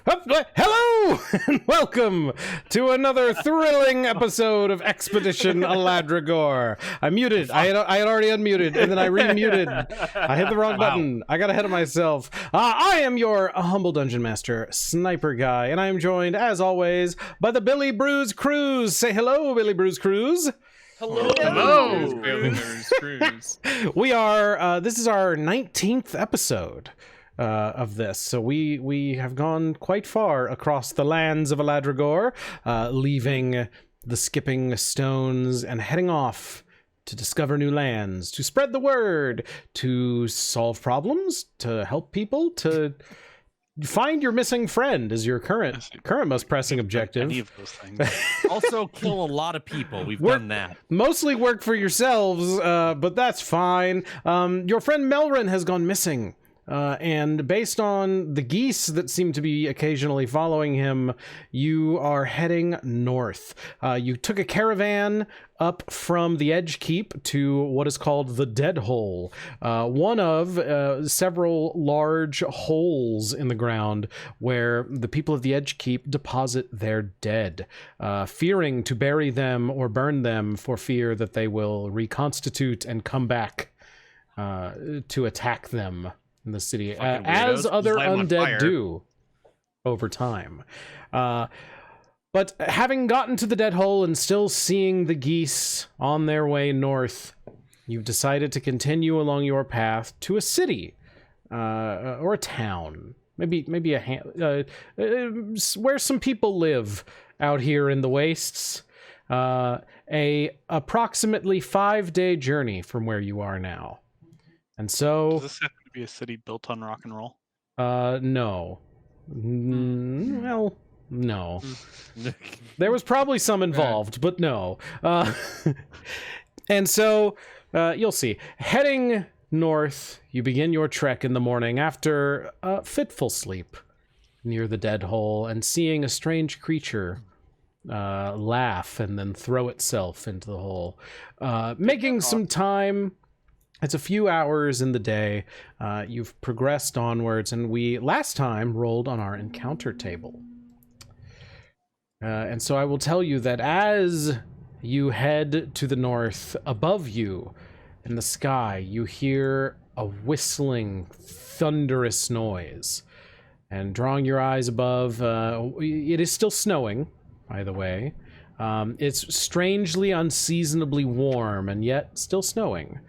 Hello and welcome to another thrilling episode of Expedition Aladragor. I muted. I had already unmuted, and then I remuted. I hit the wrong button. I got ahead of myself. I am your humble dungeon master, SniperGuy, and I am joined, as always, by the Billy Brews Cruise. Say hello, Billy Brews Cruise. Hello. We are. This is our 19th episode of this, so we have gone quite far across the lands of Aladragor, leaving the skipping stones and heading off to discover new lands, to spread the word, to solve problems, to help people, to find your missing friend is your current most pressing objective. Any of those things. Also kill a lot of people. We've done that. Mostly work for yourselves, but that's fine. Your friend Melrin has gone missing. And based on the geese that seem to be occasionally following him, you are heading north. You took a caravan up from the Edge Keep to what is called the Dead Hole, one of several large holes in the ground where the people of the Edge Keep deposit their dead, fearing to bury them or burn them for fear that they will reconstitute and come back to attack them in the city, as other undead do over time. But having gotten to the Dead Hole and still seeing the geese on their way north, you've decided to continue along your path to a city, or a town, maybe where some people live out here in the wastes. A approximately 5-day journey from where you are now. And so, does this happen to be a city built on rock and roll? No. Well, no. There was probably some involved, but no. And so, you'll see. Heading north, you begin your trek in the morning after a fitful sleep near the Dead Hole and seeing a strange creature laugh and then throw itself into the hole. Making some time. It's a few hours in the day. You've progressed onwards, and we last time rolled on our encounter table. And so I will tell you that as you head to the north, above you in the sky, you hear a whistling, thunderous noise. And drawing your eyes above, it is still snowing, by the way. It's strangely unseasonably warm, and yet still snowing.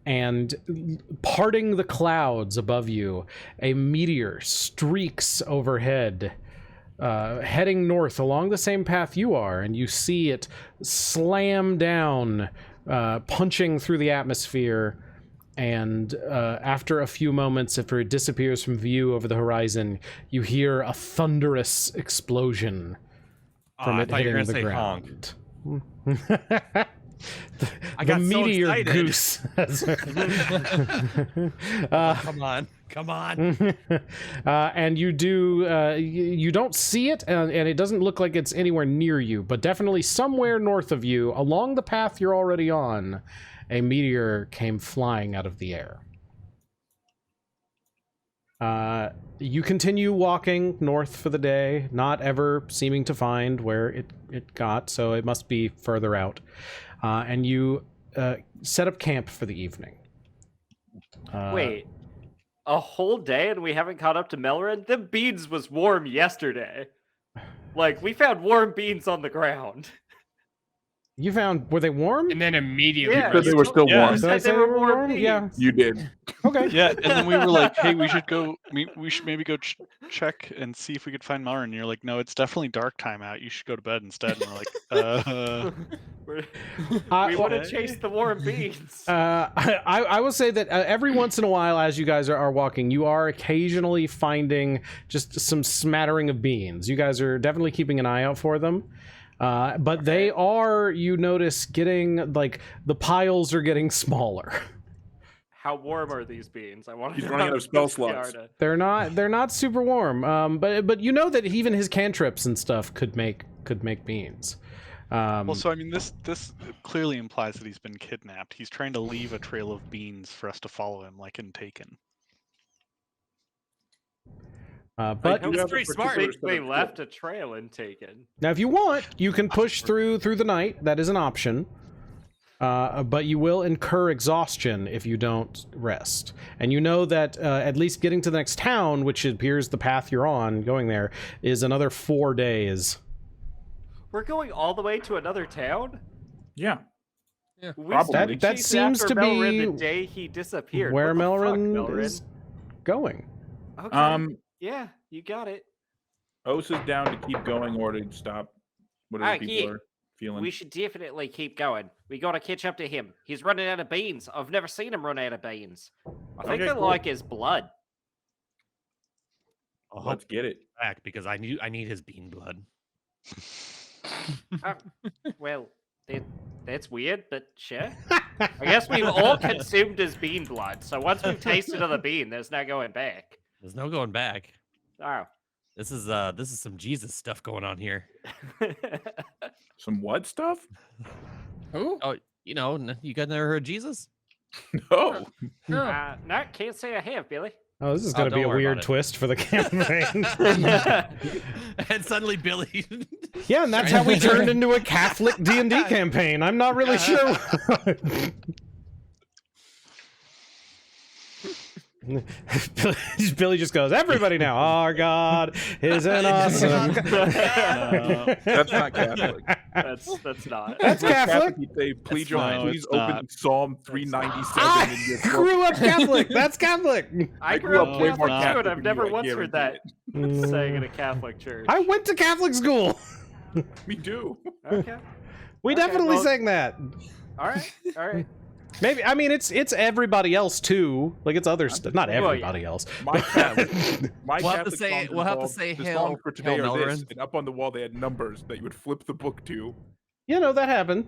And parting the clouds above you, a meteor streaks overhead, heading north along the same path you are, and you see it slam down, punching through the atmosphere, and after a few moments, after it disappears from view over the horizon, you hear a thunderous explosion from it hitting the ground. I got meteor so excited. Goose. Come on. And you don't see it, and it doesn't look like it's anywhere near you, but definitely somewhere north of you, along the path you're already on, a meteor came flying out of the air. You continue walking north for the day, not ever seeming to find where it got, so it must be further out. And you set up camp for the evening. Wait, a whole day and we haven't caught up to Melrin? The beans was warm yesterday. Like, we found warm beans on the ground. You found, were they warm? And then immediately, Yeah, because they were still warm. Did I say they were warm beans. Yeah. You did. Okay. Yeah, and then we were like, hey, we should maybe go check and see if we could find Melrin. And you're like, no, it's definitely dark time out. You should go to bed instead. And we're like, we would have chased the warm beans. I will say that every once in a while, as you guys are walking, you are occasionally finding just some smattering of beans. You guys are definitely keeping an eye out for them. But they are, you notice, getting, like, the piles are getting smaller. How warm are these beans? I want to He's running out of spell slots. They're not super warm. But you know that even his cantrips and stuff could make beans. well, so I mean, this clearly implies that he's been kidnapped. He's trying to leave a trail of beans for us to follow him, like in Taken. But I He's don't pretty think smart. they left a trail untaken. now, if you want, you can push through the night. That is an option. But you will incur exhaustion if you don't rest. And you know that at least getting to the next town, which appears the path you're on, going there, is another 4 days. We're going all the way to another town? Yeah. We Probably. started That chasing seems after to Melrin be the day he disappeared. where What the fuck, Melrin is going. Okay. Yeah, you got it. Osa's down to keep going or to stop whatever people yeah. are feeling. We should definitely keep going. We gotta catch up to him. He's running out of beans. I've never seen him run out of beans. I think Okay, they cool. like his blood. I'll Let's hope get it. back because I need his bean blood. Well, That's weird, but sure. I guess we've all consumed his bean blood, so once we've tasted of the bean, there's no going back. There's no going back. Oh. This is some Jesus stuff going on here. Some what stuff? Who? Oh, you guys never heard Jesus? No. Oh. No, can't say I have, Billy. Oh, this is Oh, going to be don't a worry weird about it. twist for the campaign. And suddenly Billy. Yeah, and that's how we turned into a Catholic D&D campaign. I'm not really sure. Billy just goes, everybody now, our God is an awesome. That's not Catholic. That's not. That's Catholic. You say, please, That's fine. please No, open it's Psalm 397 I in your grew up Catholic. That's Catholic. I grew up way Catholic more too, and Catholic I've than never you, I once heard that guarantee saying in a Catholic church. I went to Catholic school. Me too. Okay. We Okay, definitely well- sang that. All right. All right. Maybe, I mean, it's everybody else too. Like it's other stuff, not Well, yeah. everybody else. My Catholic, my We'll have to Catholic say- songs we'll have to involve say the Hail- songs for today Hail are this, Melrin. and up on the wall they had numbers that you would flip the book to. You know that happened.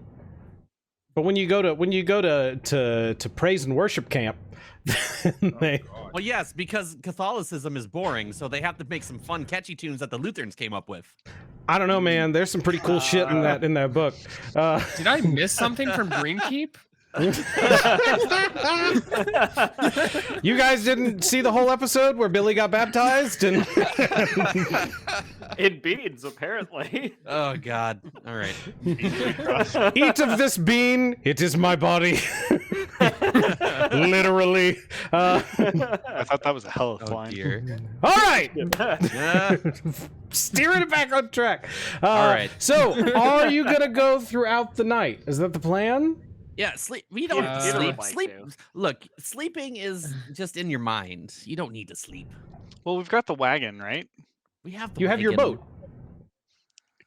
But when you go to praise and worship camp, they, Well, yes, because Catholicism is boring, so they have to make some fun, catchy tunes that the Lutherans came up with. I don't know, man. There's some pretty cool shit in that book. Did I miss something from Greenkeep? You guys didn't see the whole episode where Billy got baptized and In beans, apparently. Oh God! All right. eat of this bean, it is my body. Literally. I thought that was a Hellyth Oh line. dear. All right. Yeah. Steering it back on track. All right. So, are you gonna go throughout the night? Is that the plan? Yeah, sleep. We don't Yeah, sleep. like Sleep. to. Look, sleeping is just in your mind. You don't need to sleep. Well, we've got the wagon, right? We have. The You have your wagon. boat.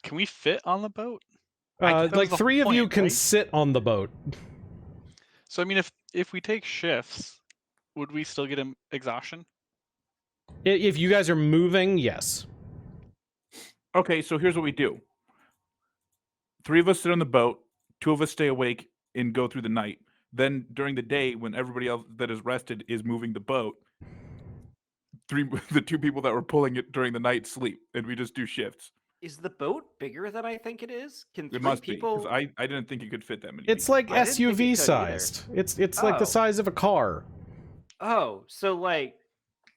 Can we fit on the boat? Like that was the three whole of you point, can right? sit on the boat. So I mean, if we take shifts, would we still get exhaustion? If you guys are moving, yes. Okay, so here's what we do. 3 of us sit on the boat, 2 of us stay awake and go through the night. Then during the day, when everybody else that is rested is moving the boat, the 2 people that were pulling it during the night sleep, and we just do shifts. Is the boat bigger than I think it is? Can 3 It must people? be, because I didn't think you could fit that many. It's people. like I didn't think it could SUV either. sized. It's like the Oh. size of a car. Oh, so like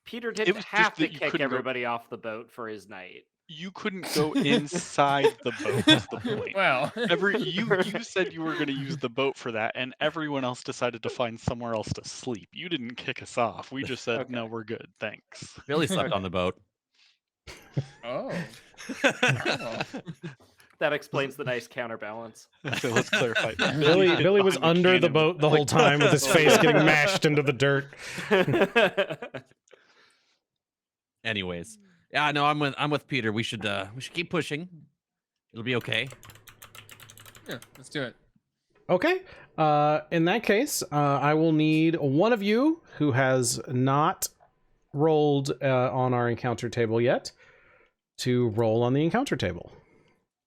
Peter didn't was just have to that you kick couldn't go- everybody off the boat for his night. You couldn't go inside the boat. Is the point. Well, You said you were going to use the boat for that, and everyone else decided to find somewhere else to sleep. You didn't kick us off. We just said, no, we're good. Thanks. Billy slept on the boat. oh. That explains the nice counterbalance. So let's clarify. Billy was under the boat the whole time with his face getting mashed into the dirt. Anyways, yeah, no, I'm with Peter. We should keep pushing. It'll be okay. Yeah, let's do it. Okay. In that case, I will need one of you who has not rolled on our encounter table yet to roll on the encounter table.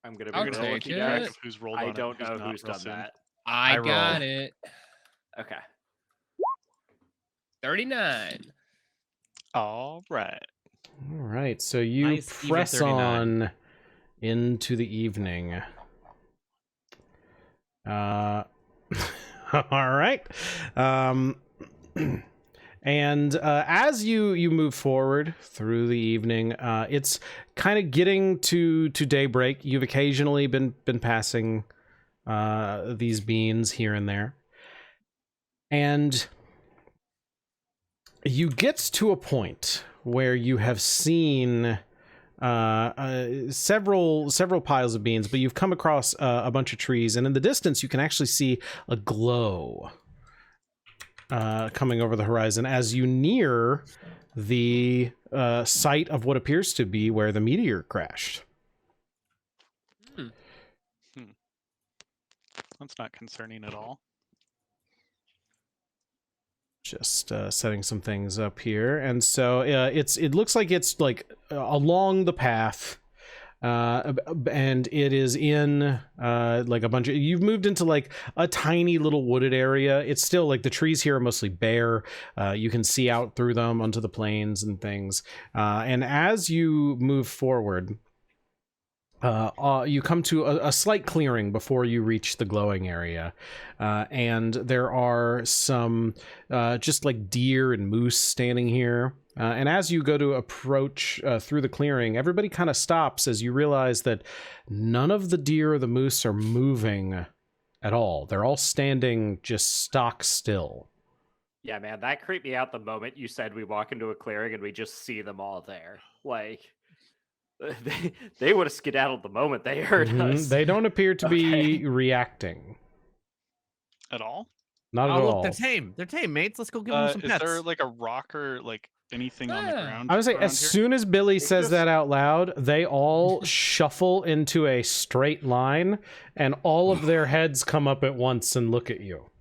I'm gonna I'll be real take with you it. guys. Who's rolled I on it, don't know not who's real done soon. that. I roll. got it. Okay. 39. All right. All right. So you Nice, even press 39. on into the evening. All right. And as you move forward through the evening, it's kind of getting to daybreak. You've occasionally been passing these beans here and there, and you get to a point where you have seen several piles of beans, but you've come across a bunch of trees, and in the distance you can actually see a glow coming over the horizon as you near the site of what appears to be where the meteor crashed. That's not concerning at all. Just setting some things up here, and so it looks like it's like along the path, and it is in like a bunch of, you've moved into like a tiny little wooded area. It's still like the trees here are mostly bare. You can see out through them onto the plains and things, and as you move forward, you come to a slight clearing before you reach the glowing area, and there are some just like deer and moose standing here, and as you go to approach through the clearing, everybody kind of stops as you realize that none of the deer or the moose are moving at all. They're all standing just stock still. Yeah, man, that creeped me out the moment you said we walk into a clearing and we just see them all there. Like, they would have skedaddled the moment they heard us. They don't appear to be reacting At all? not at Oh, look, all. they're tame. They're tame, mates. Let's go give them some Is pets. there like a rock or like anything on the Yeah. ground? I would say around as here? soon as Billy says just- that out loud, they all shuffle into a straight line, and all of their heads come up at once and look at you.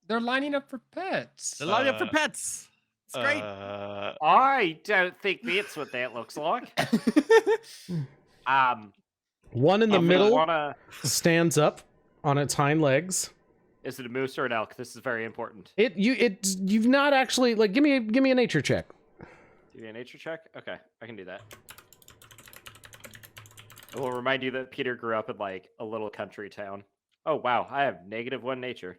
They're lining up for pets. They're lining up for pets. It's great. I don't think that's what that looks like. One in the if we middle wanna... stands up on its hind legs. Is it a moose or an elk? This is very important. You've not actually like give me a nature check. Give me a nature check? Okay, I can do that. I will remind you that Peter grew up in like a little country town. Oh wow, I have -1 nature.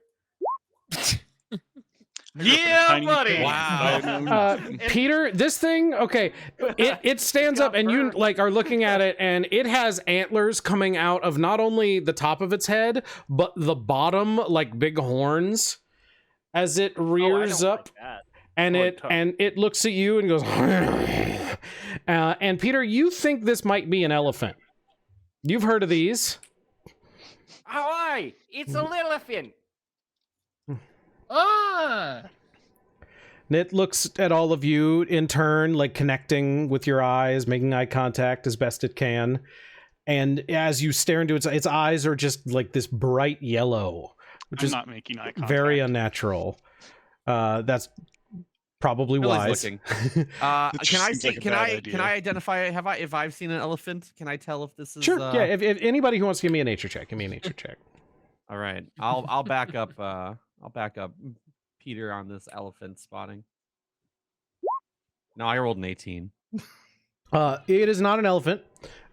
Yeah, buddy! Wow. Peter, this thing, okay, it stands up and you like are looking at it, and it has antlers coming out of not only the top of its head but the bottom, like big horns, as it rears up. And it looks at you and goes, and Peter, you think this might be an elephant. You've heard of these. Aye, it's a elephant. Ah! And it looks at all of you in turn, like connecting with your eyes, making eye contact as best it can. And as you stare into its eyes are just like this bright yellow, which I'm is not making eye contact. very unnatural. That's probably Billy's wise. looking. Can I seems see? like a Can bad I? idea. Can I identify? If I've seen an elephant? Can I tell if this is? Sure. Yeah. If anybody who wants to give me a nature check, give me a nature check. All right. I'll back up. I'll back up Peter on this elephant spotting. No, I rolled an 18. It is not an elephant.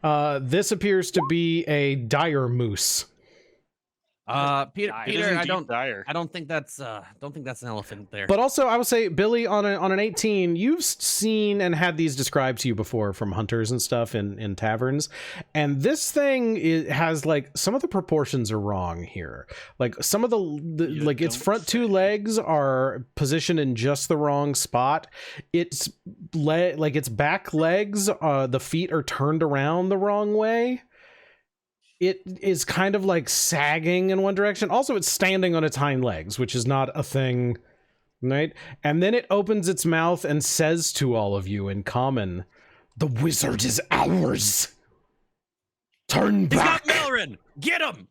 This appears to be a dire moose. Peter, It is Peter, indeed dire. I don't think that's an elephant there. But also, I would say, Billy, on an 18, you've seen and had these described to you before from hunters and stuff in taverns, and this thing has like some of the proportions are wrong here. Like some of the like its don't front two say. legs are positioned in just the wrong spot. Its like its back legs, the feet are turned around the wrong way. It is kind of like sagging in one direction. Also, it's standing on its hind legs, which is not a thing, right? And then it opens its mouth and says to all of you in common, "The wizard is ours. Turn He's back." got Melrin. Get him.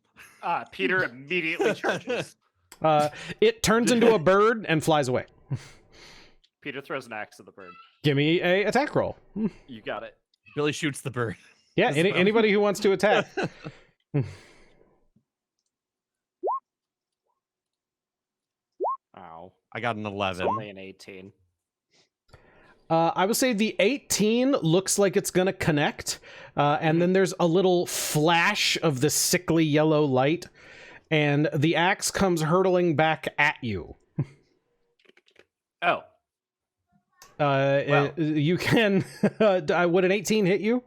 Peter immediately charges. It turns into a bird and flies away. Peter throws an axe at the bird. Give me a attack roll. You got it. Billy shoots the bird. Yeah, anybody who wants to attack. Ow. I got an It's 11. only an 18. I would say the 18 looks like it's going to connect. And then there's a little flash of the sickly yellow light. And the axe comes hurtling back at you. Oh. Well. You can. Would an 18 hit you?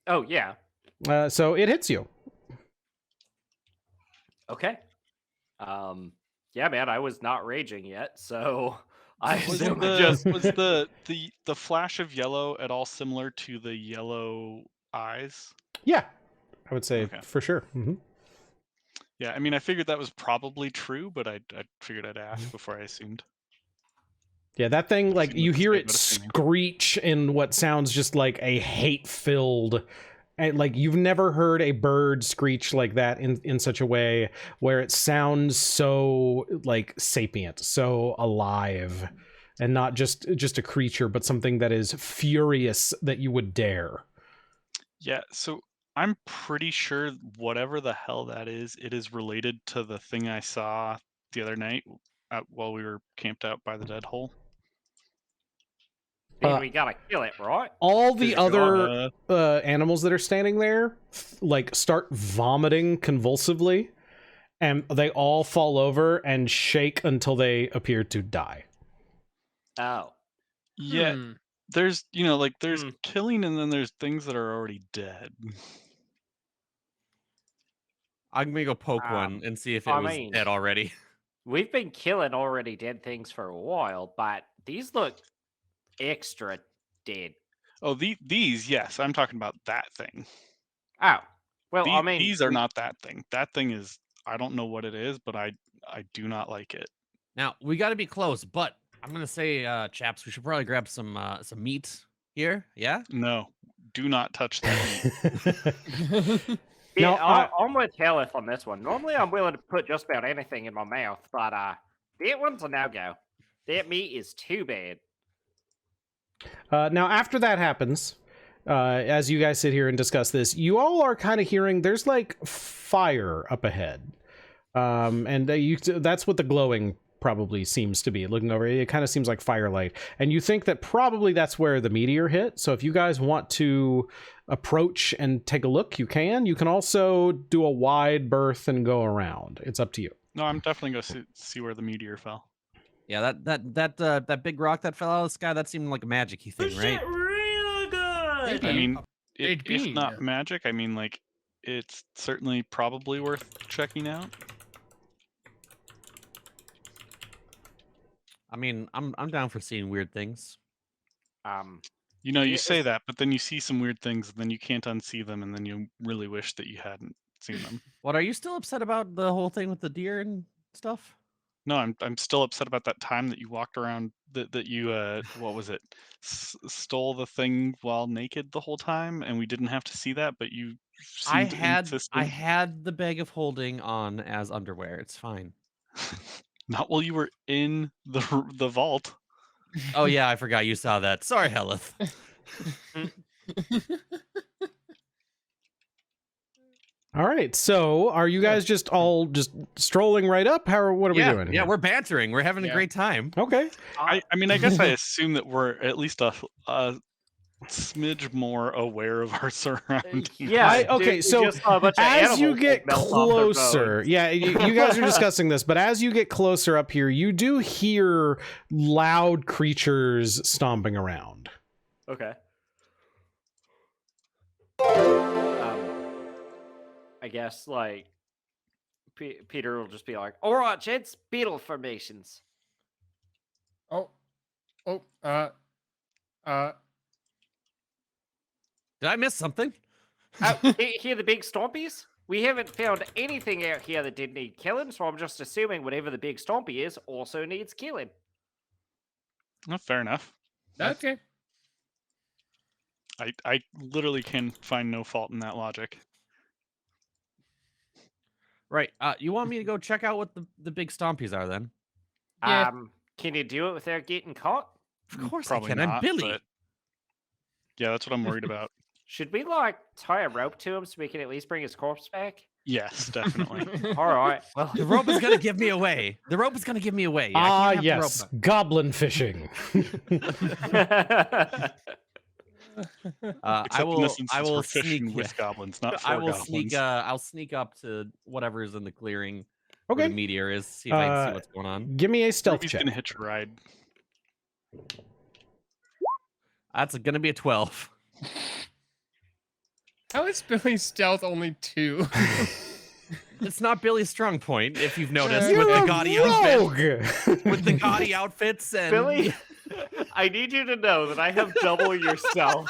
Oh yeah. So it hits you. Okay. Yeah, man, I was not raging yet, so I Was assume I just the flash of yellow at all similar to the yellow eyes? Yeah, I would say Okay. for sure. Mm-hmm. Yeah, I mean, I figured that was probably true, but I figured I'd ask before I assumed. Yeah, that thing, like, Seemed you like hear a it statement assuming. screech in what sounds just like a hate-filled, and like you've never heard a bird screech like that in such a way where it sounds so like sapient, so alive, and not just a creature, but something that is furious that you would dare. Yeah, so I'm pretty sure whatever the hell that is, it is related to the thing I saw the other night while we were camped out by the dead hole. mean we gotta kill it, right? All the 'Cause you're other animals that are standing there like start vomiting convulsively, and they all fall over and shake until they appear to die. Oh. Yeah, there's there's Hmm. killing and then there's things that are already dead. I'm gonna go poke one and see if it was dead already. We've been killing already dead things for a while, but these look extra dead. Oh, these, yes, I'm talking about that thing. Oh. Well, I mean, These are not that thing. That thing is, I don't know what it is, but I do not like it. Now we got to be close, but I'm gonna say, chaps, we should probably grab some meat here. Yeah. No, do not touch that meat. Yeah, No, I'm with Hellyth on this one. Normally, I'm willing to put just about anything in my mouth, but that one's a no-go. That meat is too bad. Now, after that happens, as you guys sit here and discuss this, you all are kind of hearing there's like fire up ahead, and that's what the glowing probably seems to be. Looking over, it kind of seems like firelight, and you think that probably that's where the meteor hit. So if you guys want to approach and take a look, you can. You can also do a wide berth and go around. It's up to you. No, I'm definitely going to see where the meteor fell. Yeah, that big rock that fell out of the sky, that seemed like a magic-y thing, right? Real good. I mean, It if being. not magic, I mean, like, it's certainly probably worth checking out. I mean, I'm down for seeing weird things. You know, you Yeah, say that, but then you see some weird things, and then you can't unsee them, and then you really wish that you hadn't seen them. What, are you still upset about the whole thing with the deer and stuff? No, I'm still upset about that time that you walked around that you what was it? Stole the thing while naked the whole time, and we didn't have to see that, but you I seemed had insistent. the bag of holding on as underwear. It's fine. Not while you were in the vault. Oh yeah, I forgot you saw that. Sorry, Hellyth. All right, so are you guys just all just strolling right up? What are we doing? Yeah, here? we're bantering. We're having a great time. Okay. I mean, I guess I assume that we're at least a smidge more aware of our surroundings. Yeah. Okay, dude, so we just saw a bunch of as you animals get melt off their closer, bones. yeah, you guys are discussing this, but as you get closer up here, you do hear loud creatures stomping around. Okay. I guess like Peter will just be like, "All right, gents, beetle formations." Oh, Did I miss something? Hear the big stompies? We haven't found anything out here that didn't need killing, so I'm just assuming whatever the big stompy is also needs killing. Well, fair enough. okay. I literally can find no fault in that logic. Right. You want me to go check out what the big stompies are then? Yeah. Can you do it without getting caught? Of course Probably I can. not, I'm Billy. but yeah, that's what I'm worried about. Should we like tie a rope to him so we can at least bring his corpse back? Yes, definitely. All right. Well, The rope is gonna give me away. The rope is gonna give me away. I Ah, can't have the yes, rope. goblin fishing. I Except in will. this instance, I will we're fishing sneak. with goblins, not for I will goblins. sneak. I'll sneak up to whatever's in the clearing. Where Okay, the meteor is. See if I can see what's going on. give me a stealth Ruby's check. gonna hitch a ride. That's gonna be a 12. How is Billy's stealth only 2? It's not Billy's strong point, if you've noticed, You're with the You're a gaudy outfit, rogue! with the gaudy outfits and Billy, I need you to know that I have double your stealth.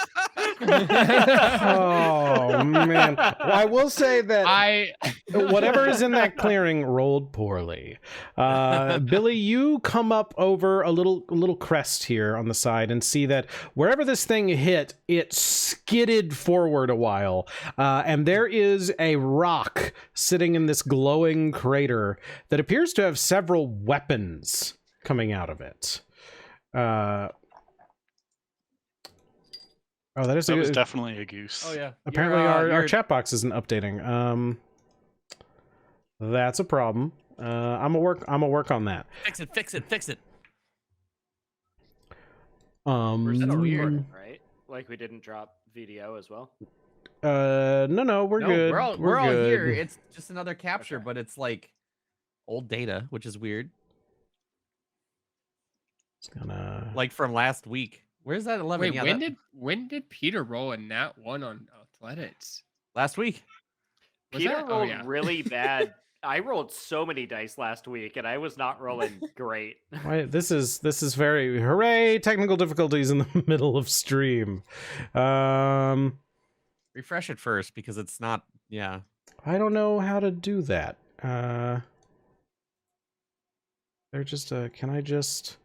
Oh man! Well, I will say that whatever is in that clearing rolled poorly. Billy, you come up over a little crest here on the side and see that wherever this thing hit, it skidded forward a while, and there is a rock sitting in this glowing crater that appears to have several weapons coming out of it. Oh, that was definitely a goose. oh yeah. Apparently, You're, our chat box isn't updating. That's a problem. I'm gonna work on that. fix it. We're still No, recording, right? Like we didn't drop VDO as well. we're No, good. we're all good. here. It's just another capture, but it's like old data, which is weird. It's gonna Like from last week. Where's that 11? Wait, Yeah, when did Peter roll a nat 1 on athletics? last week. Was Peter that? Oh, rolled yeah. really bad. I rolled so many dice last week, and I was not rolling great. Wait, this is very hooray! Technical difficulties in the middle of stream. Refresh it first because it's not. Yeah. I don't know how to do that. They're just can I just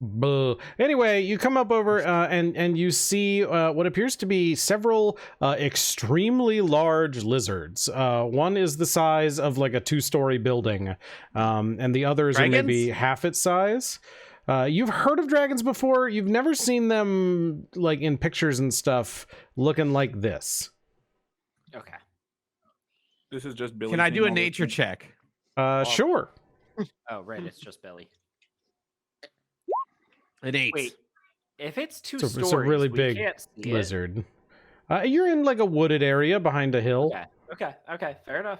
Buh. Anyway, you come up over and you see what appears to be several extremely large lizards. One is the size of like a 2-story building, and the others are maybe half its size. You've heard of dragons before. You've never seen them like in pictures and stuff looking like this. Okay. This is just Billy. Can I seeing do a all this nature stuff. check? Sure. Oh, right. It's just Billy. An 8. Wait. If it's two It's stories, a really we big can't see it. lizard. You're in like a wooded area behind a hill. Okay. Fair enough.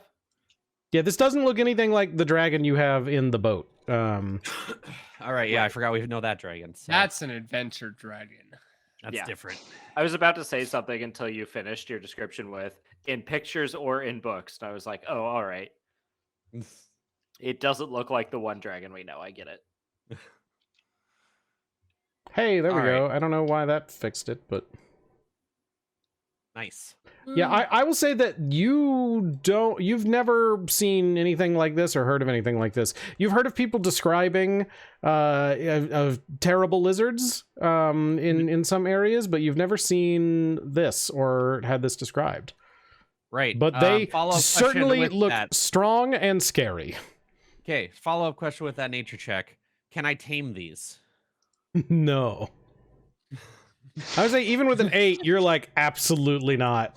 Yeah, this doesn't look anything like the dragon you have in the boat. All right. Yeah, I forgot we know that dragon. So That's an adventure dragon. that's Yeah. different. I was about to say something until you finished your description with in pictures or in books. And I was like, oh, all right. It doesn't look like the one dragon we know. I get it. Hey, there we All go. I don't know why that fixed it, but Nice. yeah, I will say that you've never seen anything like this or heard of anything like this. You've heard of people describing of terrible lizards in some areas, but you've never seen this or had this described. Right. But they follow-up certainly question with look that. strong and scary. Okay. Follow-up question with that nature check. Can I tame these? No. I would say even with an 8, you're like, absolutely not.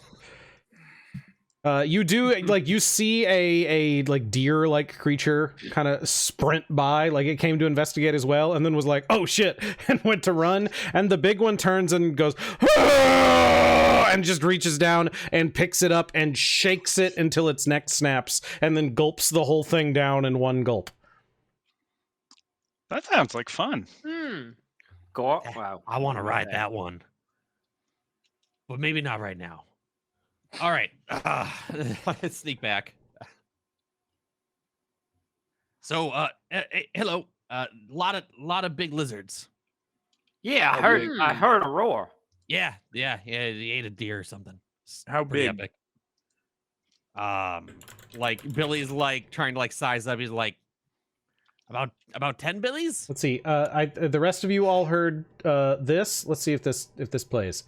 You do like you see a like deer like creature kind of sprint by, like it came to investigate as well, and then was like, oh shit, and went to run, and the big one turns and goes and just reaches down and picks it up and shakes it until its neck snaps, and then gulps the whole thing down in one gulp. That sounds like fun. Go on. Wow. I want to ride that one. But maybe not right now. All right. Let's sneak back. So, hello. Lot of big lizards. Yeah, I heard a roar. Yeah. He ate a deer or something. It's How pretty big? epic. Like Billy's like trying to like size up. He's like about 10 Billies. Let's see. The rest of you all heard this. Let's see if this plays.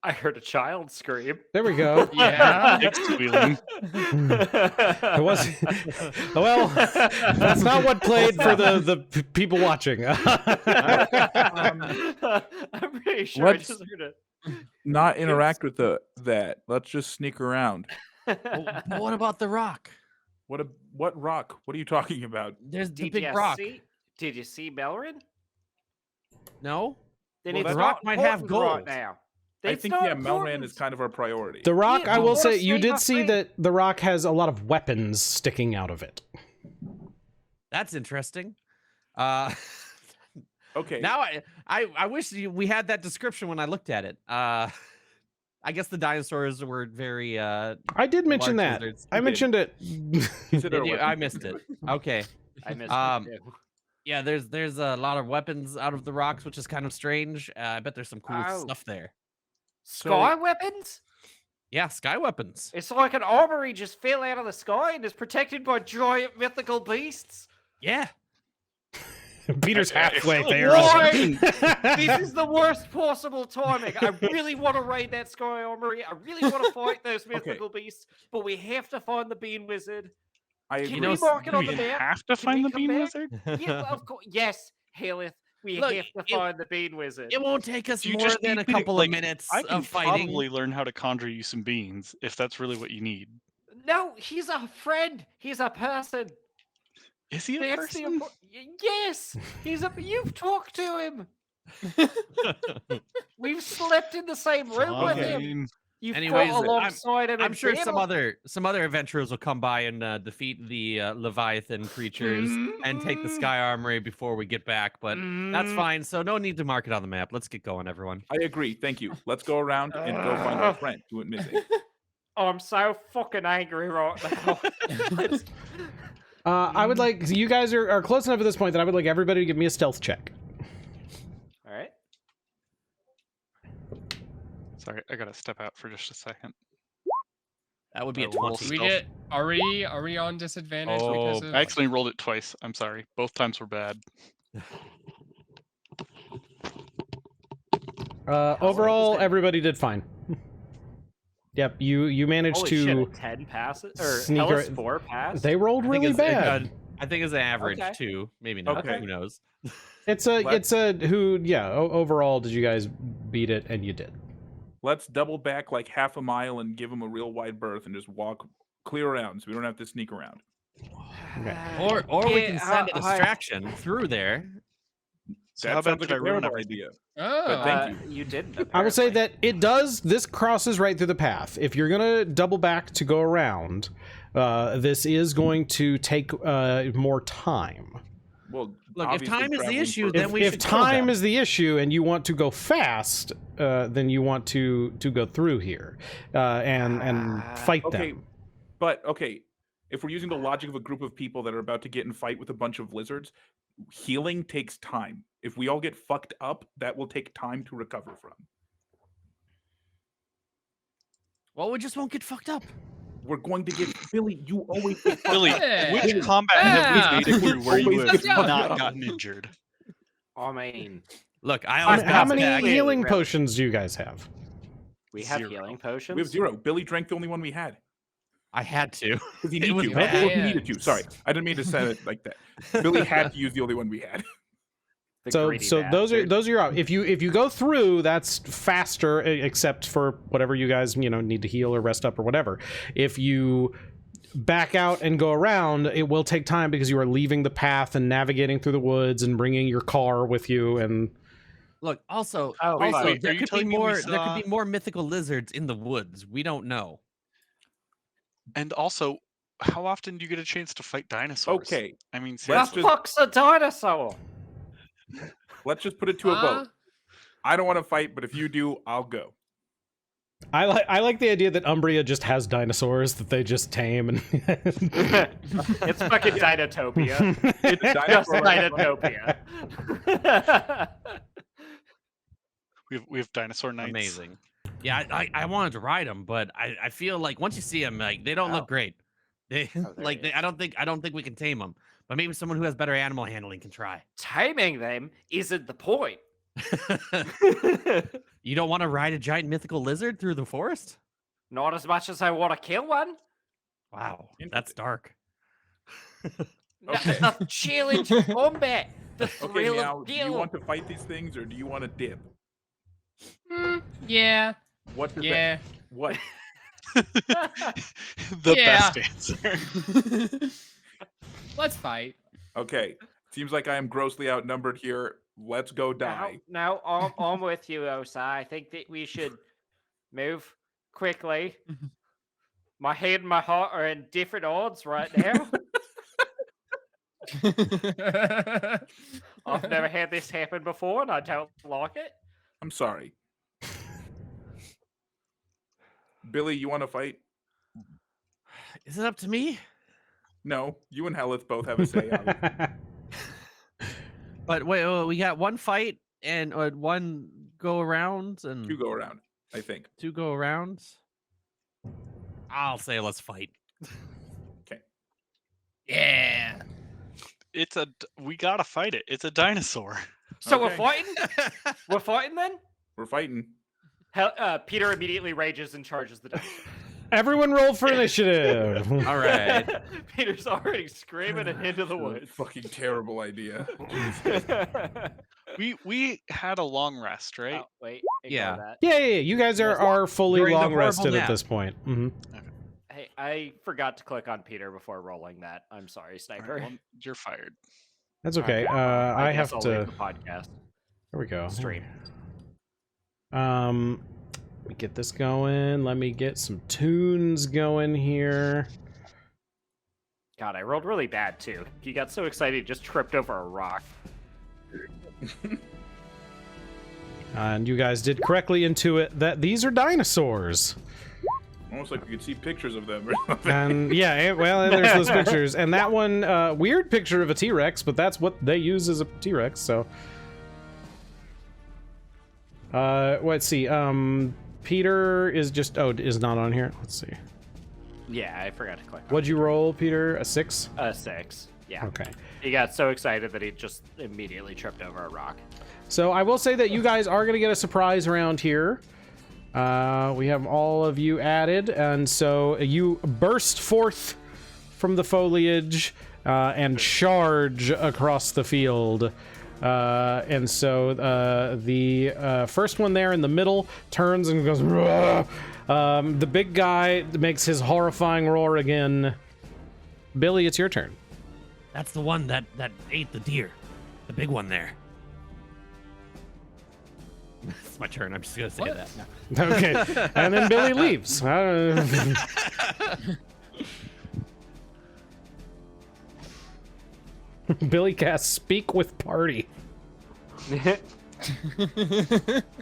I heard a child scream. There we go. Yeah. Dick squealing. It was well. That's not what played for the people watching. I'm pretty sure I Let's- just heard it. Not interact with that. Let's just sneak around. But what about the rock? What rock? What are you talking about? There's the Did big you rock. Did you see Melrin? No. Then Well, it's the rock not might have important right gold. now. I It's think not Melran important. is kind of our priority. The rock, Yeah, I we will wanna say, you save did our see friend. that the rock has a lot of weapons sticking out of it. That's interesting. Okay. Now I wish we had that description when I looked at it. I guess the dinosaurs were very I did mention large that. lizards. I You did. mentioned it. He said Did our you? weapons. I missed it. Okay. I missed Um, it too. Yeah, there's a lot of weapons out of the rocks, which is kind of strange. I bet there's some cool Oh. stuff there. Sky weapons? Yeah, sky weapons. It's like an armory just fell out of the sky and is protected by giant mythical beasts. Yeah. Peter's I halfway feel there. Why? This is the worst possible timing. I really want to raid that sky armory. I really want to fight those mythical beasts, but we have to find the bean wizard. I Can agree. we mark it Do on we the map? have to Can we find the come bean back? wizard? Yeah, of course. Yes, Hellyth. We Look, have to find the bean wizard. It won't take us You more just than need a to, couple like, of minutes I can of fighting. probably learn how to conjure you some beans if that's really what you need. No, he's a friend. He's a person. Is he a That's the person? yes, he's a. You've talked to him. We've slept in the same room with him. Fine. You've Anyways, fought alongside him. I'm in sure battle. some other adventurers will come by and defeat the Leviathan creatures and take the sky armory before we get back, but that's fine. So no need to mark it on the map. Let's get going, everyone. I agree. Thank you. Let's go around and go find our friend who went missing. Oh, I'm so fucking angry right now. I would like, you guys are close enough at this point that I would like everybody to give me a stealth check. All right. Sorry, I gotta step out for just a second. That would be a Roll 20. We stealth. get are we on disadvantage Oh, because of I accidentally rolled it twice. I'm sorry. Both times were bad. Overall, everybody did fine. Yep, you managed Holy to. shit, a 10 passes or sneak Hellas ar- 4 pass. They rolled I think really it's- bad. I think it's an average Okay. too. Maybe not. Okay. Who knows? It's a who. Yeah. Overall, did you guys beat it? And you did. Let's double back like half a mile and give him a real wide berth and just walk clear around so we don't have to sneak around. Okay. Or we Yeah, can send a I- distraction through there. So That how sounds bad like did I a ruin terrible everything? idea. Oh, thank you. You didn't. I will say apparently. that it does. This crosses right through the path. If you're gonna double back to go around, this is going to take more time. Well, Look, if obviously time is the traveling issue, for- then we If should kill time them. is the issue and you want to go fast, then you want to go through here and fight okay, them. but okay, if we're using the logic of a group of people that are about to get in fight with a bunch of lizards, healing takes time. If we all get fucked up, that will take time to recover from. Well, we just won't get fucked up. We're going to get Billy. You always get fucked Billy, up. Yeah. which combat have we made it through where you Always have get fucked not up. gotten injured? I mean, Look, I How, always how bounce many back. healing Really? potions do you guys have? we have 0. healing potions. We have 0. Billy drank the only one we had. I had to. Because he It needed was to. bad. Well, he needed to. Sorry. I didn't mean to say it like that. Billy had to use the only one we had. The So greedy those are bastard. your op- if you go through, that's faster, except for whatever you guys need to heal or rest up or whatever. If you back out and go around, it will take time because you are leaving the path and navigating through the woods and bringing your car with you. And Look, also, Oh, Wait, also wait, are there you could be telling me we more. There saw- could be more mythical lizards in the woods. We don't know. And also, how often do you get a chance to fight dinosaurs? Okay. I mean, The Let's seriously. just- fuck's a dinosaur? Let's just put it to a vote. I don't want to fight, but if you do, I'll go. I like the idea that Umbria just has dinosaurs that they just tame and It's fucking Dinotopia. It's a Just dinosaur. Dinotopia. We have dinosaur knights. Amazing. Yeah, I wanted to ride them, but I feel like once you see them, like they don't Oh. look great. They there like he I don't think we can tame them. But maybe someone who has better animal handling can try. Taming them isn't the point. You don't want to ride a giant mythical lizard through the forest? Not as much as I want to kill one. Wow, that's dark. Okay. The challenge of combat. The Okay, thrill now, of do you kill. want to fight these things or do you want to dip? Yeah. What does Yeah. that? What? The Yeah. best answer. Let's fight. Okay. Seems like I am grossly outnumbered here. Let's go die. No, I'm with you, Osa. I think that we should Move quickly. My head and my heart are in different odds right now. I've never had this happen before, and I don't like it. I'm sorry. Billy, you want to fight? Is it up to me? No, you and Hellyth both have a say on it. But wait, we got one fight and one go around and 2 go around, I think. 2 go arounds. I'll say let's fight. Okay. Yeah. We gotta fight it. It's a dinosaur. So we're Okay. fighting? We're fighting then? We're fighting. Peter immediately rages and charges the dinosaur. Everyone roll for initiative. All right. Peter's already screaming and into the woods. Fucking terrible idea. We had a long rest, right? Oh, wait. Yeah. Ignore that. Yeah. You guys are fully During the long horrible rested at nap. this point. Mhm. Hey, I forgot to click on Peter before rolling that. I'm sorry, All right, Sniper. well, you're fired. That's okay. Okay, I guess have I'll to. leave the podcast. Here we go. Stream. Let me get this going. Let me get some tunes going here. God, I rolled really bad too. He got so excited he just tripped over a rock. And you guys did correctly intuit that these are dinosaurs. Almost like we could see pictures of them or something. And yeah, well, and there's those pictures. And that one, weird picture of a T-Rex, but that's what they use as a T-Rex, so. Let's see. Peter is just, is not on here. Let's see. Yeah, I forgot to click on What'd you roll, Peter? A 6? A 6. Yeah. Okay. He got so excited that he just immediately tripped over a rock. So I will say that you guys are going to get a surprise round here. We have all of you added, and so you burst forth from the foliage and charge across the field. And so the first one there in the middle turns and goes, "Rah!" The big guy makes his horrifying roar again. Billy, it's your turn. That's the one that ate the deer. The big one there. It's my turn. I'm just going to say that. Okay. And then Billy leaves. Billy casts Speak with Party.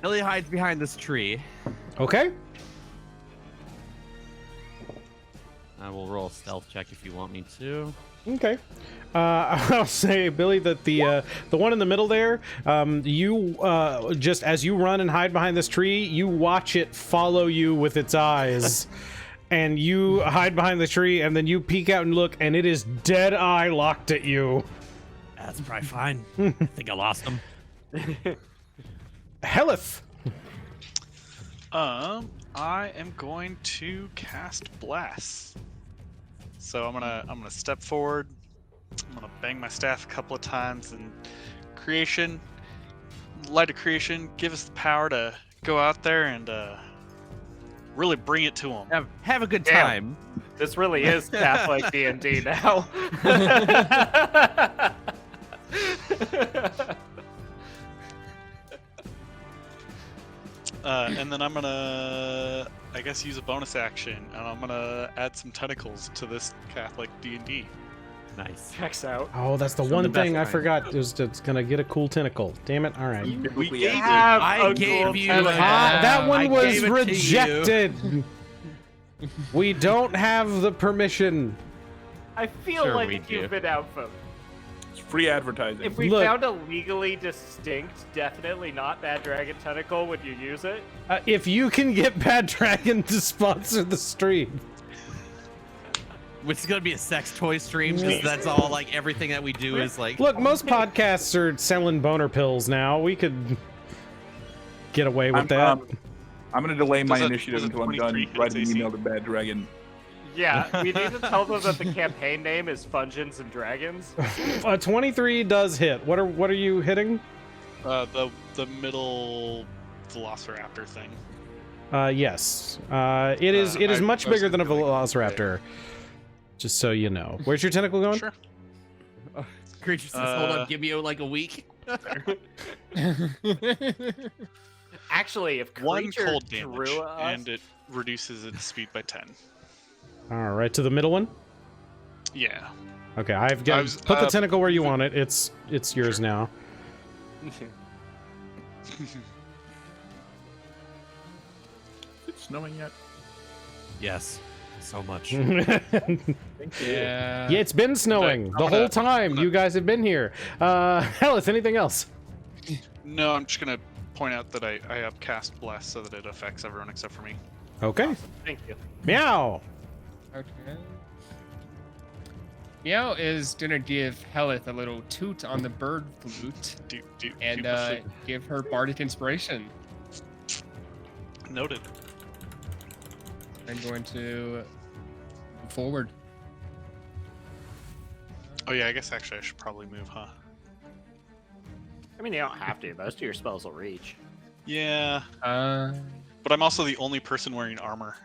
Billy hides behind this tree. Okay. I will roll a stealth check if you want me to. Okay. I'll say, Billy, that the one in the middle there, you just as you run and hide behind this tree, you watch it follow you with its eyes. And you hide behind the tree, and then you peek out and look, and it is dead eye locked at you. That's probably fine. I think I lost him. Hellyth. I am going to cast Blast. So I'm gonna step forward. I'm gonna bang my staff a couple of times, and creation, light of creation, give us the power to go out there and really bring it to them. Have a good Damn. time. This really is Catholic D&D now. And then I'm gonna, I guess, use a bonus action, and I'm gonna add some tentacles to this Catholic D&D. Nice. Checks out. Oh, that's the From one the best thing I kind. forgot. It's gonna get a cool tentacle. Damn it! All right. We gave it. I gave you That one I was gave it to you. rejected. We don't have the permission. I feel Sure like we do. you've been outvoted. It's free advertising. If we Look. found a legally distinct, definitely not Bad Dragon tentacle, would you use it? If you can get Bad Dragon to sponsor the stream. Which is gonna be a sex toy stream, because that's all. Like everything that we do is like. Look, most podcasts are selling boner pills now. We could get away with that. I'm going to delay my Does it- initiative does it until I'm done 23 hit writing an AC? email to Bad Dragon. Yeah, we need to tell them that the campaign name is Fungeons and Dragons. 23 does hit. What are you hitting? The middle Velociraptor thing. Yes. It is much I was bigger than a gonna be like, Velociraptor. Just so you know. Where's your tentacle going? Sure. Creature says, "Hold on, give me like a week." Actually, if One creature cold damage, drew us, and it reduces its speed by 10. All right, to the middle one. Yeah. Okay, I've got put the tentacle where you want it. It's yours now. Is it snowing yet? Yes, so much. Yeah. Yeah, it's been snowing the whole time you guys have been here. Hellyth, anything else? No, I'm just gonna point out that I upcast Bless so that it affects everyone except for me. Okay. thank you. Meow. Okay. Meow is gonna give Hellyth a little toot on the bird flute and give her bardic inspiration. Noted. I'm going to move forward. Oh yeah, I guess actually I should probably move, huh? I mean, you don't have to. Most of your spells will reach. Yeah, Uh, but I'm also the only person wearing armor.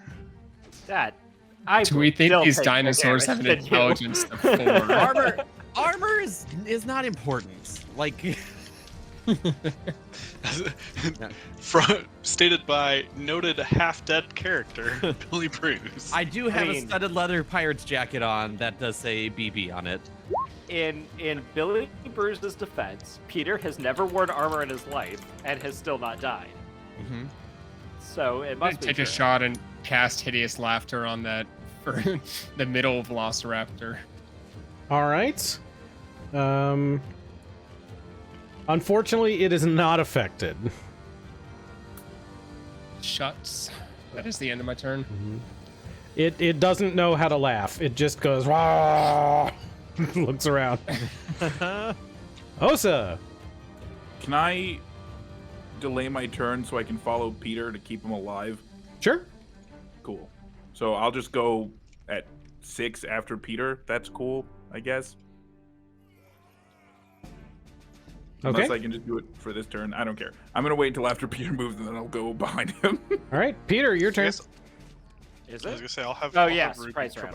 Dad, I do we think still these take more dinosaurs have damage an than you. intelligence of 4? Armor is not important. Like, Stated by noted half-dead character Billy Brews. I do have a mean- studded leather pirate's jacket on that does say BB on it. In Billy Bruce's defense, Peter has never worn armor in his life and has still not died. Mm-hmm. So it I'm gonna must be take a true. shot and cast hideous laughter on that for the middle Velociraptor. All right. Unfortunately, it is not affected. Shuts. That is the end of my turn. It doesn't know how to laugh. It just goes "Rah!" looks around. Osa. Can I delay my turn so I can follow Peter to keep him alive? Sure. Cool. So I'll just go at 6 after Peter. That's cool, I guess. Okay. Unless I can just do it for this turn. I don't care. I'm going to wait until after Peter moves and then I'll go behind him. All right, Peter, your turn. Yes. Is I was it? gonna say I'll have. Oh, I'll have yes, Ruby surprise round.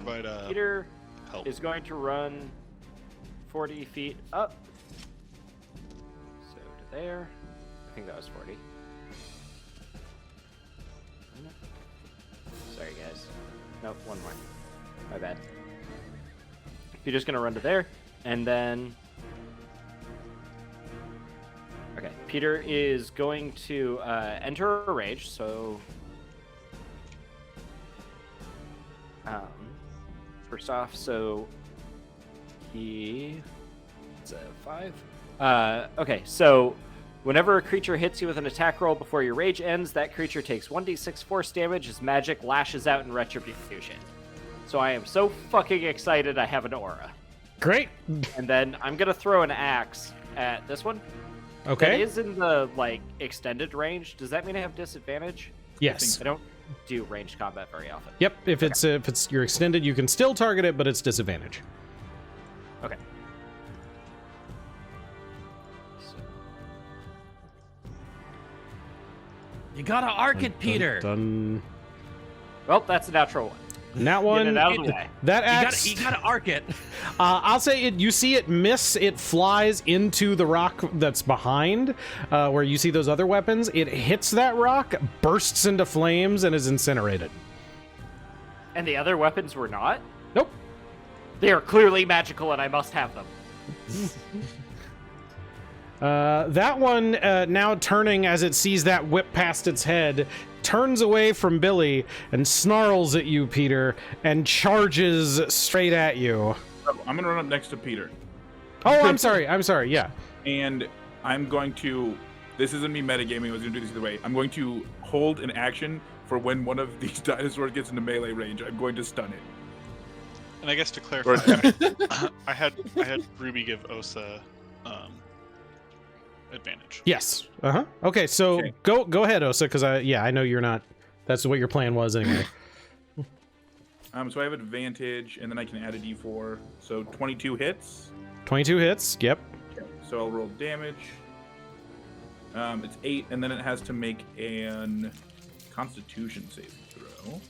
provide Peter help. is going to run 40 feet up. So to there. I think that was 40. Sorry, guys. Nope, one more. My bad. Peter's gonna run to there, and then. Okay, Peter is going to enter a rage, so. First off, so it's a 5. Okay, so whenever a creature hits you with an attack roll before your rage ends, that creature takes 1d6 force damage as magic lashes out in retribution. So I am so fucking excited I have an aura. Great. And then I'm gonna throw an axe at this one. Okay. It is in the extended range. Does that mean I have disadvantage? Yes. I don't do ranged combat very often. Yep. If it's your extended, you can still target it, but it's disadvantage. Okay. You gotta arc it, Peter. Done. Well, that's a natural one. That Get one. it out of the way. That axe. You gotta arc it. I'll say it. You see it miss. It flies into the rock that's behind, where you see those other weapons. It hits that rock, bursts into flames, and is incinerated. And the other weapons were not? Nope. They are clearly magical, and I must have them. That one now turning as it sees that whip past its head, turns away from Billy and snarls at you, Peter, and charges straight at you. Oh, I'm going to run up next to Peter. Oh, I'm sorry. I'm sorry. Yeah. And I'm going to... This isn't me metagaming. I was going to do this either way. I'm going to hold an action for when one of these dinosaurs gets into melee range. I'm going to stun it. And I guess to clarify, I had Ruby give Osa advantage. Yes. Okay. So Okay. go ahead, Osa, because I know you're not. That's what your plan was anyway. So I have advantage, and then I can add a d4. So 22 hits. 22 hits. Yep. Okay, so I'll roll damage. It's 8, and then it has to make an Constitution saving throw.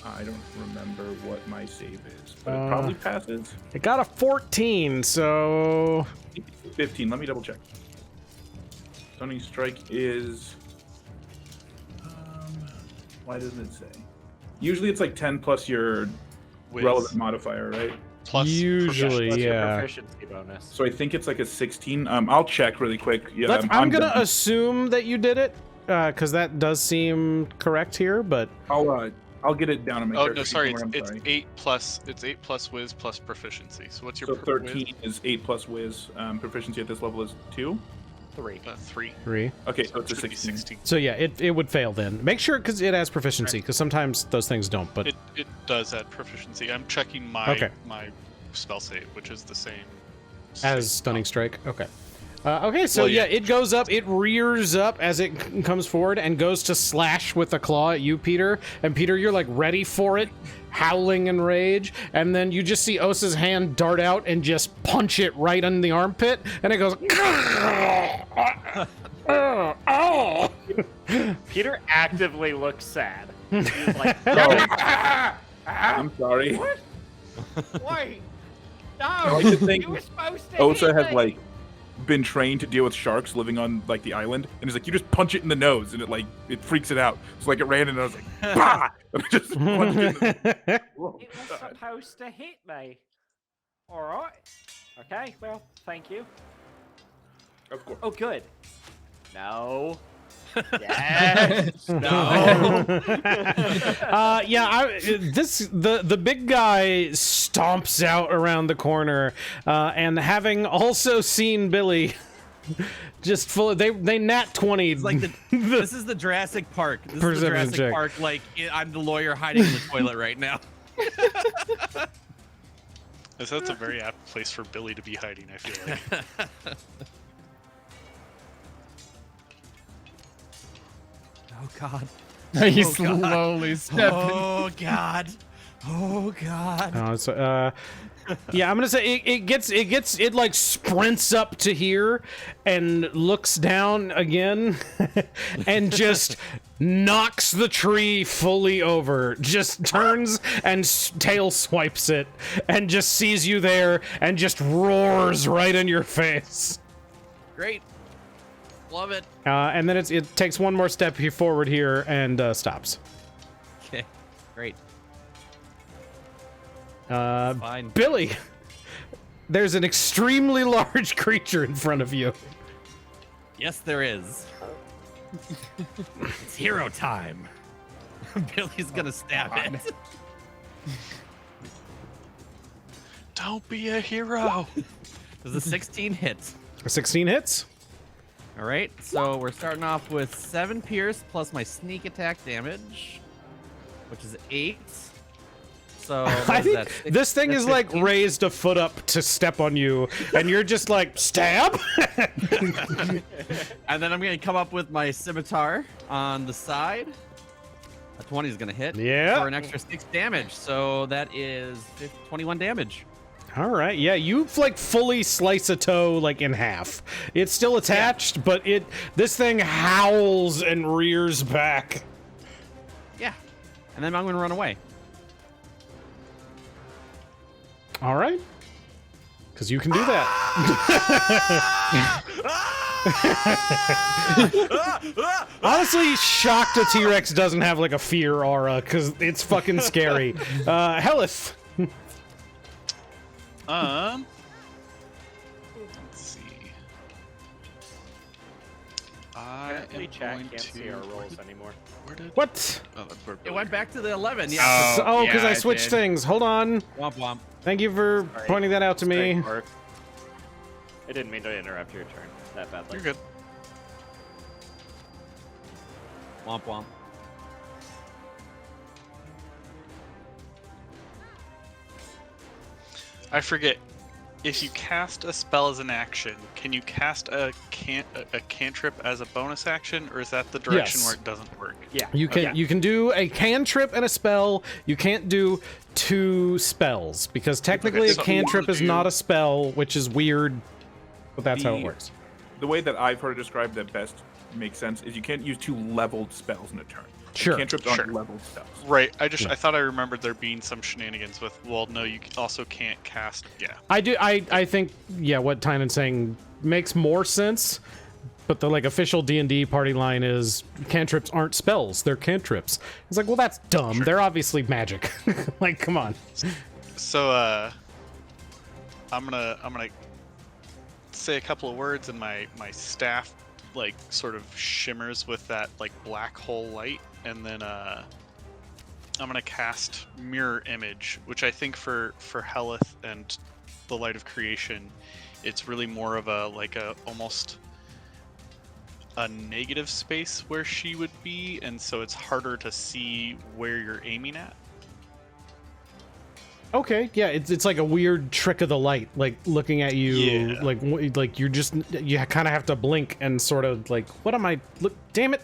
I don't remember what my save is, but it probably passes. It got a 14, so 15. Let me double check. Stunning Strike is... why doesn't it say? Usually it's like 10 plus your relevant modifier, right? Plus Usually, Plus your yeah. proficiency bonus. So I think it's like a 16. I'll check really quick. Yeah, I'm gonna done. assume that you did it, because that does seem correct here. But I'll get it down on my Oh character no, sheet sorry. somewhere, I'm It's sorry. 8 plus. It's 8 plus whiz plus proficiency. So what's your So whiz? 13 is 8 plus whiz. Proficiency at this level is 2. 3. 3. 3. Okay, so it's a Should be 16. So yeah, it would fail then. Make sure because it has proficiency, because sometimes those things don't. But It does add proficiency. I'm checking my Okay. my spell save, which is the same as Stunning Strike, okay. Okay, so Well, yeah, yeah. it goes up, it rears up as it comes forward and goes to slash with a claw at you, Peter. And Peter, you're like ready for it, howling in rage. And then you just see Osa's hand dart out and just punch it right in the armpit. And it goes, oh. Peter actively looks sad. He's like, I'm sorry. Wait! I No! like to think You were supposed to Osa hit has me. like been trained to deal with sharks living on like the island, and he's like, you just punch it in the nose, and it freaks it out. So like it ran, and I was like, bah! And I just punched it in the... Whoa. it was supposed to hit me. Alright. Okay, well, thank you. Of course. Oh, good. No. Yes. No. No. The big guy stomps out around the corner, and having also seen Billy, just full. They nat 20. It's like this is the Jurassic Park. This is the Perception Jurassic check. Park. Like I'm the lawyer hiding in the toilet right now. That's a very apt place for Billy to be hiding, I feel like. Oh God. He's Oh, God. slowly stepping. Oh God. Oh God. Yeah, I'm gonna say it like sprints up to here and looks down again and just knocks the tree fully over, just turns and tail swipes it and just sees you there and just roars right in your face. Great. Love it. And then it takes one more step forward here and stops. Okay. Great. Fine. Billy, there's an extremely large creature in front of you. Yes, there is. It's hero time. Billy's gonna stab it. Don't be a hero. Does a 16 hit? 16 hits. All right, so we're starting off with 7 pierce plus my sneak attack damage, which is 8. So I what is think that? this thing That's is like 15? raised a foot up to step on you, and you're just like, stab? And then I'm gonna come up with my scimitar on the side. A 20 is gonna hit. Yeah. For an extra 6 damage. So that is 21 damage. All right, yeah, you like fully slice a toe like in half. It's still attached, but this thing howls and rears back. Yeah. And then I'm gonna run away. All right, because you can do that. Honestly, shocked a T-Rex doesn't have like a fear aura because it's fucking scary. Hellyth. Let's see. I Apparently, am chat going can't see our rolls anymore. Where did? What? Oh, that's where It Billy went went. back to the 11. Yeah. Oh, because yeah, I I switched did. things. Hold on. Womp womp. Thank you for Sorry. pointing that out to me. Straight forward. I didn't mean to interrupt your turn that badly. You're good. Womp womp. I forget. If you cast a spell as an action, can you cast a cantrip as a bonus action, or is that the direction Yes. where it doesn't work? Yeah. You can you can do a cantrip and a spell. You can't do 2 spells because technically Okay, a so cantrip is do- not a spell, which is weird, but that's how it works. The way that I've heard it described that best makes sense is you can't use 2 leveled spells in a turn. Sure. Cantrips aren't Sure. leveled spells. Right. I thought I remembered there being some shenanigans with. Well, no, you also can't cast. Yeah. I do. I think what Tynan's saying makes more sense, but the like official D&D party line is cantrips aren't spells, they're cantrips. It's like, well, that's dumb. Sure. They're obviously magic. Like, come on. So I'm gonna say a couple of words, and my staff like sort of shimmers with that like black hole light, and then I'm gonna cast Mirror Image, which I think for Hellyth and the Light of Creation, it's really more of a almost a negative space where she would be, and so it's harder to see where you're aiming at. Okay, yeah, it's like a weird trick of the light, like looking at you, Yeah. like you kind of have to blink and sort of like, what am I? Look, damn it!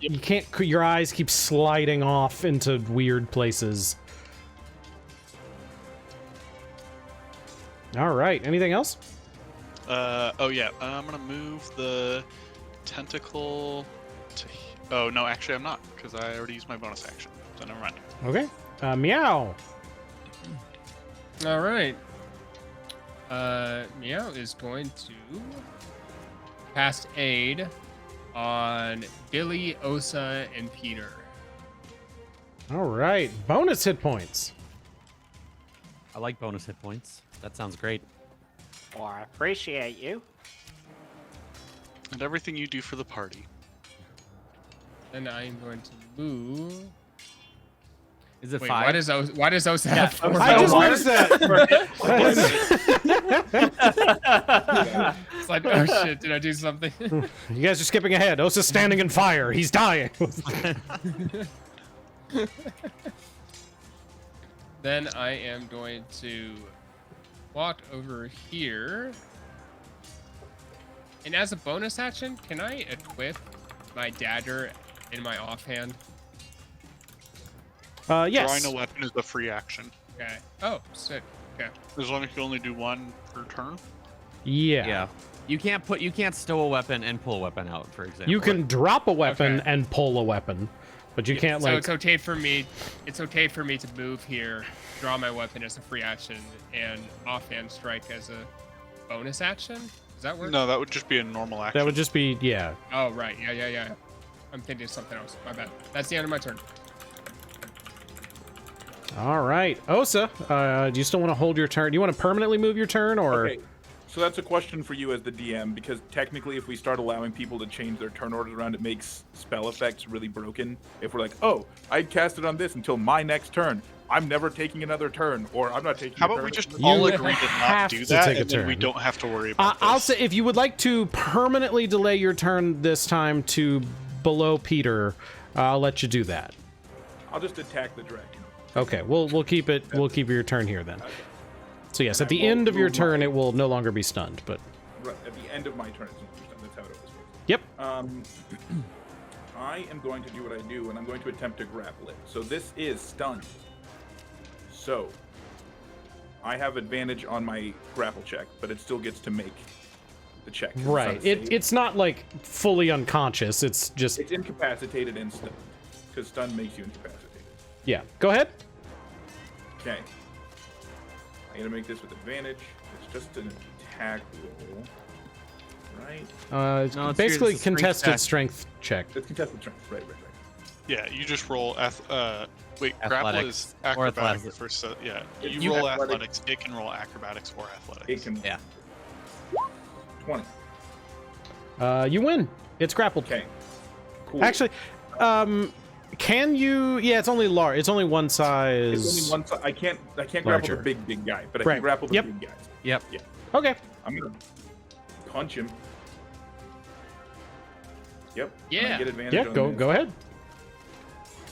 Yep. You can't. Your eyes keep sliding off into weird places. All right. Anything else? Oh yeah, I'm gonna move the tentacle to. Oh no, actually I'm not, because I already used my bonus action. So never mind. Okay. Meow. All right. Meow is going to cast Aid on Billy, Osa, and Peter. All right. Bonus hit points. I like bonus hit points. That sounds great. Well, I appreciate you. And everything you do for the party. Then I am going to move. Is it Wait, 5? why does Osa have 4? I just noticed that. It's like, oh shit, did I do something? You guys are skipping ahead. Osa's standing in fire. He's dying. Then I am going to walk over here. And as a bonus action, can I equip my dagger in my offhand? Yes. Drawing a weapon is a free action. Okay. Oh, sick. Okay. As long as you only do one per turn. Yeah. Yeah. You can't stow a weapon and pull a weapon out, for example. You can drop a weapon Okay. and pull a weapon, but you can't So like. it's okay for me. It's okay for me to move here, draw my weapon as a free action, and offhand strike as a bonus action. Does that work? No, that would just be a normal action. That would just be yeah. Oh right. Yeah. I'm thinking of something else. My bad. That's the end of my turn. All right, Osa. Do you still want to hold your turn? Do you want to permanently move your turn, or? Okay, so that's a question for you as the DM, because technically if we start allowing people to change their turn orders around, it makes spell effects really broken. If we're like, oh, I cast it on this until my next turn, I'm never taking another turn, or I'm not taking How a about turn. we just You all agree to have not do to that, take a and then we turn. don't have to worry about I'll this. say if you would like to permanently delay your turn this time to below Peter, I'll let you do that. I'll just attack the dragon. Okay, we'll keep it. We'll keep your turn here then. So yes, at And I the will end of your move turn, my- it will no longer be stunned. But Right, at the end of my turn, it's not understand. That's how it always works. yep. I am going to do what I do, and I'm going to attempt to grapple it. So this is stunned. So I have advantage on my grapple check, but it still gets to make the check. 'cause it's not Right. a save. It's not like fully unconscious. It's just It's incapacitated and stunned, because stun makes you incapacitated. yeah. Go ahead. Okay. I'm gonna make this with advantage. It's just an attack roll, right? It's No, it's basically your strength contested check. strength check. It's contested strength. Right. Yeah, you just roll. Grapple Athletics is or acrobatics athletics. for so yeah. If You you roll athletic- athletics. It can roll acrobatics or athletics. It can. Yeah. 20. You win. It's grappled. Okay. Cool. Actually, can you? Yeah, it's only large. It's only one size. it's only one side. I can't grapple larger. the big guy, but I Right. can grapple the Yep. big guys. Yep. Okay. I'm gonna punch him. Yep. Yeah. And I get advantage Yeah. on Go. this Go ahead.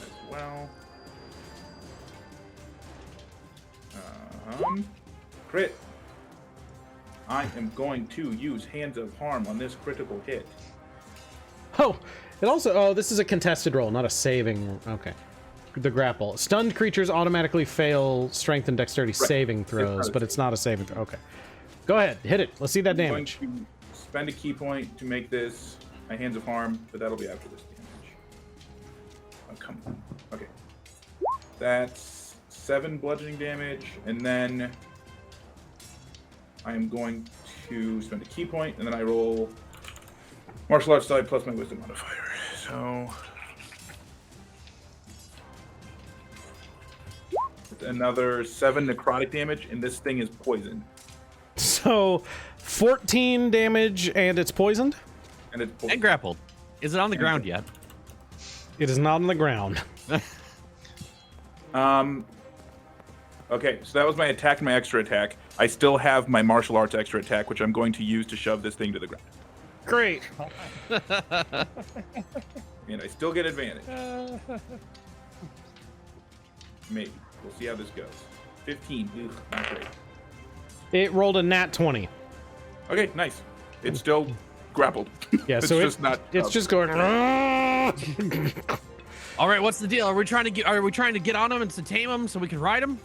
as well. Crit. I am going to use Hands of Harm on this critical hit. Oh, it also. Oh, this is a contested roll, not a saving. Okay. The grapple. Stunned creatures automatically fail strength and dexterity saving throws, not a but it's not a saving throw. Okay. Go ahead. Hit it. Let's see that I'm going damage. to spend a key point to make this my Hands of Harm, but that'll be after this damage. Oh, come on. Okay. That's 7 bludgeoning damage, and then I am going to spend a key point, and then I roll Martial arts side plus my wisdom modifier. So another 7 necrotic damage, and this thing is poisoned. So 14 damage, and it's poisoned? And it's poisoned. And grappled. Is it on the ground yet? It is not on the ground. Okay, so that was my attack and my extra attack. I still have my martial arts extra attack, which I'm going to use to shove this thing to the ground. Great. And I still get advantage. Maybe. We'll see how this goes. 15. Ugh, not great. It rolled a nat 20. Okay, nice. It's still grappled. Yeah, it's so just not. It's just going. All right, what's the deal? Are we trying to get on him and to tame him so we can ride him?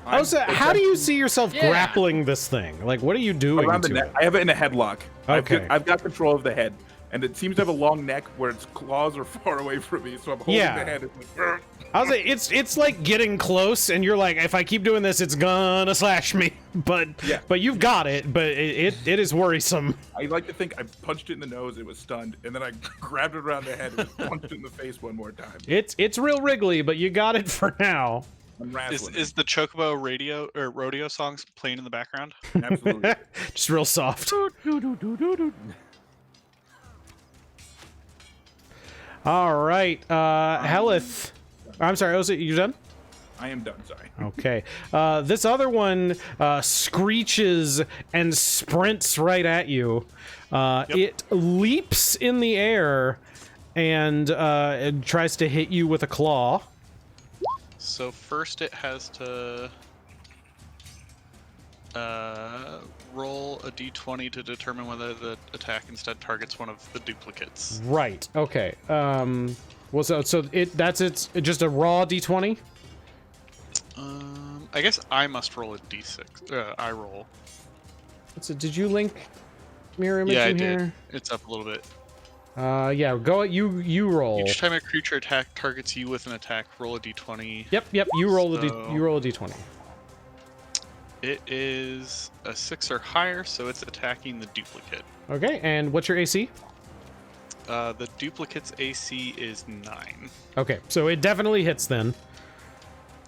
Osa, how do you see yourself grappling this thing? Like, what are you doing around the to neck? it? I have it in a headlock. Okay. I've got control of the head, and it seems to have a long neck where its claws are far away from me, so I'm holding the head. It's like, Osa, it's like getting close, and you're like, if I keep doing this, it's gonna slash me. But you've got it. But it is worrisome. I like to think I punched it in the nose, it was stunned, and then I grabbed it around the head and punched it in the face one more time. It's real wriggly, but you got it for now. Is the Chocobo radio or rodeo songs playing in the background? Absolutely. Just real soft. All right, Hellyth. I'm sorry, Osa, you done? I am done, sorry. Okay. This other one screeches and sprints right at you. It leaps in the air and it tries to hit you with a claw. So first it has to roll a d20 to determine whether the attack instead targets one of the duplicates. Right. Okay. Well, so it's just a raw d20. I guess I must roll a d6. I roll. So did you link mirror image Yeah, I in did. here? It's up a little bit. Yeah. Go. You roll. Each time a creature attack targets you with an attack, roll a d20. Yep. You roll So- you roll a d20. It is a 6 or higher, so it's attacking the duplicate. Okay. And what's your AC? The duplicate's AC is 9. Okay. So it definitely hits then.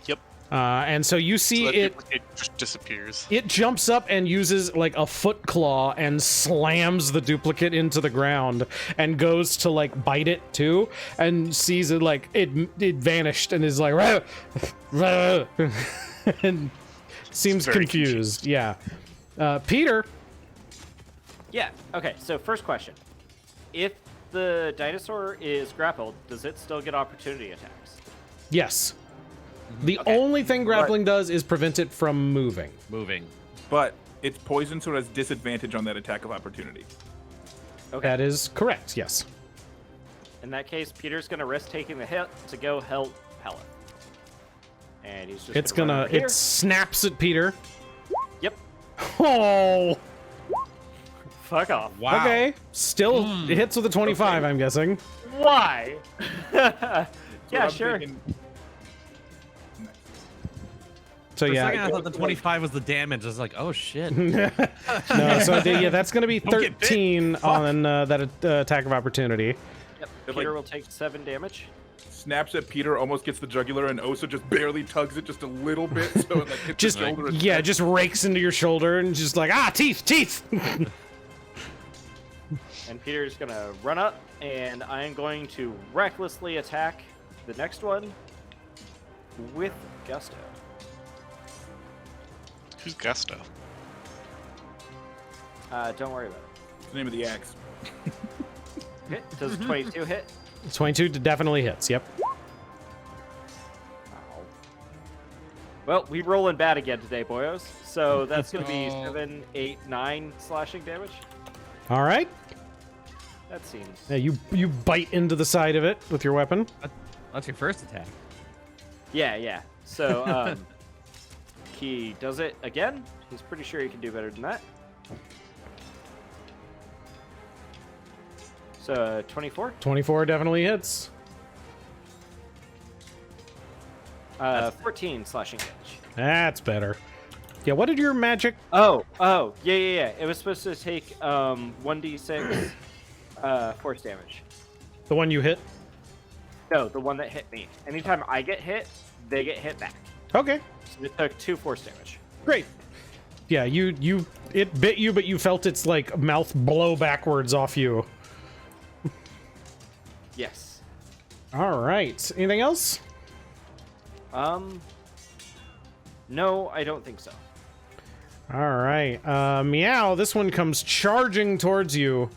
Yep. And so you see So that it. duplicate just disappears. It jumps up and uses like a foot claw and slams the duplicate into the ground and goes to like bite it too and sees it like it vanished and is like "Rah, rah," and seems very confused. Yeah. Peter. Yeah. Okay. So first question: if the dinosaur is grappled, does it still get opportunity attacks? Yes. The only thing grappling does is prevent it from moving. But it's poison, so it has disadvantage on that attack of opportunity. Okay. That is correct. Yes. In that case, Peter's gonna risk taking the hit to go help Hellyth. And he's just It's run gonna. over here. It snaps at Peter. Yep. Oh. Fuck off. Wow. Okay. Still hits with a 25. I'm guessing. Why? Yeah, I'm sure. thinking- So For a yeah. second, I thought the 25 was the damage. I was like, oh shit. No, so that's going to be Don't get bit. 13 on that attack of opportunity. Yep. If, Peter like- will take 7 damage. Snaps at Peter, almost gets the jugular, and Osa just barely tugs it just a little bit, so it like hits Just his shoulder. and- yeah, just rakes into your shoulder and just like teeth. And Peter's gonna run up, and I am going to recklessly attack the next one with Gusto. Who's Gusto? Don't worry about It's the name of the axe. it. Hit. Does 22 hit? 22 definitely hits. Yep. Ow. Well, we rolling bad again today, boyos. So that's gonna be Oh. 7, 8, 9 slashing damage. All right. That seems. Yeah, you bite into the side of it with your weapon. That's your first attack. Yeah. So he does it again. He's pretty sure he can do better than that. So 24. 24 definitely hits. 14 slashing damage. That's better. Yeah. What did your magic? Oh, yeah. It was supposed to take 1d6 Force damage. The one you hit? No, the one that hit me. Anytime I get hit, they get hit back. Okay, So it took 2 force damage. great. Yeah, it bit you, but you felt its like mouth blow backwards off you. Yes. All right. Anything else? No, I don't think so. All right. Meow, this one comes charging towards you,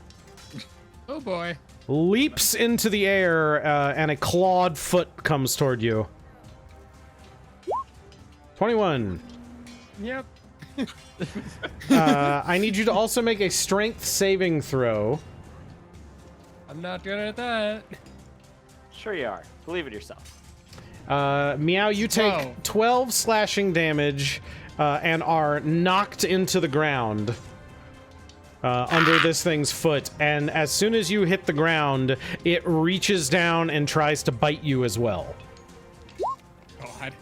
Oh boy. leaps into the air, and a clawed foot comes toward you. 21. Yep. I need you to also make a strength saving throw. I'm not good at that. Sure you are. Believe in yourself. Meow, you take Whoa. 12 slashing damage and are knocked into the ground under this thing's foot. And as soon as you hit the ground, it reaches down and tries to bite you as well. God.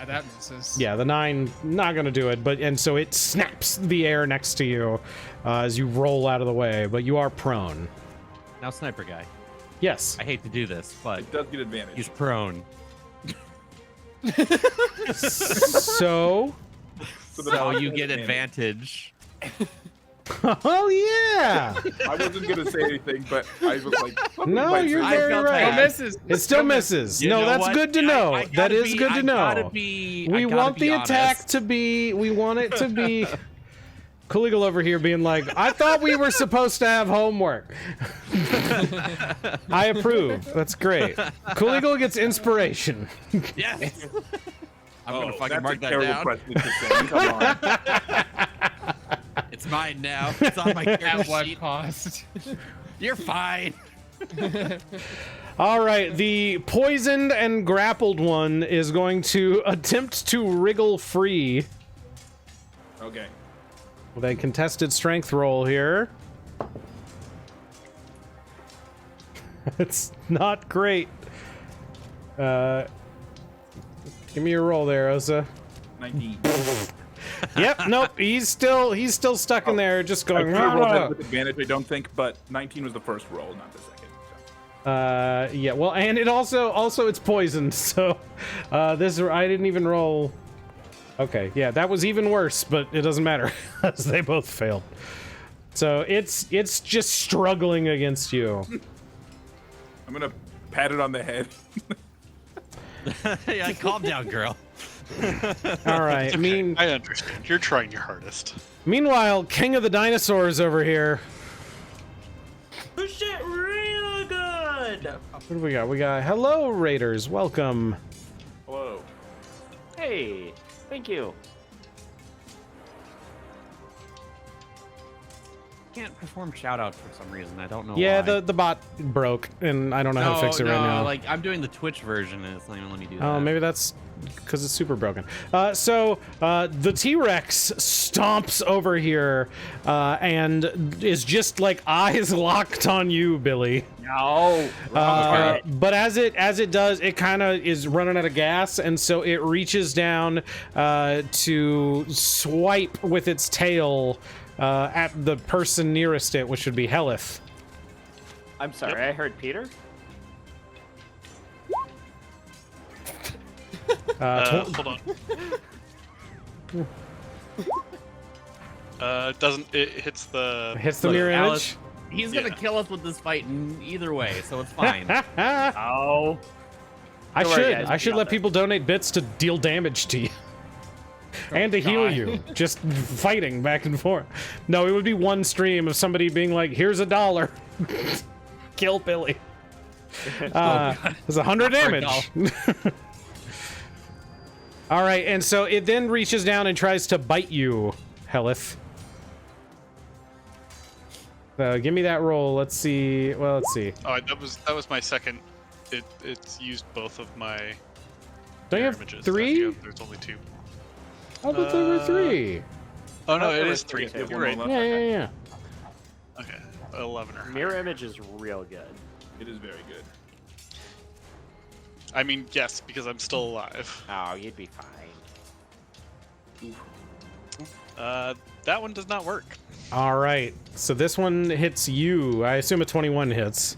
That misses. Yeah, the 9 not gonna do it, and so it snaps the air next to you as you roll out of the way, but you are prone. Now, Sniper Guy. Yes. I hate to do this, but It does get advantage. he's prone. So, So you get advantage. oh yeah. I wasn't gonna say anything, but I was like, something No, might you're say- I very felt right. Oh, bad. misses. It still misses. You No, know that's what? good to know. I That gotta is be- good to I know. gotta be- I We gotta want be the attack honest. to be. We want it to be. KoolEagle over here being like, I thought we were supposed to have homework. I approve. That's great. KoolEagle gets inspiration. Yes. I'm Oh, gonna fucking that's mark a that terrible down. precedent to say. Come on. It's mine now. It's on my character At what sheet. cost? You're fine. All right, the poisoned and grappled one is going to attempt to wriggle free Okay. with a contested strength roll here. It's not great. Give me your roll there, Osa. 19. Yep, nope, he's still stuck in there, just I going. could have rolled "Rah, that with advantage, I don't think, but 19 was the first roll, not the second. So. Yeah, well, and it also it's poisoned, so this I didn't even roll. Okay, yeah, that was even worse, but it doesn't matter as they both failed. So it's just struggling against you. I'm gonna pat it on the head. Yeah, calm down, girl. All right. I understand. You're trying your hardest. Meanwhile, King of the Dinosaurs over here. This shit real good. What do we got? We got hello Raiders, welcome. Hello. Hey, thank you. Can't perform shoutouts for some reason. I don't know Yeah, why. the bot broke, and I don't know how to fix it right now. Like I'm doing the Twitch version, and it's not even letting me do that. Oh, maybe that's because it's super broken. So the T-Rex stomps over here and is just like eyes locked on you, Billy. No. But as it does, it kind of is running out of gas, and so it reaches down to swipe with its tail at the person nearest it, which would be Hellyth. I'm sorry, I heard Peter. Hold on. It hits the. Hits the Look, mirror Alice, image. He's gonna Yeah. kill us with this fight either way, so it's fine. Oh. I Don't worry, should. guys, I we should got let this. people donate bits to deal damage to you. And to heal God. you. Just fighting back and forth. No, it would be one stream of somebody being like, here's $1. Kill Billy. There's 100 damage. All right, and so it then reaches down and tries to bite you, Hellyth. Give me that roll. Let's see. Well, let's see. Oh, that was my second. It's used both of my. Don't you mirror have images. 3? There's only 2. I thought there were 3. Oh no, Oh, it there is were 3. three. You're right. One Yeah, left. yeah, yeah. Okay, 11 or Mirror image is real good. It is very good. I mean, yes, because I'm still alive. Oh, you'd be fine. That one does not work. All right. So this one hits you. I assume a 21 hits.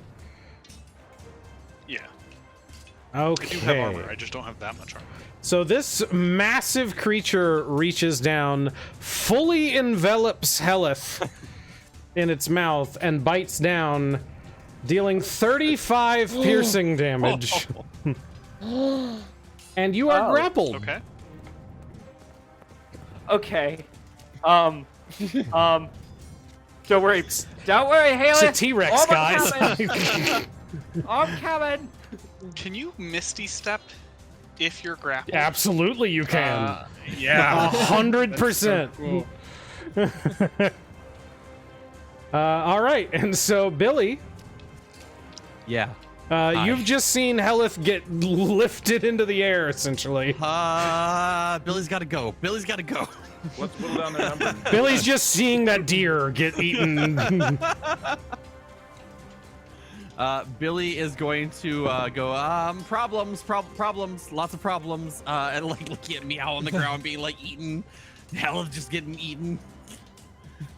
Yeah. Okay. I do have armor. I just don't have that much armor. So this massive creature reaches down, fully envelops Hellyth in its mouth, and bites down, dealing 35 piercing damage. And you are grappled. Okay. Okay. Don't worry. Don't worry, Haley. It's a T-Rex, guys. I'm coming. Can you Misty Step if you're grappled? Absolutely, you can. Yeah. 100%. Cool. All right, and so Billy, Yeah. you've just seen Hellyth get lifted into the air, essentially. Billy's got to go. Billy's got to go. Let's whittle down their numbers. Billy's just seeing that deer get eaten. Billy is going to go, problems, lots of problems, and like looking at Meow on the ground being like eaten. Hell of just getting eaten.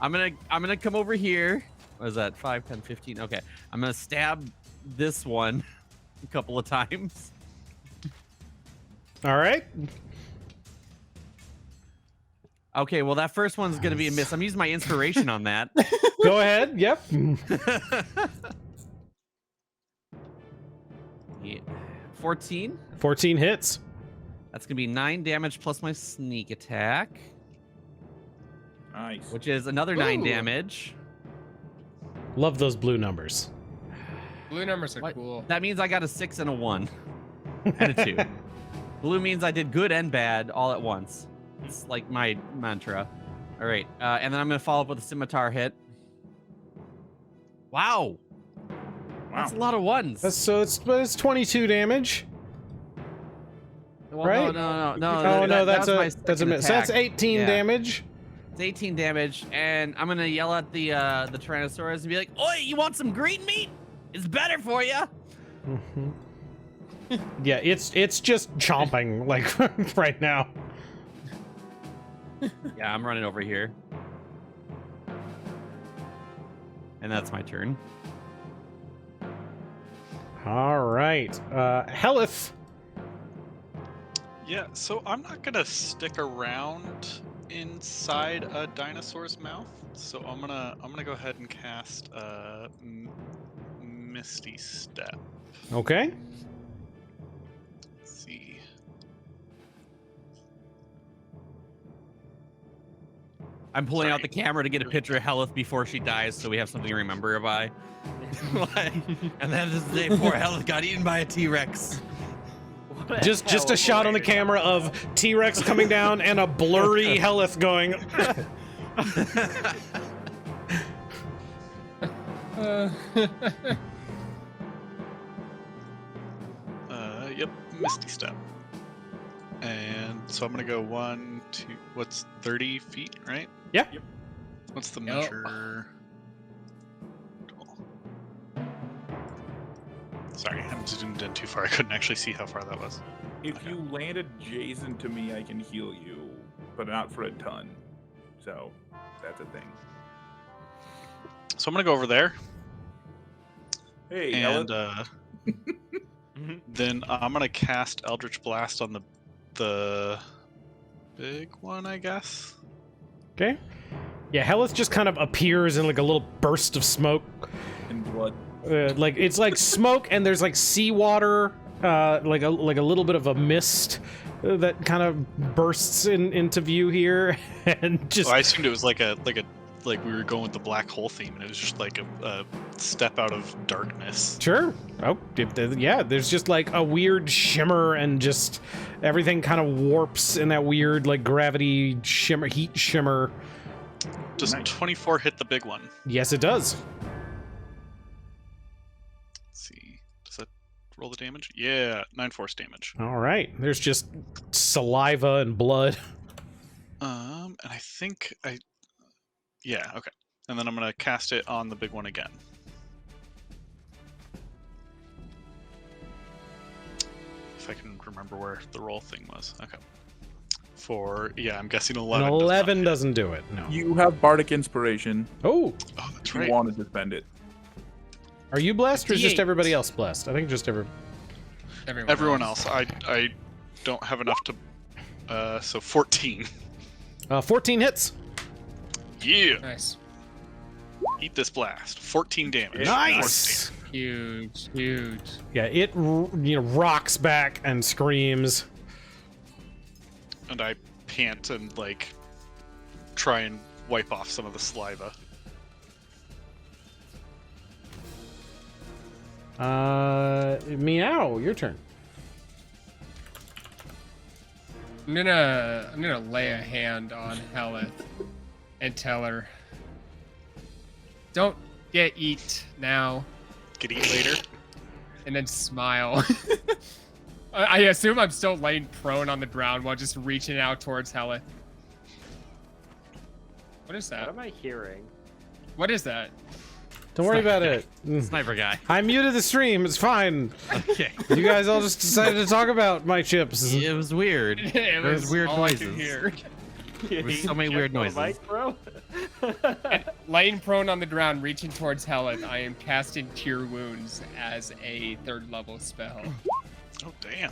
I'm gonna come over here. What is that? 5, 10, 15. Okay. I'm gonna stab this one a couple of times. All right. Okay, well that first one's gonna be a miss. I'm using my inspiration on that. Go ahead. Yep. Yeah. 14. 14 hits. That's gonna be 9 damage plus my sneak attack, Nice. which is another 9 Ooh. damage. Love those blue numbers. Blue numbers are What? cool. That means I got a 6 and a 1 and a 2. Blue means I did good and bad all at once. It's like my mantra. All right, and then I'm gonna follow up with a scimitar hit. Wow, that's a lot of ones. So it's 22 damage. Well, right? No. Oh no, that's my a second miss. So that's attack. 18 Yeah. damage. It's 18 damage, and I'm gonna yell at the Tyrannosaurus and be like, "Oi, you want some green meat? It's better for you." Yeah, it's just chomping like right now. Yeah, I'm running over here, and that's my turn. All right, Hellyth. Yeah, so I'm not gonna stick around inside a dinosaur's mouth. So I'm gonna go ahead and cast Misty Step. Okay. Let's see. I'm pulling out Sorry. the camera to get a picture of Hellyth before she dies, so we have something to remember her by. And then this day poor Hellyth got eaten by a T-Rex. Just a shot on the camera of T-Rex coming down and a blurry Hellyth going. Yep, Misty Step. And so I'm gonna go 1, 2. What's 30 feet, right? Yeah. What's the Yep. measure? Sorry, I'm zoomed in too far. I couldn't actually see how far that was. If you land adjacent to me, I can heal you, but not for a ton. So that's a thing. So I'm gonna go over there, Hey, and Hellyth. then I'm gonna cast Eldritch Blast on the big one, I guess. Okay. Yeah, Hellyth just kind of appears in like a little burst of smoke. In blood. Like it's like smoke and there's like seawater, like a little bit of a mist that kind of bursts into view here, and just Oh, I assumed it was like we were going with the black hole theme, and it was just like a step out of darkness. sure. Oh, yeah. There's just like a weird shimmer, and just everything kind of warps in that weird like gravity shimmer, heat shimmer. Does Nice. 24 hit the big one? Yes, it does. Let's see. Does that roll the damage? Yeah, 9 force damage. All right. There's just saliva and blood. And I think yeah, okay. And then I'm gonna cast it on the big one again. If I can remember where the roll thing was. Okay. For, yeah, I'm guessing An 11. 11 doesn't do it. No. You have Bardic Inspiration. Oh, Oh, that's If you right. wanted to spend it. are you blessed or is just D8. everybody else blessed? I think just Everyone else. I don't have enough to. So 14. 14 hits. Yeah. Nice. Eat this blast. 14 damage. Nice. Huge, huge. Yeah, it rocks back and screams. And I pant and like try and wipe off some of the saliva. Meow, your turn. I'm gonna lay a hand on Hellyth and tell her, don't get eat now, Get eat later. and then smile. I assume I'm still laying prone on the ground while just reaching out towards Hellyth. What is What that? am I hearing? What is that? Don't worry about it. Sniper guy. I muted the stream. It's fine. Okay. You guys all just decided to talk about my chips. It was weird. It There was weird all I could noises. hear. There's so many weird Check my noises. mic, bro. Laying prone on the ground, reaching towards Hellyth, I am casting Cure Wounds as a 3rd level spell. Oh, damn.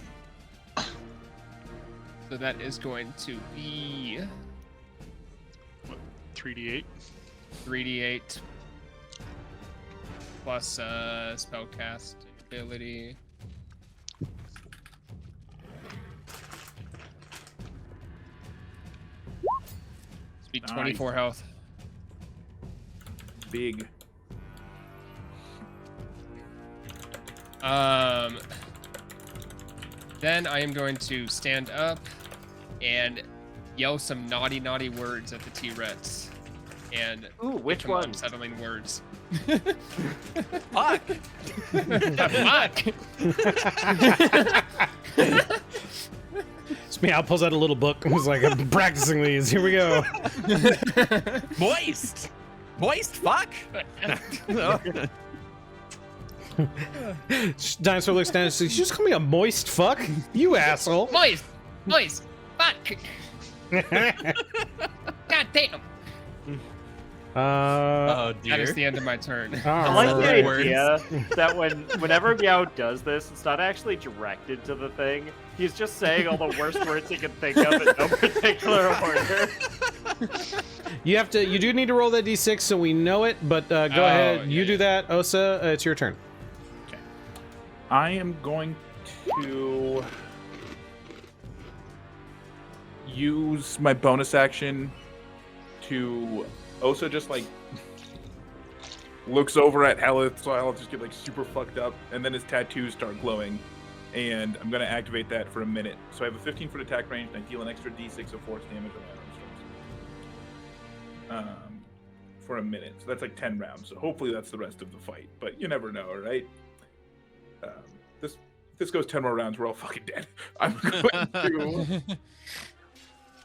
So that is going to be 3d8. 3d8 plus spellcast ability. It's be 24 health. Big. Then I am going to stand up and yell some naughty, naughty words at the T-Rex. And Ooh, which give them one? unsettling words. Fuck. Fuck! Meow pulls out a little book and was like, I'm practicing these. Here we go. Moist. Moist. Fuck. No. Dinosaur looks down and says, you just call me a moist fuck? You asshole. Moist! Moist! Fuck! God damn! Oh That is dear. the end of my turn. I like the Alright. idea that whenever Meow does this, it's not actually directed to the thing. He's just saying all the worst words he can think of in no particular order. You do need to roll that d6 so we know it, but go ahead. You do that. Osa, it's your turn. I am going to use my bonus action to Osa just like looks over at Hellyth, so I'll just get like super fucked up, and then his tattoos start glowing, and I'm gonna activate that for a minute. So I have a 15-foot attack range, and I deal an extra d6 of force damage on my arm strokes. For a minute, so that's like 10 rounds. So hopefully that's the rest of the fight, but you never know, right? This goes 10 more rounds, we're all fucking dead. I'm going to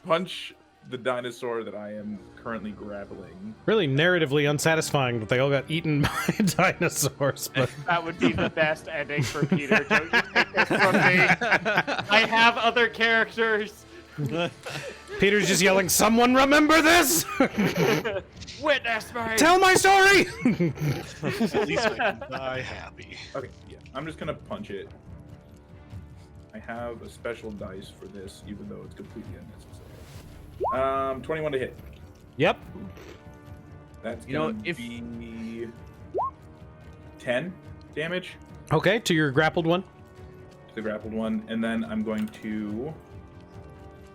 punch the dinosaur that I am currently grappling. Really narratively unsatisfying that they all got eaten by dinosaurs, but That would be the best ending for Peter. Don't you take this from me? I have other characters. Peter's just yelling, someone remember this? Witness me. Tell my story! At least I can die happy. Okay, yeah, I'm just gonna punch it. I have a special dice for this, even though it's completely unnecessary. 21 to hit. Yep. That's You know, gonna if- be 10 damage Okay, to your grappled one. to the grappled one, and then I'm going to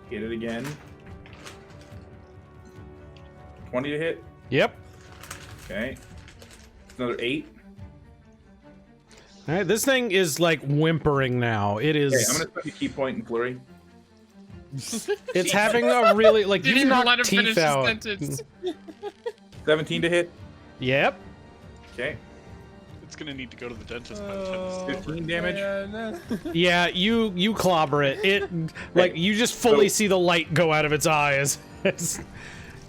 hit it again. 20 to hit. Yep. Okay. Another 8. All right, this thing is like whimpering now. It is. Okay, I'm gonna spend a key point in flurry. It's having a really like Didn't you've even let knocked him finish teeth his out. sentence. 17 to hit. Yep. Okay. It's gonna need to go to the dentist by the time this 15 damage. Man. Yeah, you clobber it. It like you just fully So- see the light go out of its eyes.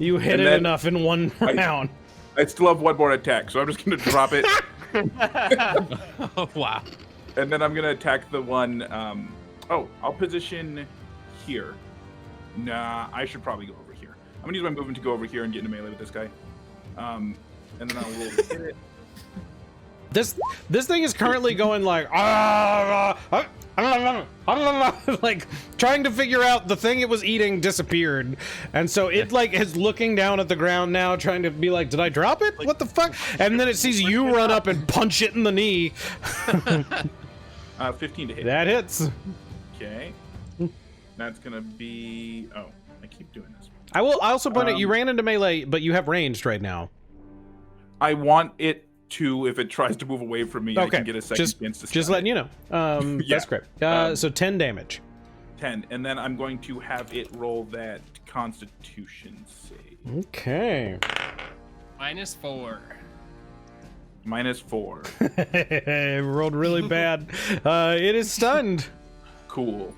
You hit And it then enough in one round. I still have one more attack, so I'm just gonna drop it, Oh wow. and then I'm gonna attack the one. I'll position here. Nah, I should probably go over here. I'm gonna use my movement to go over here and get into melee with this guy. And then I'll roll to hit it. This thing is currently going like like trying to figure out the thing it was eating disappeared, and so it like is looking down at the ground now, trying to be like, did I drop it? What the fuck? And then it sees you run up and punch it in the knee. 15 to hit. That hits. Okay. That's gonna be. Oh, I keep doing this. I also point out you ran into melee, but you have ranged right now. I want it to, if it tries to move away from me, I Okay, can get a second chance to just stab letting it. you know. That's great. So 10 damage. 10, and then I'm going to have it roll that Constitution save. Okay. -4. -4. It rolled really bad. It is stunned. Cool.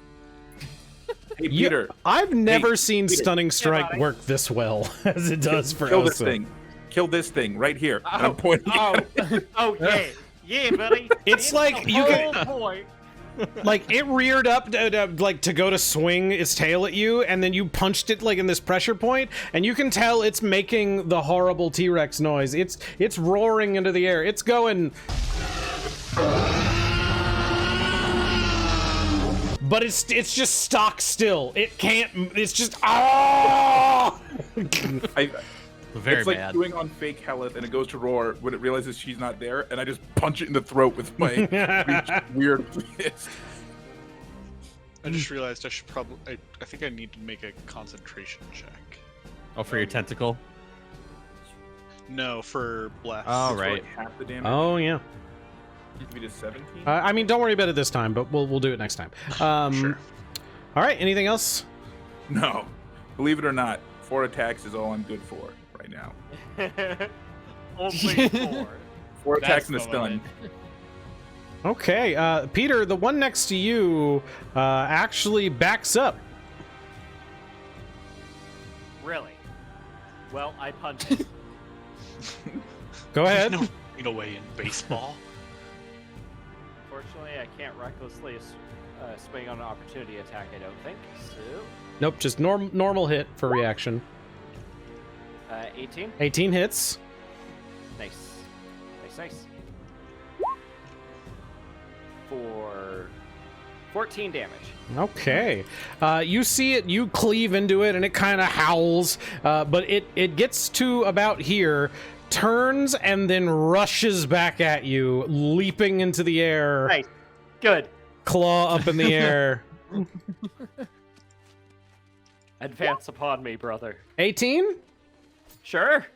Hey, Peter. I've never seen Peter. Stunning Strike buddy. work this well as it does for Kill Osa. this thing. Kill this thing right here. And I'm pointing at it. Yeah, buddy. It's like you whole can, point. like it reared up like to go to swing its tail at you, and then you punched it like in this pressure point, and you can tell it's making the horrible T-Rex noise. It's roaring into the air. It's going. But it's just stock still. It can't. It's just Very It's like bad. doing on fake Hellyth, and it goes to roar when it realizes she's not there, and I just punch it in the throat with my weird fist. I just realized I should probably. I think I need to make a concentration check. Oh, for your tentacle. No, for blast. Oh, It's right. like half the damage. Oh yeah. Give me to 17. I mean, don't worry about it this time, but we'll do it next time. Sure. All right. Anything else? No, believe it or not, 4 attacks is all I'm good for right now. Only 4. 4 attacks and a the stun. limit. Okay, Peter, the one next to you actually backs up. Really? Well, I punch it. Go ahead. No in a way in baseball. Unfortunately, I can't recklessly swing on an opportunity attack, I don't think. So, Nope, just normal hit for reaction. 18. 18 hits. Nice. Nice. For 14 damage. Okay. You see it, you cleave into it, and it kind of howls, but it gets to about here, turns, and then rushes back at you, leaping into the air, Nice. Good. claw up in the air. Advance upon me, brother. 18? Sure.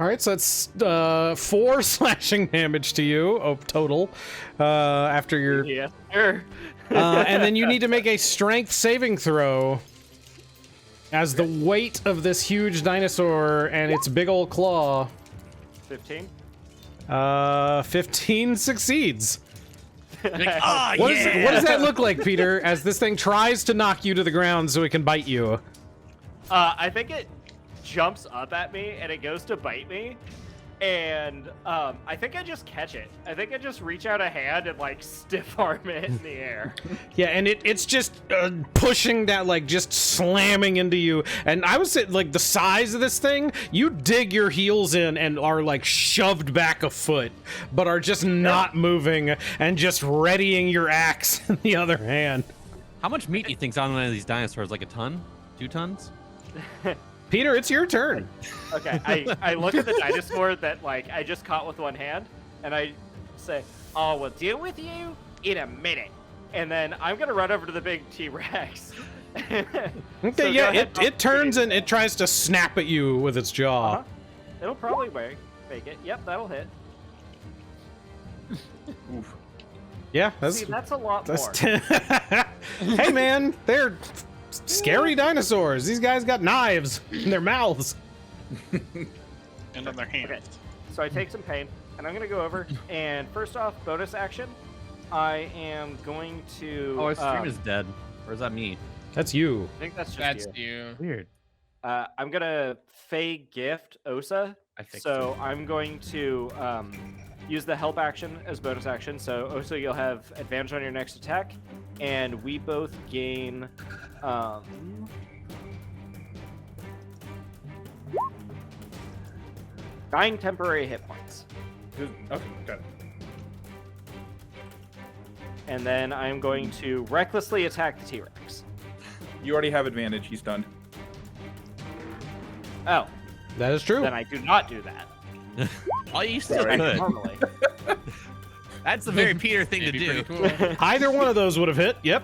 All right, so it's 4 slashing damage to you, total, after your... Yeah. Sure. and then you need to make a strength saving throw as the weight of this huge dinosaur and its big old claw. 15. 15 succeeds. Ah, What does that look like, Peter, as this thing tries to knock you to the ground so it can bite you? I think it jumps up at me and it goes to bite me, and I think I just catch it. I think I just reach out a hand and like stiff arm it in the air. Yeah, and it's just pushing that, like just slamming into you. And I would say, like, the size of this thing, you dig your heels in and are like shoved back a foot, but are just not moving and just readying your axe in the other hand. How much meat do you think's on one of these dinosaurs? Like a ton? 2 tons? Peter, it's your turn. Okay, I look at the dinosaur that like I just caught with one hand, and I say, "Oh, we'll deal with you in a minute." And then I'm gonna run over to the big T-Rex. Okay, So yeah, go ahead, it turns and it tries to snap at you with its jaw. Uh-huh. It'll probably make it. Yep, that'll hit. Oof. Yeah, that's See, that's a lot that's more. Hey man, they're scary dinosaurs. These guys got knives in their mouths. And on their hands. Okay, so I take some pain, and I'm gonna go over. And first off, bonus action, I am going to. Oh, his stream is dead. Or is that me? That's you. I think that's just That's you. you. Weird. I'm gonna Fey gift Osa. I think So I'm going to use the help action as bonus action. So Osa, you'll have advantage on your next attack, and we both gain. Dying temporary hit points. Okay, got it. And then I'm going to recklessly attack the T-Rex. You already have advantage. He's stunned. Oh, That is true. then I do not do that. Oh, you still Sorry. could. Normally. That's a very Peter thing to Maybe do. pretty cool. Either one of those would have hit. Yep.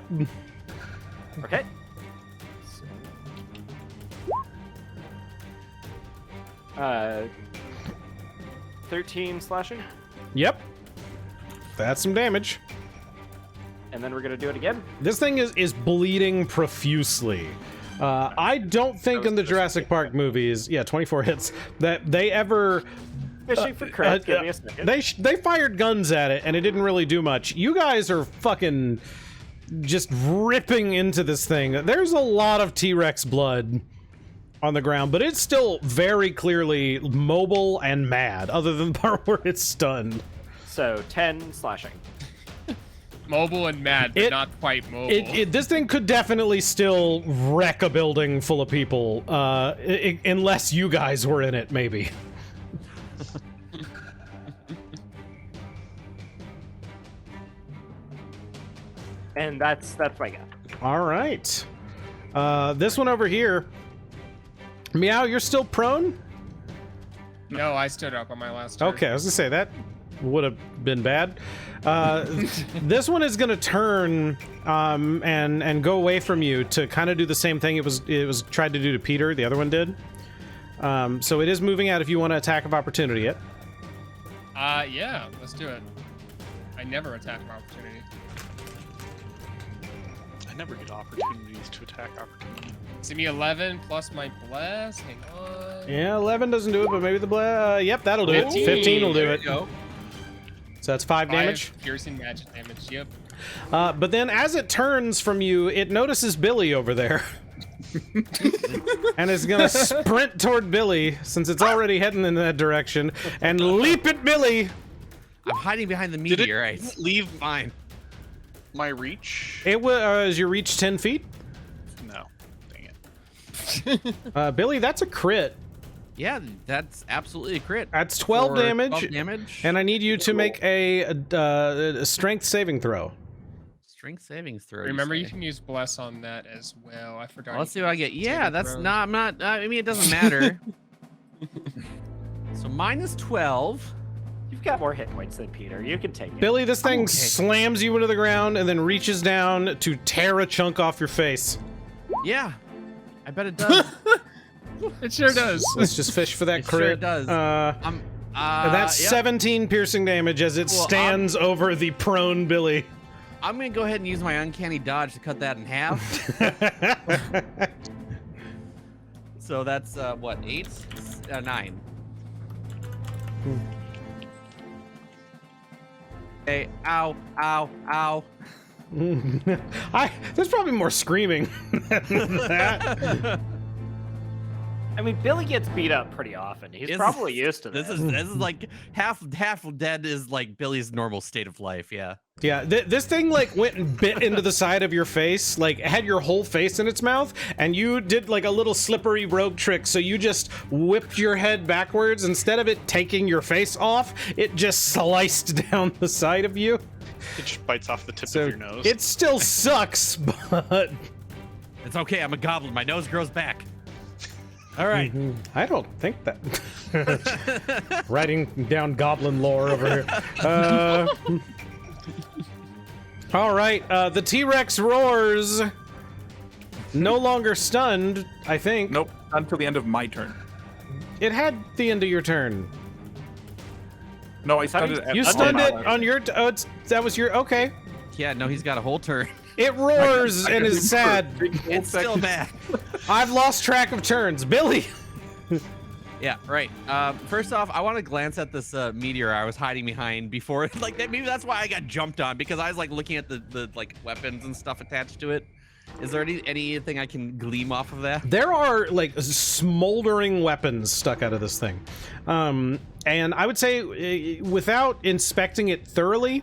Okay. 13 slashing, Yep. That's some damage. and then we're gonna do it again. This thing is bleeding profusely. I don't think in the Jurassic Park movies, 24 hits, that they ever Fishing for crit. Give me a second. they fired guns at it and it didn't really do much. You guys are fucking just ripping into this thing. There's a lot of T-Rex blood on the ground, but it's still very clearly mobile and mad, other than the part where it's stunned. So 10 slashing. Mobile and mad, but not quite mobile. This thing could definitely still wreck a building full of people, unless you guys were in it, maybe. And that's my guy. All right. This one over here. Meow, you're still prone? No, I stood up on my last turn. Okay, I was gonna say that would have been bad. This one is gonna turn and go away from you to kind of do the same thing it was tried to do to Peter. The other one did. So it is moving out if you want to attack of opportunity it. Yeah, let's do it. I never attack an opportunity. I never get opportunities to attack opportunity. Give me 11 plus my bless. Hang on. Yeah, 11 doesn't do it, but maybe the yep, that'll do it. 15. 15 will do There it. you go. So that's 5 damage. 5 piercing magic damage. Yep. But then as it turns from you, it notices Billy over there. And is gonna sprint toward Billy, since it's already heading in that direction, and leap at Billy. I'm hiding behind the Did it meteorite. leave Fine. my reach? It was as you reach 10 feet. No. Dang it. Billy, that's a crit. Yeah, that's absolutely a crit. That's 12 For damage. 12 damage. And I need you to make a strength saving throw. Strength savings throw. Remember, you say. can use bless on that as well. I forgot. Let's see you what I can get. take Yeah, it that's from- not. I'm not. I mean, it doesn't matter. So minus 12. You've got more hit points than Peter. You can take it. Billy, this thing okay. slams you into the ground and then reaches down to tear a chunk off your face. Yeah, I bet it does. It sure does. Let's just fish for that It crit. sure does. That's yep. 17 piercing damage as it Well, stands over the prone Billy. I'm gonna go ahead and use my uncanny dodge to cut that in half. So that's what, 8, 9. Hey, ow, ow, ow. There's probably more screaming than that. I mean, Billy gets beat up pretty often. He's This probably is- used to this. This is like half dead is like Billy's normal state of life. Yeah. Yeah, this thing like went and bit into the side of your face, like had your whole face in its mouth, and you did like a little slippery rogue trick. So you just whipped your head backwards. Instead of it taking your face off, it just sliced down the side of you. It just bites off the tip So of your nose. it still sucks, but It's okay. I'm a goblin. My nose grows back. All right. I don't think that. Writing down goblin lore over here. All right, the T-Rex roars. No longer stunned, I think. Nope, not until the end of my turn. It had the end of your turn. No, I stunned it. You stunned it on your. That was your. Okay. Yeah. No, he's got a whole turn. It roars and is sad. It's still bad. I've lost track of turns. Billy. Yeah, right. First off, I want to glance at this meteor I was hiding behind before. Like that, maybe that's why I got jumped on, because I was like looking at the like weapons and stuff attached to it. Is there anything I can gleam off of that? There are like smoldering weapons stuck out of this thing. And I would say without inspecting it thoroughly,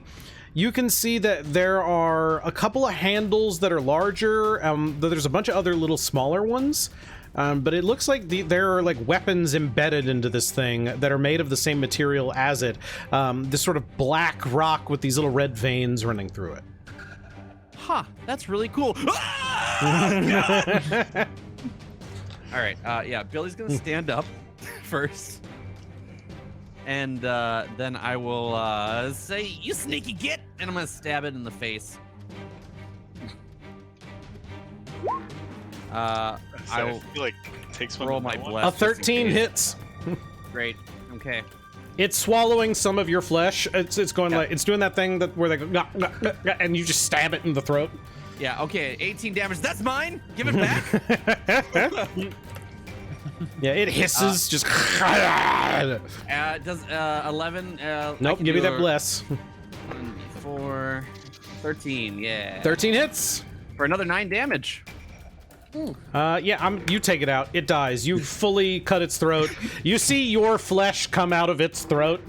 you can see that there are a couple of handles that are larger. There's a bunch of other little smaller ones. But it looks like there are like weapons embedded into this thing that are made of the same material as it. This sort of black rock with these little red veins running through it. Huh, that's really cool. All right, yeah, Billy's gonna stand up first. And then I will say, "You sneaky git!" And I'm gonna stab it in the face. I will feel like it takes one roll to my know one. bless. A 13 hits. Great. Okay. It's swallowing some of your flesh. It's going Yeah. like it's doing that thing that where they go "Gah, gah, gah, gah," and you just stab it in the throat. Yeah. Okay. 18 damage. That's mine. Give it back. Yeah, it hisses. Just. Does 11? Nope. Give me that bless. 4, 13. Yeah. 13 hits. For another 9 damage. Yeah, you take it out. It dies. You fully cut its throat. You see your flesh come out of its throat.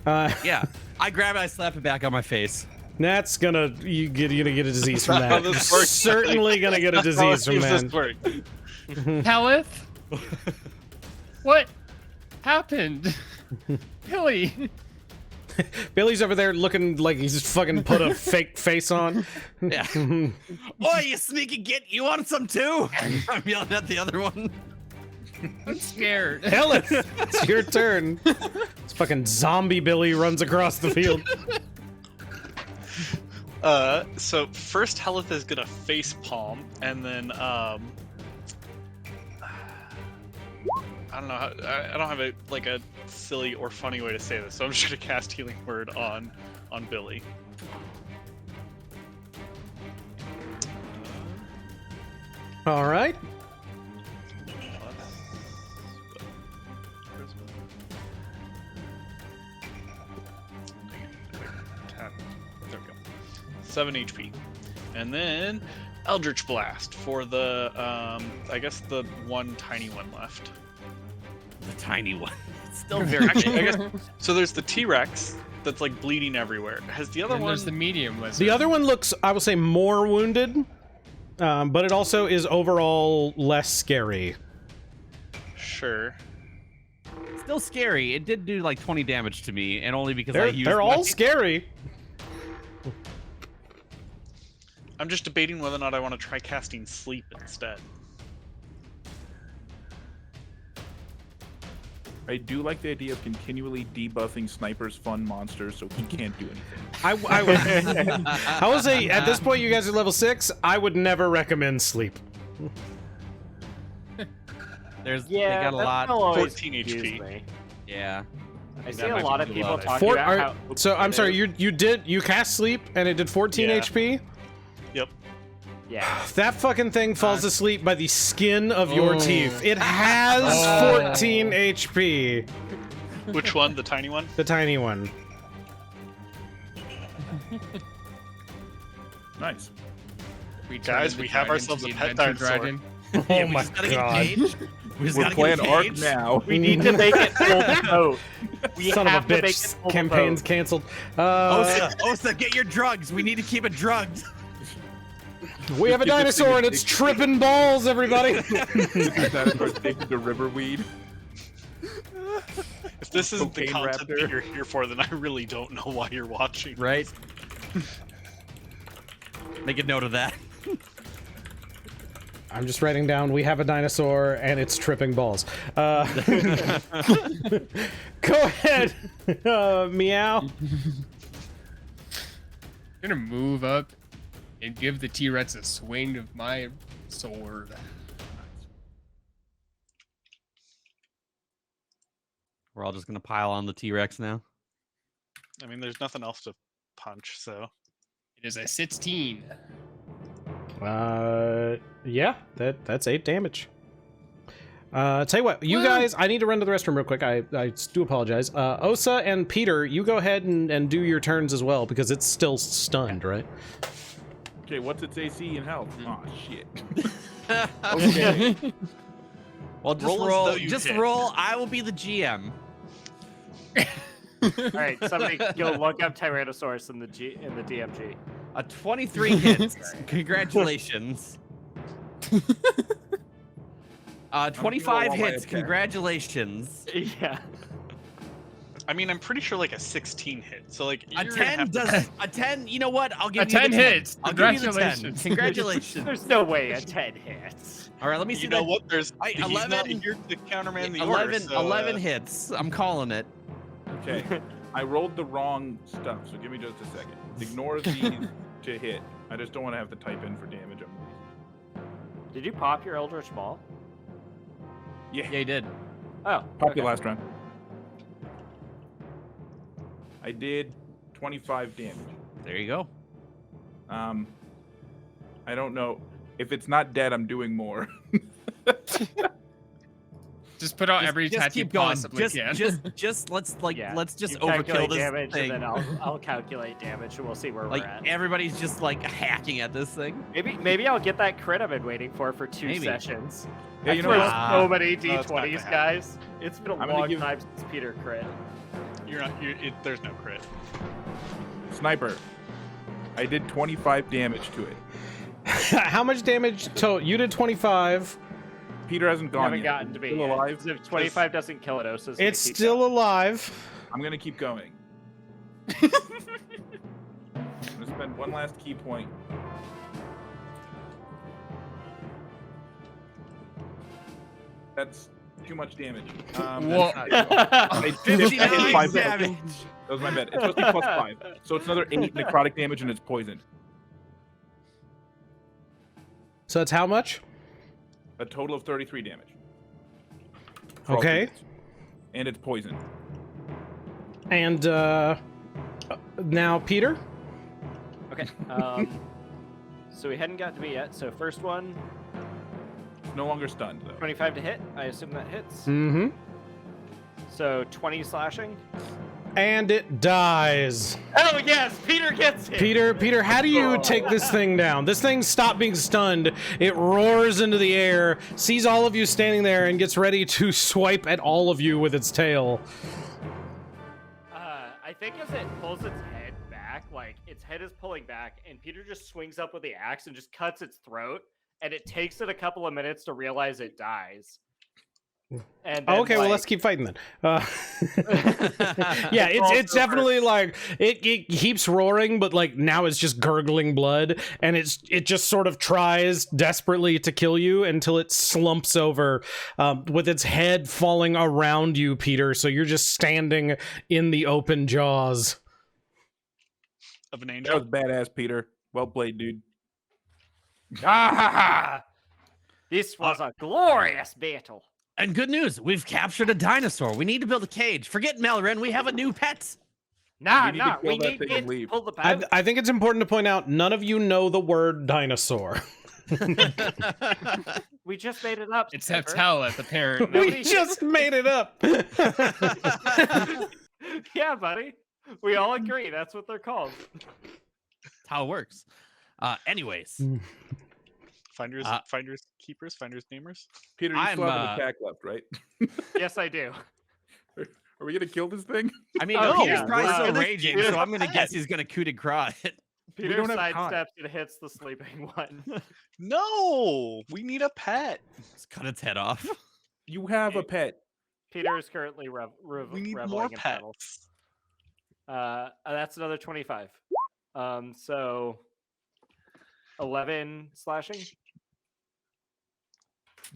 Yeah. I grab it. I slap it back on my face. That's you're gonna get a disease from that. How this works. Certainly gonna get a disease from that. Hellyth? What happened? Billy! Billy's over there looking like he's just fucking put a fake face on. Yeah. Oi, you sneaky git! You want some too? I'm yelling at the other one. I'm scared. Hellyth, it's your turn. This fucking zombie Billy runs across the field. So first Hellyth is gonna face palm, and then I don't know how, I don't have a silly or funny way to say this, so I'm just gonna cast Healing Word on Billy. All right. There we go. 7 HP. And then Eldritch Blast for the, I guess the one tiny one left. The tiny one. It's still very Actually, I guess, so there's the T-Rex that's like bleeding everywhere. Has the other And one... there's the medium lizard. The other one looks, I will say, more wounded, but it also is overall less scary. Sure. still scary. It did do like 20 damage to me, and only because I used. They're all scary. I'm just debating whether or not I want to try casting Sleep instead. I do like the idea of continually debuffing Sniper's fun monsters so he can't do anything. I will say, at this point, you guys are level 6. I would never recommend Sleep. They Yeah, got a lot. 14 HP. Me. Yeah. I see That a might lot be of too people loud. talking about how. So I'm sorry, you cast Sleep and it did 14 Yeah. HP. Yep. Yeah. That fucking thing falls asleep by the skin of your teeth. It has 14 HP. Which one? The tiny one? The tiny one. Nice. Guys, we have ourselves a pet dinosaur. Oh my just gotta get god. Paige. We just We're gotta playing get Ark Paige. now. We need to make it full vote. We Son have of a to make it bitch. full Campaign's vote. canceled. Osa, get your drugs. We need to keep it drugged. We have a Give this thing dinosaur a and it's big- tripping balls, everybody. Dinosaurs taking the river weed. If this isn't the Cocaine content raptor. that you're here for, then I really don't know why you're watching. Right. Make a note of that. I'm just writing down, we have a dinosaur and it's tripping balls. Go ahead, Meow. I'm gonna move up and give the T-Rex a swing of my sword. We're all just gonna pile on the T-Rex now. I mean, there's nothing else to punch, so. It is a 16. Yeah, that's 8 damage. Tell you what, you guys, I need to run to the restroom real quick. I do apologize. Osa and Peter, you go ahead and do your turns as well because it's still stunned, right? Okay, what's its AC and health? Oh shit. Okay. Well, just Roll as roll. though you Just hit. roll. I will be the GM. All right, somebody go look up Tyrannosaurus in the DMG. A 23 hits. Congratulations. 25 all my hits. attacks. Congratulations. Yeah. I mean, I'm pretty sure like a 16 hit. So like A you're gonna 10 have to- does. A 10. You know what? I'll give A you 10 the 10. hits. I'll give you the 10. Congratulations. Congratulations. There's no way a 10 hits. All right, let me see You know that. what? He's 11 not here to counterman the 11, order, so, 11 hits. I'm calling it. Okay. I rolled the wrong stuff, so give me just a second. Ignore these to hit. I just don't want to have to type in for damage. Did you pop your Eldritch Ball? Yeah, he did. Oh. Pop okay. it last round. I did 25 damage. There you go. I don't know. If it's not dead, I'm doing more. Just put out every Just attack you keep going. possibly can. Just let's Yeah, let's just you overkill calculate this damage, thing. and then I'll calculate damage, and we'll see where Like we're at. everybody's just like hacking at this thing. Maybe I'll get that crit I've been waiting for 2 Maybe. sessions. Yeah, you I've know thrown what? so many No, it's not gonna D20s, happen. guys. It's been a I'm gonna long give- time since Peter crit. You're not. There's no crit. Sniper. I did 25 damage to it. How much damage? You did 25. Peter hasn't You gone haven't yet. gotten to Is me he still yet. alive? If 25 doesn't kill it, Osa's gonna It's keep still going. alive. I'm gonna keep going. I'm gonna spend one last key point. That's too much damage. Whoa. I did 59 5 damage. That was my bad. It's supposed to be +5. So it's another 8 necrotic damage and it's poisoned. So that's how much? A total of 33 damage. For all Okay. hits. And it's poisoned. And now Peter. Okay. So we hadn't got to me yet. So first one, It's no longer stunned though. 25 to hit. I assume that hits. Mm-hmm. So 20 slashing. And it dies. Oh yes, Peter gets it. Peter, how do you take this thing down? This thing stopped being stunned. It roars into the air, sees all of you standing there, and gets ready to swipe at all of you with its tail. I think as it pulls its head back, like its head is pulling back, and Peter just swings up with the axe and just cuts its throat, and it takes it a couple of minutes to realize it dies. And then, Okay, well, like- let's keep fighting then. Yeah, it's definitely like it keeps roaring, but like now it's just gurgling blood, and it just sort of tries desperately to kill you until it slumps over with its head falling around you, Peter. So you're just standing in the open jaws. Of an That angel. was badass, Peter. Well played, dude. Ah! This was a glorious battle. And good news, we've captured a dinosaur. We need to build a cage. Forget Melrin, we have a new pet. Nah, We need to kill we that need thing and to leave. pull the back. I think it's important to point out none of you know the word dinosaur. We just made it up. It's Skipper. Heptalith, apparently. We Nobody- just made it up. Yeah, buddy. We all agree that's what they're called. That's how it works. Anyways, Finders, Uh, finders, keepers, finders, namers. Peter, you I'm, still have an attack left, right? Yes, I do. Are we gonna kill this thing? I mean, Oh, Peter's yeah. probably Wow. still This- raging, so I'm gonna guess he's gonna coup de grace it. Peter don't have time. sidesteps and hits the sleeping one. No, we need a pet. Just cut its head off. You have a pet. Peter is currently We need reveling more in battle. pets. That's another 25. So 11 slashing.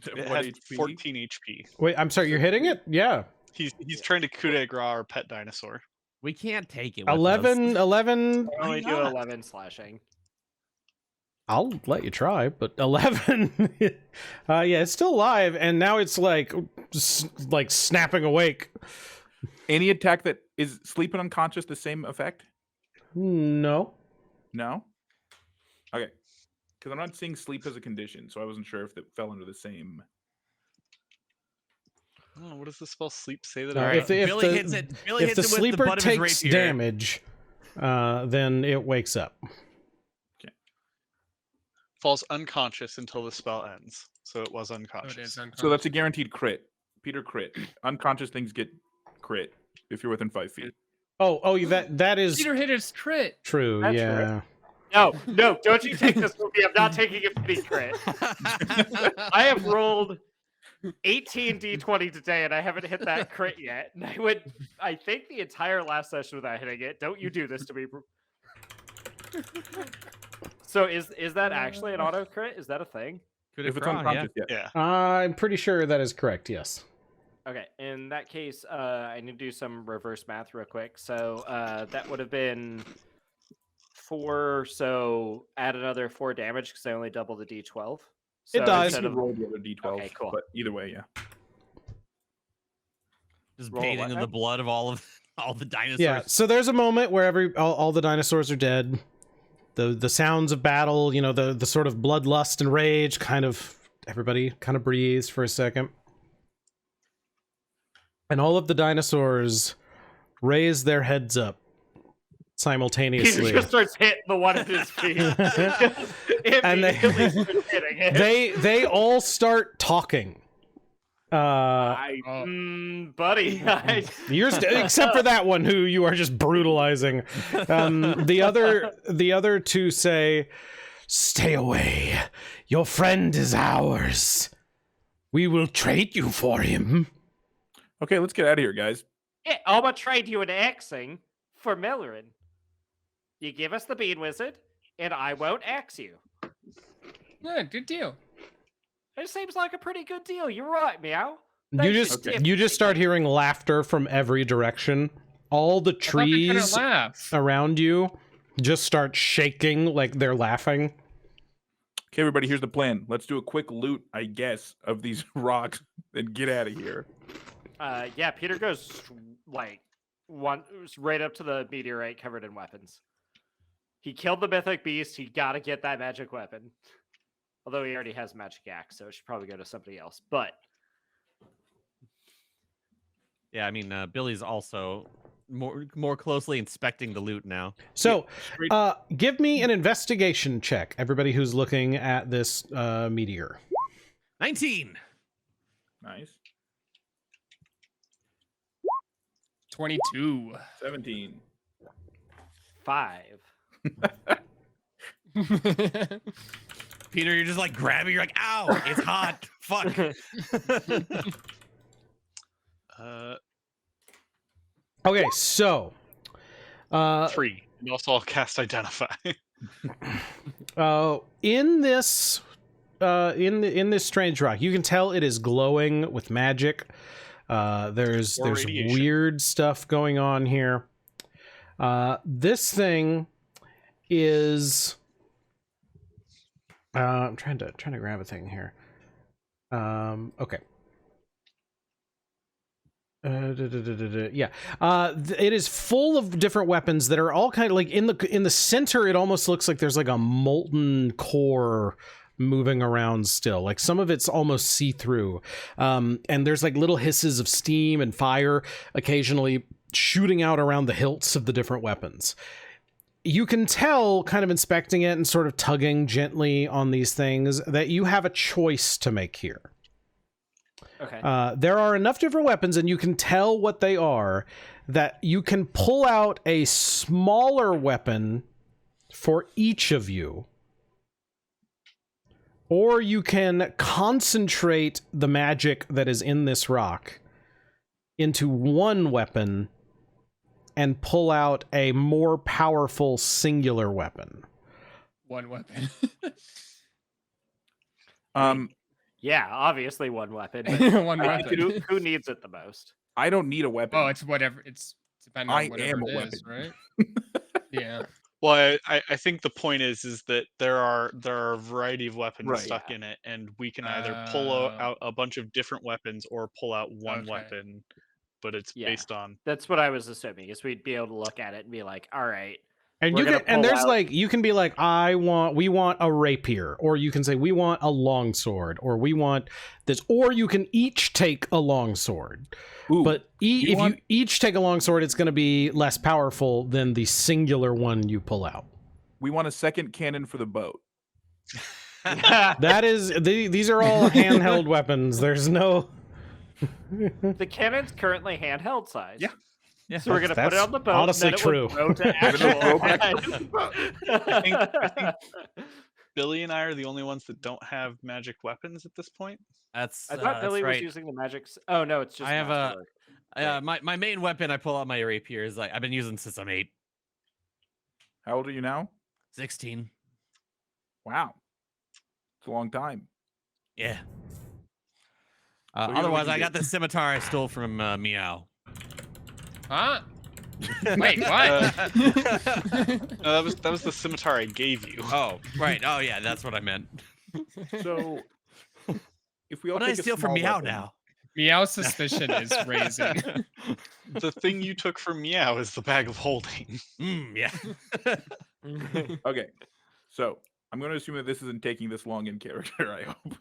It What has HP? 14 HP. Wait, I'm sorry, you're hitting it? Yeah. He's trying to coup de grace our pet dinosaur. We can't take it. With us. 11. I only Why do not? 11 slashing. I'll let you try, but 11. Yeah, it's still alive, and now it's like snapping awake. Any attack that is sleeping unconscious, the same effect? No. No. Okay. Because I'm not seeing sleep as a condition, so I wasn't sure if it fell under the same. Oh, what does the spell sleep say that? All it right, does? if Billy the- hits it. Billy If hits the it with the sleeper butt of his takes rapier. damage, then it wakes up. falls unconscious until the spell ends. So it was So unconscious. it is unconscious. So that's a guaranteed crit. Peter crit. Unconscious things get crit if you're within 5 feet. Oh, that is Peter hit his crit. true. That's Yeah. No, don't you take this movie. I'm not taking it to be crit. I have rolled 18 d20 today, and I haven't hit that crit yet. And I think the entire last session without hitting it. Don't you do this to me. So is that actually an auto crit? Is that a thing? Could If it's yeah. unconscious, yeah. Yeah. I'm pretty sure that is correct. Yes. Okay, in that case, I need to do some reverse math real quick. So that would have been 4, so add another 4 damage because I only double the d12. So It does. instead of- Roll the other d12. Okay, cool. But either way, yeah. Just Roll bathing what in now? the blood of all the dinosaurs. Yeah. So there's a moment where all the dinosaurs are dead. The sounds of battle, you know, the sort of bloodlust and rage, kind of everybody kind of breathes for a second. And all of the dinosaurs raise their heads up simultaneously. Peter just starts hitting the one at his feet. And they- Immediately starts hitting it. they all start talking. Buddy, Except for that one who you are just brutalizing. The other two say, "Stay away. Your friend is ours. We will trade you for him." Okay, let's get out of here, guys. Yeah, I'm gonna trade you an axing for Melrin. You give us the Bean Wizard, and I won't axe you. Yeah, good deal. It seems like a pretty good deal. You're right, Meow. You Thanks, just Tiff. you just start hearing laughter from every direction. All the I thought they couldn't trees laugh. around you just start shaking like they're laughing. Okay, everybody, here's the plan. Let's do a quick loot, I guess, of these rocks and get out of here. Yeah, Peter goes right up to the meteorite covered in weapons. He killed the mythic beast. He got to get that magic weapon. Although he already has magic axe, so it should probably go to somebody else. But Yeah, I mean, Billy's also more closely inspecting the loot now. So, Straight- give me an investigation check, everybody who's looking at this meteor. 19. Nice. 22. 17. 5. Peter, you're just like grabbing. You're like, ow, it's hot. Fuck. Okay, so 3. And also I'll cast Identify. in this in this strange rock, you can tell it is glowing with magic. There's radiation. weird stuff going on here. This thing is I'm trying to grab a thing here. Okay. Yeah. It is full of different weapons that are all kind of like in the center. It almost looks like there's like a molten core moving around still. Like some of it's almost see-through. And there's like little hisses of steam and fire occasionally shooting out around the hilts of the different weapons. You can tell, kind of inspecting it and sort of tugging gently on these things, that you have a choice to make here. Okay. There are enough different weapons, and you can tell what they are, that you can pull out a smaller weapon for each of you, or you can concentrate the magic that is in this rock into one weapon and pull out a more powerful singular weapon. One weapon. Yeah, obviously one weapon. One but weapon. who needs it the most? I don't need a weapon. Oh, it's whatever. It's depending I on whatever am a it is, right? Yeah. Well, I think the point is that there are a variety of weapons Right. stuck in it, and we can either pull out a bunch of different weapons or pull out one Okay. weapon, but it's Yeah. based on. That's what I was assuming, is we'd be able to look at it and be like, all right. And We're you gonna can, and pull there's out- like, you can be like, we want a rapier, or you can say we want a longsword, or we want this, or you can each take a longsword. Ooh, But you if want- you each take a longsword, it's going to be less powerful than the singular one you pull out. we want a second cannon for the boat. That is, these are all handheld weapons. There's no. The cannon's currently handheld size. Yeah. Yeah. So we're gonna put it That's on the boat. honestly and then it would true. grow to actual. I think Billy and I are the only ones that don't have magic weapons at this point. That's I thought that's Billy was right. using the magic. Oh no, it's just. I have masterwork. my main weapon. I pull out my rapier. Is like I've been using since I'm 8, How old are you now? 16. Wow. It's a long time. Yeah. here's what we Otherwise, can I do. got the scimitar I stole from Meow. Huh? Wait, what? No, that was the scimitar I gave you. Oh, right. Oh, yeah. That's what I meant. So, if we all What did I take a steal from small Meow weapon- now? Meow's suspicion is raising. The thing you took from Meow is the bag of holding. Yeah. Okay, so I'm going to assume that this isn't taking this long in character. I hope.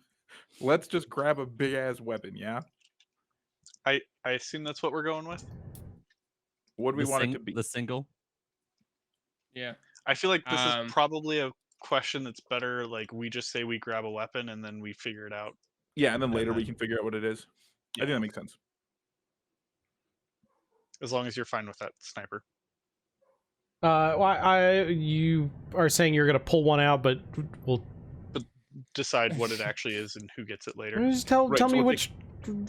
Let's just grab a big ass weapon. Yeah. I assume that's what we're going with. What do we want it to be? The single. Yeah. I feel like this Um, is probably a question that's better. Like we just say we grab a weapon and then we figure it out. Yeah, and then later we then- can figure out what it is. I think that makes sense. As long as you're fine with that, Sniper. You are saying you're gonna pull one out, but we'll Decide what it actually is and who gets it later. just tell Right, me so we'll which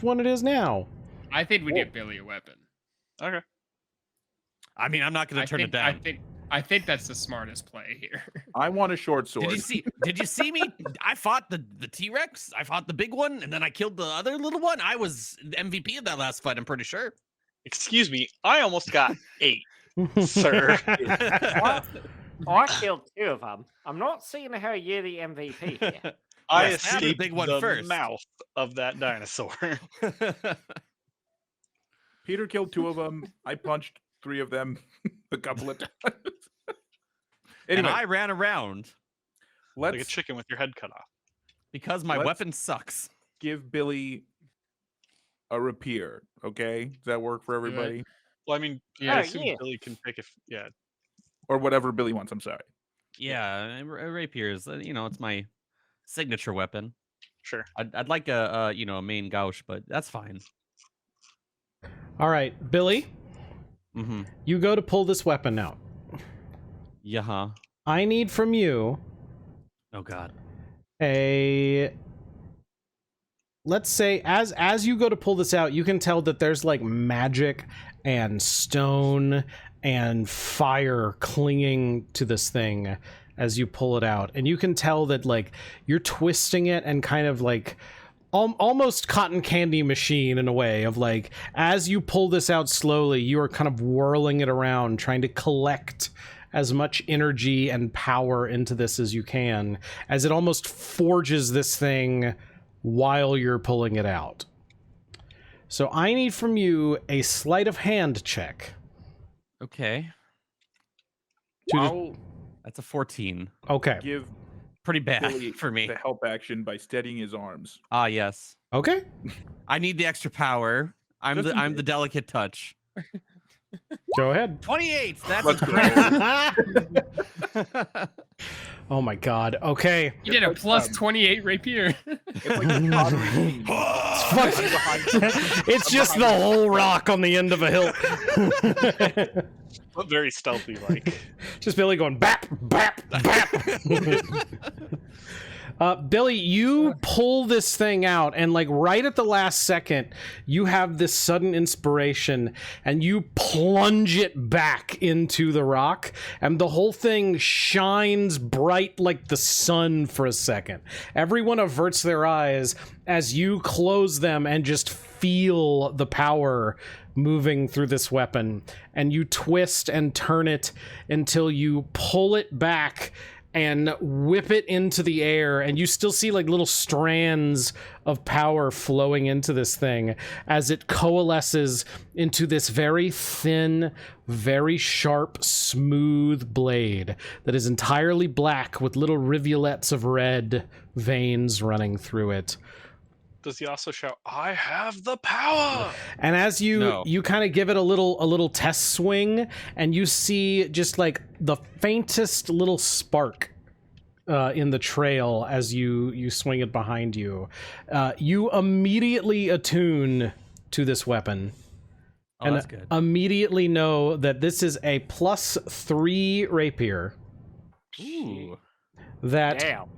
one it is now. I think we give Billy a weapon. Okay. I mean, I'm not going I to turn think, it down. I think that's the smartest play here. I want a short sword. Did you see me? I fought the T-Rex. I fought the big one, and then I killed the other little one. I was the MVP of that last fight. I'm pretty sure. Excuse me, I almost got 8, sir. I killed 2 of them. I'm not seeing how you're the MVP here. I Yes, have the escaped big one the first. mouth of that dinosaur. Peter killed 2 of them. I punched 3 of them a couple of times. And Anyway, I ran around Like a let's chicken with your head cut off. because my Let's- weapon sucks. give Billy a rapier. Okay, does that work for everybody? Well, I mean, Yeah. I assume Yeah. Billy can pick if Or whatever Billy wants. I'm sorry. Yeah, rapier is it's my signature weapon. sure. I'd like a main gouge, but that's fine. All right, Billy, Mm-hmm. you go to pull this weapon out. Yeah. I need from you Oh God. let's say as you go to pull this out, you can tell that there's like magic and stone and fire clinging to this thing as you pull it out, and you can tell that like you're twisting it and kind of like almost cotton candy machine in a way of like as you pull this out slowly, you are kind of whirling it around trying to collect as much energy and power into this as you can, as it almost forges this thing while you're pulling it out. So I need from you a sleight of hand check. Okay. I'll That's a 14. Okay. give Pretty bad Billy for me. the help action by steadying his arms. Ah, yes. Okay. I need the extra power. I'm Just in the case. delicate touch. Go ahead. 28. That's Let's a Oh my god. Okay. You did a like, plus 28 rapier. It's like the pottery king. It's just the whole rock on the end of a hilt. But very stealthy like. Just Billy going bap, bap, bap. Billy, you pull this thing out, and like right at the last second, you have this sudden inspiration, and you plunge it back into the rock, and the whole thing shines bright like the sun for a second. Everyone averts their eyes as you close them and just feel the power moving through this weapon, and you twist and turn it until you pull it back and whip it into the air, and you still see like little strands of power flowing into this thing as it coalesces into this very thin, very sharp, smooth blade that is entirely black with little rivulets of red veins running through it. Does he also shout, "I have the power"? And as you No. you kind of give it a little test swing, and you see just like the faintest little spark in the trail as you swing it behind you. You immediately attune to this weapon. Oh, And that's good. immediately know that this is a +3 rapier. Ooh. That Damn.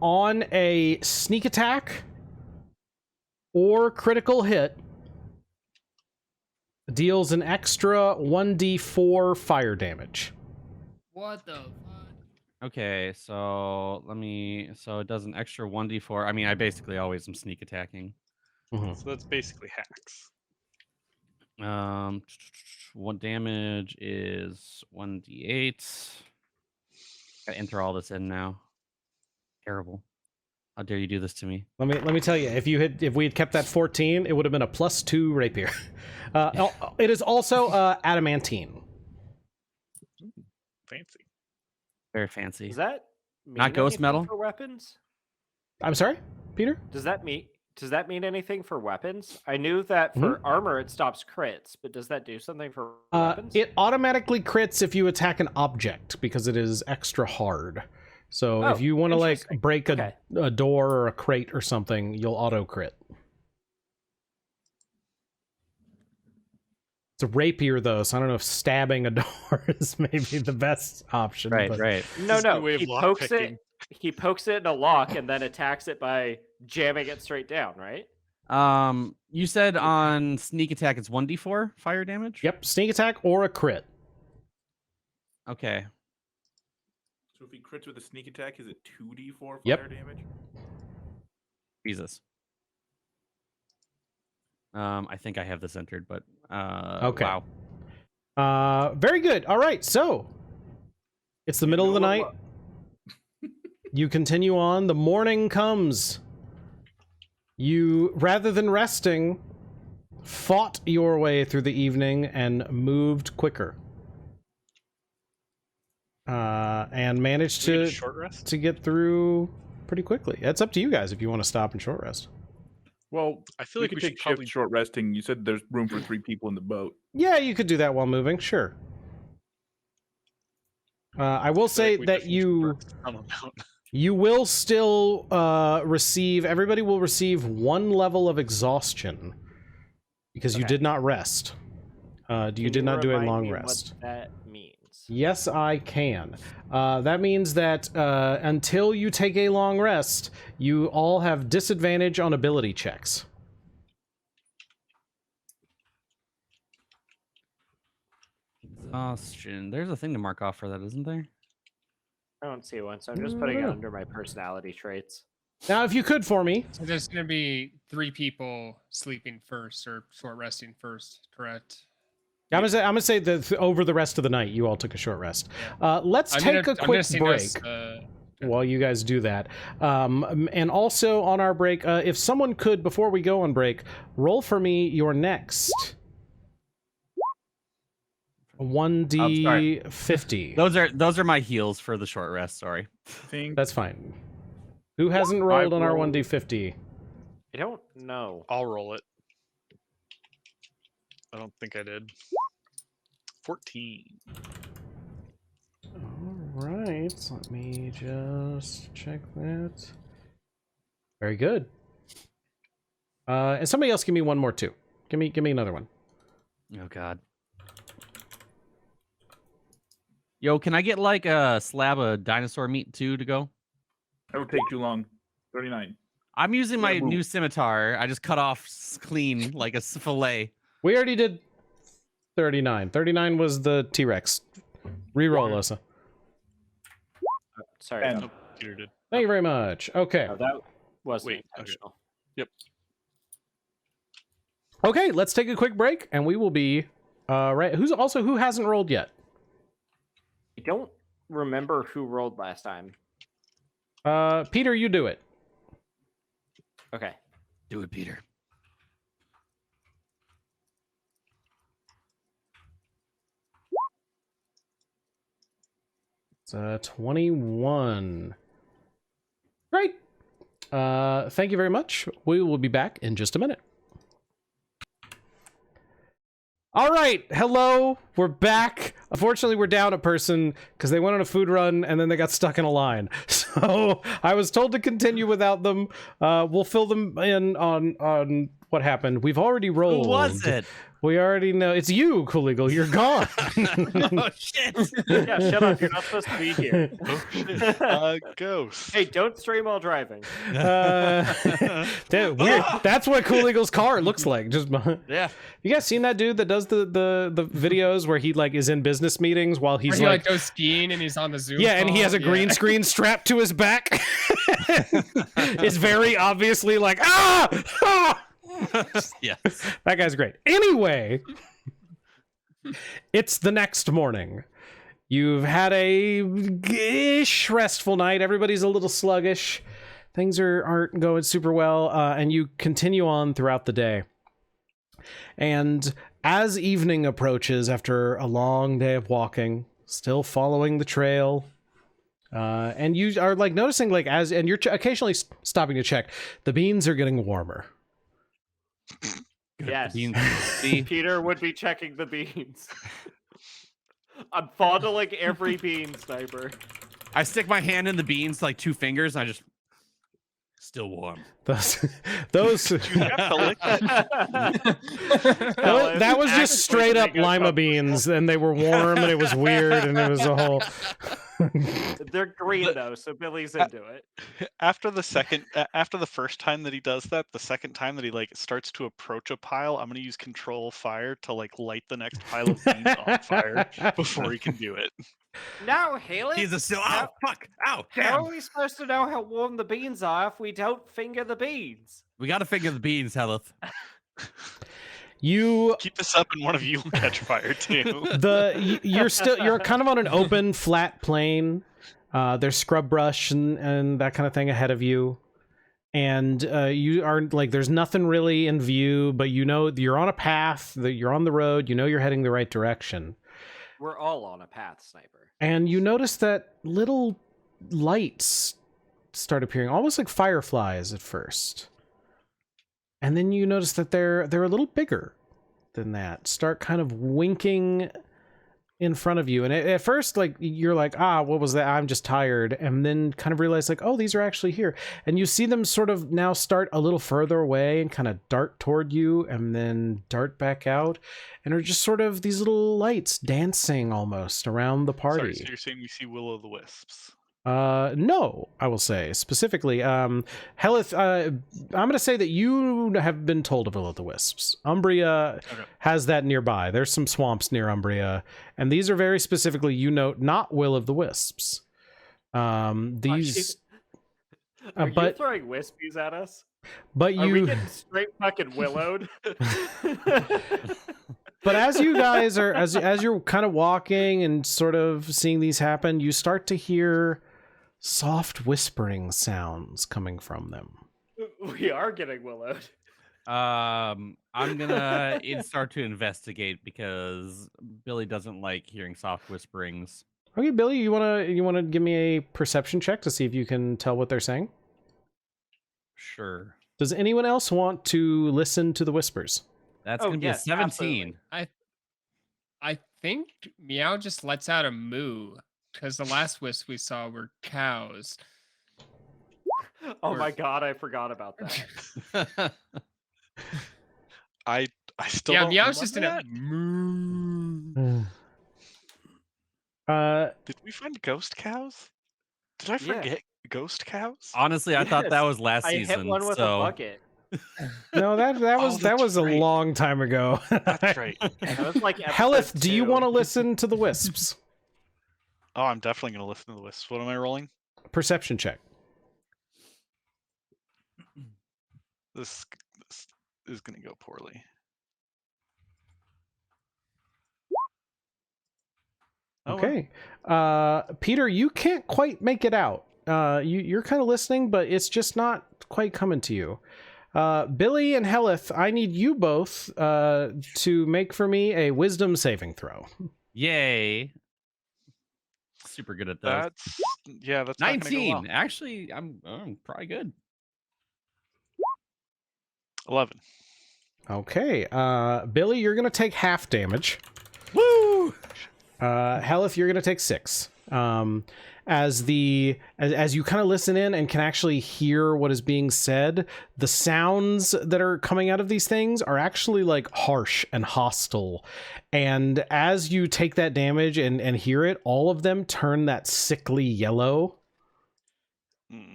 on a sneak attack or critical hit deals an extra 1d4 fire damage. What the fuck? Okay, so so it does an extra 1d4. I mean, I basically always am sneak attacking. So that's basically hacks. What damage is 1d8? Gotta enter all this in now. Terrible. How dare you do this to me? Let me tell you, if we had kept that 14, it would have been a +2 rapier. It is also adamantine. Fancy. Very fancy. Does that mean Not ghost anything metal? for weapons? I'm sorry, Peter? Does that mean anything for weapons? I knew that for armor it stops crits, but does that do something for weapons? It automatically crits if you attack an object because it is extra hard. So if you want to like interesting. break Okay. a door or a crate or something, you'll auto crit. It's a rapier though, so I don't know if stabbing a door is maybe the best option. Right, but- right. No, This is a way of he lock pokes picking. it. He pokes it in a lock and then attacks it by jamming it straight down, right? You said on sneak attack it's 1d4 fire damage? Yep, sneak attack or a crit. Okay. So if he crits with a sneak attack, is it 2d4 fire Yep. damage? Jesus. I think I have this entered, but Okay. wow. Very good. All right, so it's the middle of the night. You continue on. The morning comes. You, rather than resting, fought your way through the evening and moved quicker. And managed Do we get a to short rest? get through pretty quickly. It's up to you guys if you want to stop and short rest. Well, I feel we like could we should take probably. shift short resting. You said there's room for 3 people in the boat. Yeah, you could do that while moving, sure. I will say that you will still everybody will receive 1 level of exhaustion because you Okay. did not rest. You did not do a remind long me rest. What that means. Yes, I can. That means that until you take a long rest, you all have disadvantage on ability checks. Exhaustion. There's a thing to mark off for that, isn't there? I don't see one, so I'm just putting it under my personality traits. Now, if you could for me, So there's going to be 3 people sleeping first or short resting first, correct? I'm gonna say that over the rest of the night, you all took a short rest. Let's I'm take gonna- a I'm quick gonna sing break. this, While you guys do that. And also on our break, if someone could, before we go on break, roll for me your next 1d50. Those are my heals for the short rest, sorry. That's fine. Who hasn't rolled on our rolled. 1d50? I don't know. I'll roll it. I don't think I did. 14. All right, let me just check that. Very good. And somebody else give me one more too. Give me another one. Oh god. Yo, can I get like a slab of dinosaur meat too to go? That would take too long. 39. I'm using my move. new scimitar. I just cut off clean like a fillet. We already did 39. 39 was the T-Rex. Reroll, Osa. Sorry. And- no. Peter did. Thank you very much. Okay. No, that wasn't Wait, okay. intentional. Okay, let's take a quick break, and we will be right. Who hasn't rolled yet? I don't remember who rolled last time. Peter, you do it. Okay. Do it, Peter. It's 21. Great. Thank you very much. We will be back in just a minute. All right. Hello. We're back. Unfortunately, we're down a person because they went on a food run and then they got stuck in a line. So I was told to continue without them. We'll fill them in on what happened. We've already rolled. Who was it? We already know. It's you, CoolEagle. You're gone. Oh shit! Yeah, shut up. You're not supposed to be here. Oh shit. Ghost. Hey, don't stream while driving. Dude, weird. That's what CoolEagle's car looks like. Just Yeah. you guys seen that dude that does the videos where he like is in business meetings while he's He like goes skiing and he's on the Zoom. yeah, and he call. has a green screen strapped to his back. It's very obviously like ah! Yes. That guy's great. Anyway, it's the next morning. You've had a ish restful night. Everybody's a little sluggish. Things aren't going super well, and you continue on throughout the day. And as evening approaches, after a long day of walking, still following the trail, and you are like noticing like and you're occasionally stopping to check, the beans are getting warmer. Yes. See? Peter would be checking the beans. I'm fondling every bean, Sniper. I stick my hand in the beans like 2 fingers, and I just still warm. Those You have to lick it. that was just straight up lima beans, and they were warm, and it was weird, and it was a whole. They're green though, so Billy's into it. After the first time that he does that, the second time that he like starts to approach a pile, I'm gonna use control fire to like light the next pile of beans on fire before he can do it. No, Haley. He's a still. Oh fuck! Ow! How Damn! are we supposed to know how warm the beans are if we don't finger the beans? We got to figure the beans, Hellyth. You Keep this up, and one of you will catch fire too. you're kind of on an open flat plain. There's scrub brush and that kind of thing ahead of you, and you are like there's nothing really in view, but you know you're on a path, that you're on the road, you know you're heading the right direction. We're all on a path, Sniper. And you notice that little lights start appearing, almost like fireflies at first. And then you notice that they're a little bigger than that. Start kind of winking in front of you. And at first, like, you're like, what was that? I'm just tired. And then kind of realize, like, oh, these are actually here. And you see them sort of now start a little further away and kind of dart toward you and then dart back out. And are just sort of these little lights dancing almost around the party. Sorry, so you're saying we see Will-o'-the-Wisps? No, I will say specifically, Hellyth, I'm going to say that you have been told of Will-o'-the-Wisps. Umbria has that nearby. There's some swamps near Umbria, and these are very specifically, you note, not Will-o'-the-Wisps. These, Are you but throwing wispies at us? but Are we you, getting straight fucking willowed? but as you guys are, as you're kind of walking and sort of seeing these happen, you start to hear soft whispering sounds coming from them. We are getting willowed. I'm gonna start to investigate because Billy doesn't like hearing soft whisperings. Okay, Billy, you wanna give me a perception check to see if you can tell what they're saying? Sure. Does anyone else want to listen to the whispers? That's Oh, gonna be yes, a 17. I think Meow just lets out a moo because the last wisp we saw were cows. Oh my god, I forgot about that. I still Yeah, don't Meow's just in remember a moo. Did we find ghost cows? Did I Yeah. forget ghost cows? Honestly, I thought that Yes, was last I season. hit one with so a bucket. No, that was that's a right. long time ago. That's right. That was like Hellyth, do you want to to? listen to the wisps? Oh, I'm definitely going to listen to the wisps. What am I rolling? Perception check. This is going to go poorly. Oh, well. Okay. Peter, you can't quite make it out. You're kind of listening, but it's just not quite coming to you. Billy and Hellyth, I need you both to make for me a wisdom saving throw. yay. Super good at those. That's not gonna go 19. well. Actually, I'm probably good. 11. Okay. Billy, you're going to take half damage. Woo! Hellyth, you're going to take 6. As you kind of listen in and can actually hear what is being said, the sounds that are coming out of these things are actually like harsh and hostile. And as you take that damage and hear it, all of them turn that sickly yellow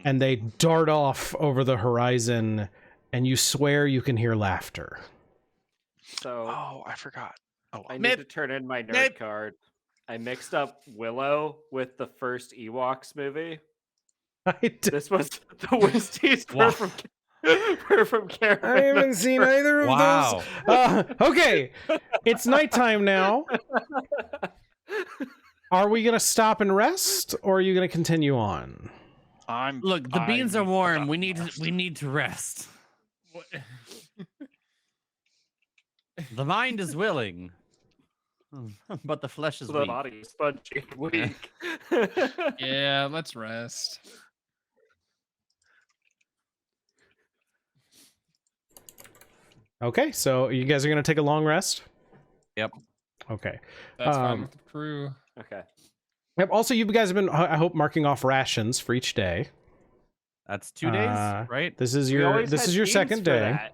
and they dart off over the horizon, and you swear you can hear laughter. So Oh, I forgot. Oh, I need Mid- to turn in my nerd mid- card. I mixed up Willow with the first Ewoks movie. This was the Wisties Wow. were from Caravan. I haven't seen either of Wow. those. Okay, it's nighttime now. Are we going to stop and rest, or are you going to continue on? Look, the beans are I'm warm. about We to need rest. to rest. What- The mind is willing, but the flesh is The weak. body is spongy and weak. Yeah, let's rest. Okay, so you guys are going to take a long rest? Yep. Okay. That's fine Um, with the crew. Okay. Yep, also, you guys have been, I hope, marking off rations for each day. That's 2 days, Uh, right? This is We your always had your teams second for day. that.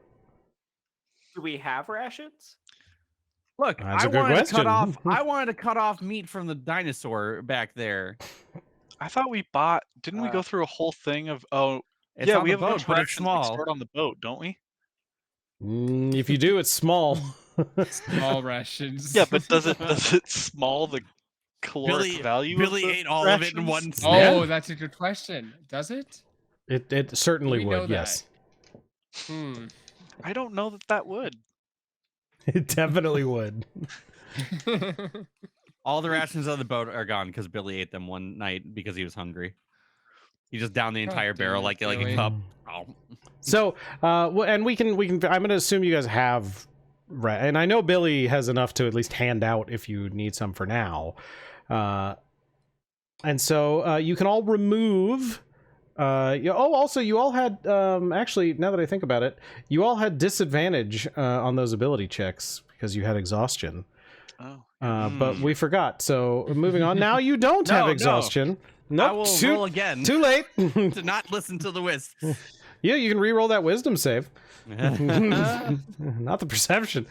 Do we have rations? Look, That's I a good wanted to question. cut off. I wanted to cut off meat from the dinosaur back there. I thought we bought. Didn't we Uh, go through a whole thing of? Oh, It's yeah, on we the have a boat, bunch of but it's rations we small. stored on the boat, don't we? If you do, it's small. Small rations. Yeah, but does it small the caloric value? Billy of the ate all of it in rations? one Oh, snap. that's a good question. Does it? It certainly We know would, that. yes. I don't know that would. It definitely would. All the rations on the boat are gone because Billy ate them one night because he was hungry. He just downed the entire damn barrel it, like a Billy. cup. Oh. So, well, and we can. I'm going to assume you guys have, and I know Billy has enough to at least hand out if you need some for now. And so you can all remove. Also, you all had. Actually, now that I think about it, you all had disadvantage on those ability checks because you had exhaustion. Oh. But we forgot. So moving on. Now you don't have No. exhaustion. I Nope. will too, roll again too late. to not listen to the wisp. Yeah, you can re-roll that wisdom save. Not the perception.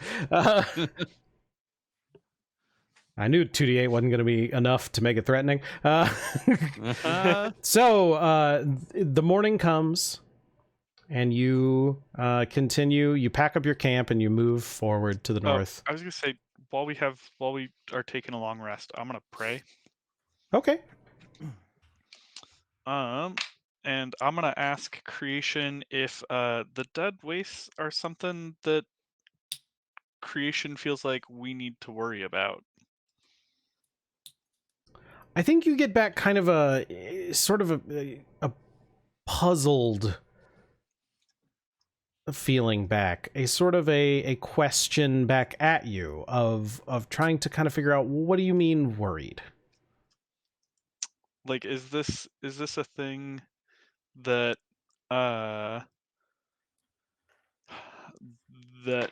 I knew 2d8 wasn't going to be enough to make it threatening. So the morning comes, and you continue. You pack up your camp and you move forward to the north. I was gonna say while we are taking a long rest, I'm gonna pray. Okay. And I'm gonna ask creation if the dead wastes are something that creation feels like we need to worry about. I think you get back kind of a sort of a puzzled feeling back, a sort of a question back at you of trying to kind of figure out, what do you mean worried? Like, is this a thing that that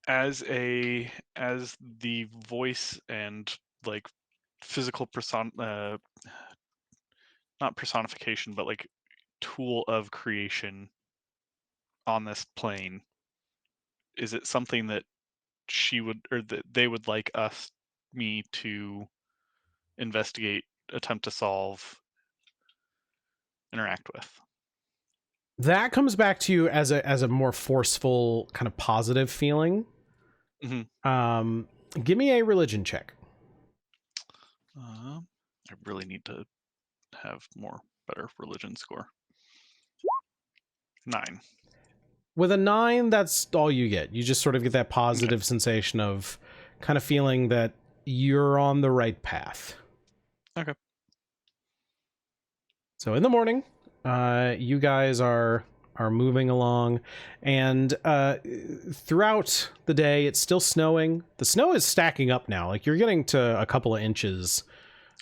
as the voice and like physical not personification, but like tool of creation on this plane, is it something that she would, or that they would like me to investigate, attempt to solve, interact with? That comes back to you as a more forceful kind of positive feeling. Give me a religion check. I really need to have better religion score. 9. With a 9, that's all you get. You just sort of get that positive sensation of kind of feeling that you're on the right path. Okay. So in the morning, you guys are moving along, and throughout the day, it's still snowing. The snow is stacking up now. Like, you're getting to a couple of inches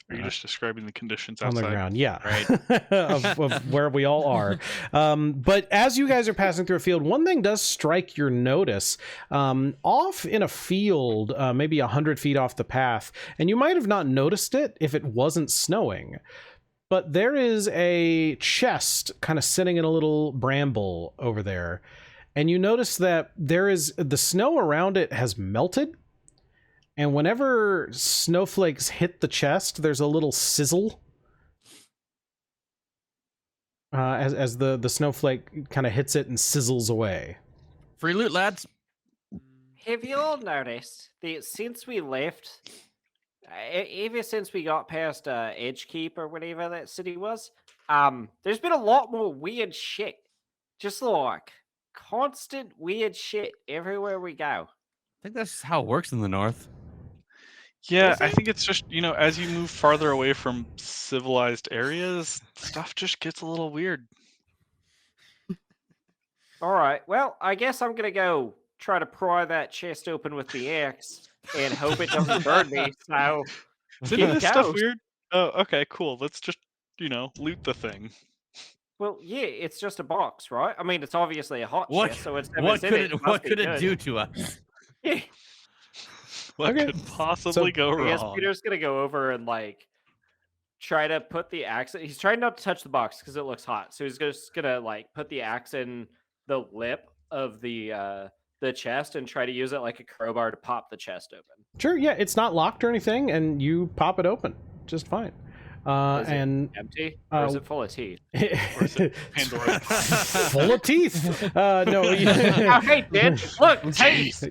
Are you just describing the conditions on outside? the ground, yeah, Right. of where we all are. But as you guys are passing through a field, one thing does strike your notice. Off in a field, maybe 100 feet off the path, and you might have not noticed it if it wasn't snowing, but there is a chest kind of sitting in a little bramble over there, and you notice that the snow around it has melted. And whenever snowflakes hit the chest, there's a little sizzle as the snowflake kind of hits it and sizzles away. Free loot, lads. Have you all noticed that since we left, ever since we got past Edgekeep or whatever that city was, there's been a lot more weird shit. Just like constant weird shit everywhere we go. I think that's just how it works in the north. Yeah, Is I it? think it's just, as you move farther away from civilized areas, stuff just gets a little weird. All right. Well, I guess I'm gonna go try to pry that chest open with the axe and hope it doesn't burn me. So Isn't Keep this stuff goes. weird? Oh, okay, cool. Let's just, loot the thing. well, yeah, it's just a box, right? I mean, it's obviously a hot What- chest, so it's What could it must What be could it good. do to us? Yeah. What Okay, could possibly go I guess wrong? Peter's gonna go over and try to put the axe. He's trying not to touch the box because it looks hot, so he's just gonna put the axe in the lip of the chest and try to use it like a crowbar to pop the chest open. Sure, yeah, it's not locked or anything, and you pop it open just fine. Is And it empty or is uh, it full of teeth? Or is it Pandora? full of teeth. No, Oh, hey, Dad! Look, teeth.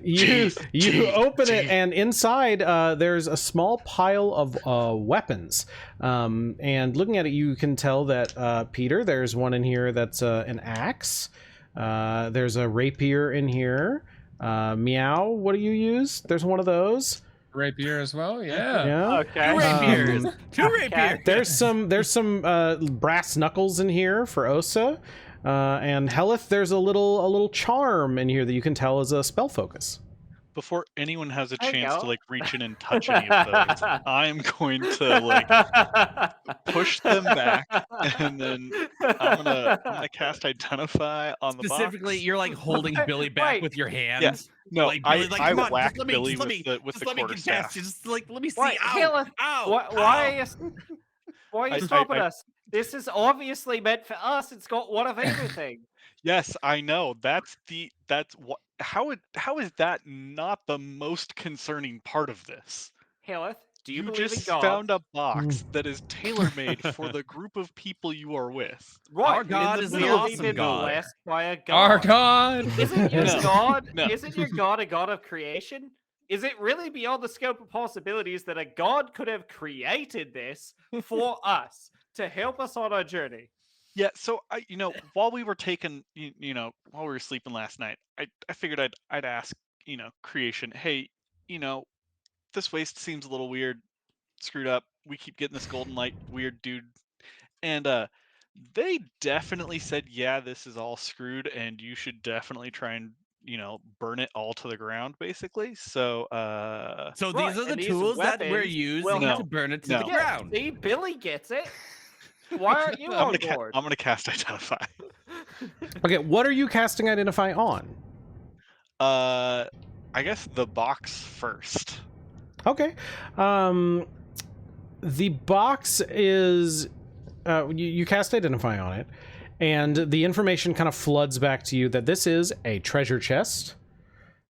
you open it, and inside there's a small pile of weapons. And looking at it, you can tell that Peter, there's one in here that's an axe. There's a rapier in here. Meow, what do you use? There's one of those. Rapier as well. Yeah. Yeah. Okay. Two rapiers. Um, Two rapiers. There's some brass knuckles in here for Osa, and Hellyth. There's a little charm in here that you can tell is a spell focus. Before anyone has a There you chance go. to reach in and touch any of those, I'm going to push them back, and then I'm gonna cast Identify on the box. Specifically, you're holding Billy back Wait. with your hand. Yeah. No, Billy's I come on, whack just let me- Billy just let me- with just the let me quarter contest staff. you. Just let me see. Why, Ow! Hellyth, Ow! why are you I- stopping I- us? This is obviously meant for us. It's got one of everything. Yes, I know. How is that not the most concerning part of this? Hellyth, do you believe just in God? found a box that is tailor-made for the group of people you are with. Right, Our God is we an have awesome been God. blessed by a God. Our God. Isn't your No, God? no. Isn't your God a God of creation? Is it really beyond the scope of possibilities that a God could have created this for us to help us on our journey? Yeah, so while we were while we were sleeping last night, I figured I'd ask, creation, hey, this waste seems a little weird, screwed up. We keep getting this golden light, weird dude. And they definitely said, yeah, this is all screwed and you should definitely try and, burn it all to the ground, basically. So So Right, these are the and these tools that we're weapons using will help- to burn it to No. the Yeah, ground. see, Billy gets it. Why aren't you I'm on gonna board? I'm gonna cast Identify. Okay, what are you casting Identify on? I guess the box first. Okay. The box is you cast Identify on it, and the information kind of floods back to you that this is a treasure chest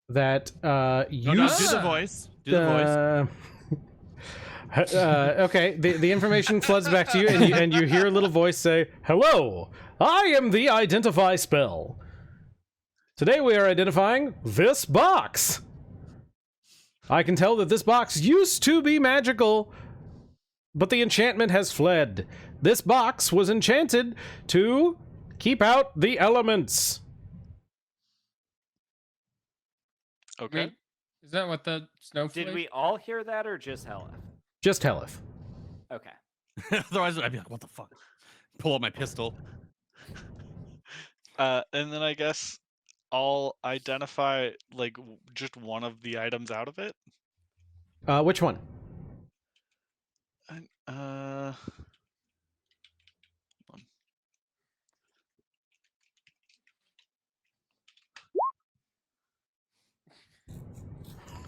that No, you no, do the voice. Do the voice. Okay, the information floods back to you, and you hear a little voice say, "Hello, I am the Identify spell. Today we are identifying this box. I can tell that this box used to be magical, but the enchantment has fled. This box was enchanted to keep out the elements." Okay. Wait, is that what the snowflake? Did we all hear that or just Hellyth? Just Hellyth. Okay. Otherwise, I'd be like, what the fuck? Pull out my pistol. And then I guess I'll identify just one of the items out of it. Which one?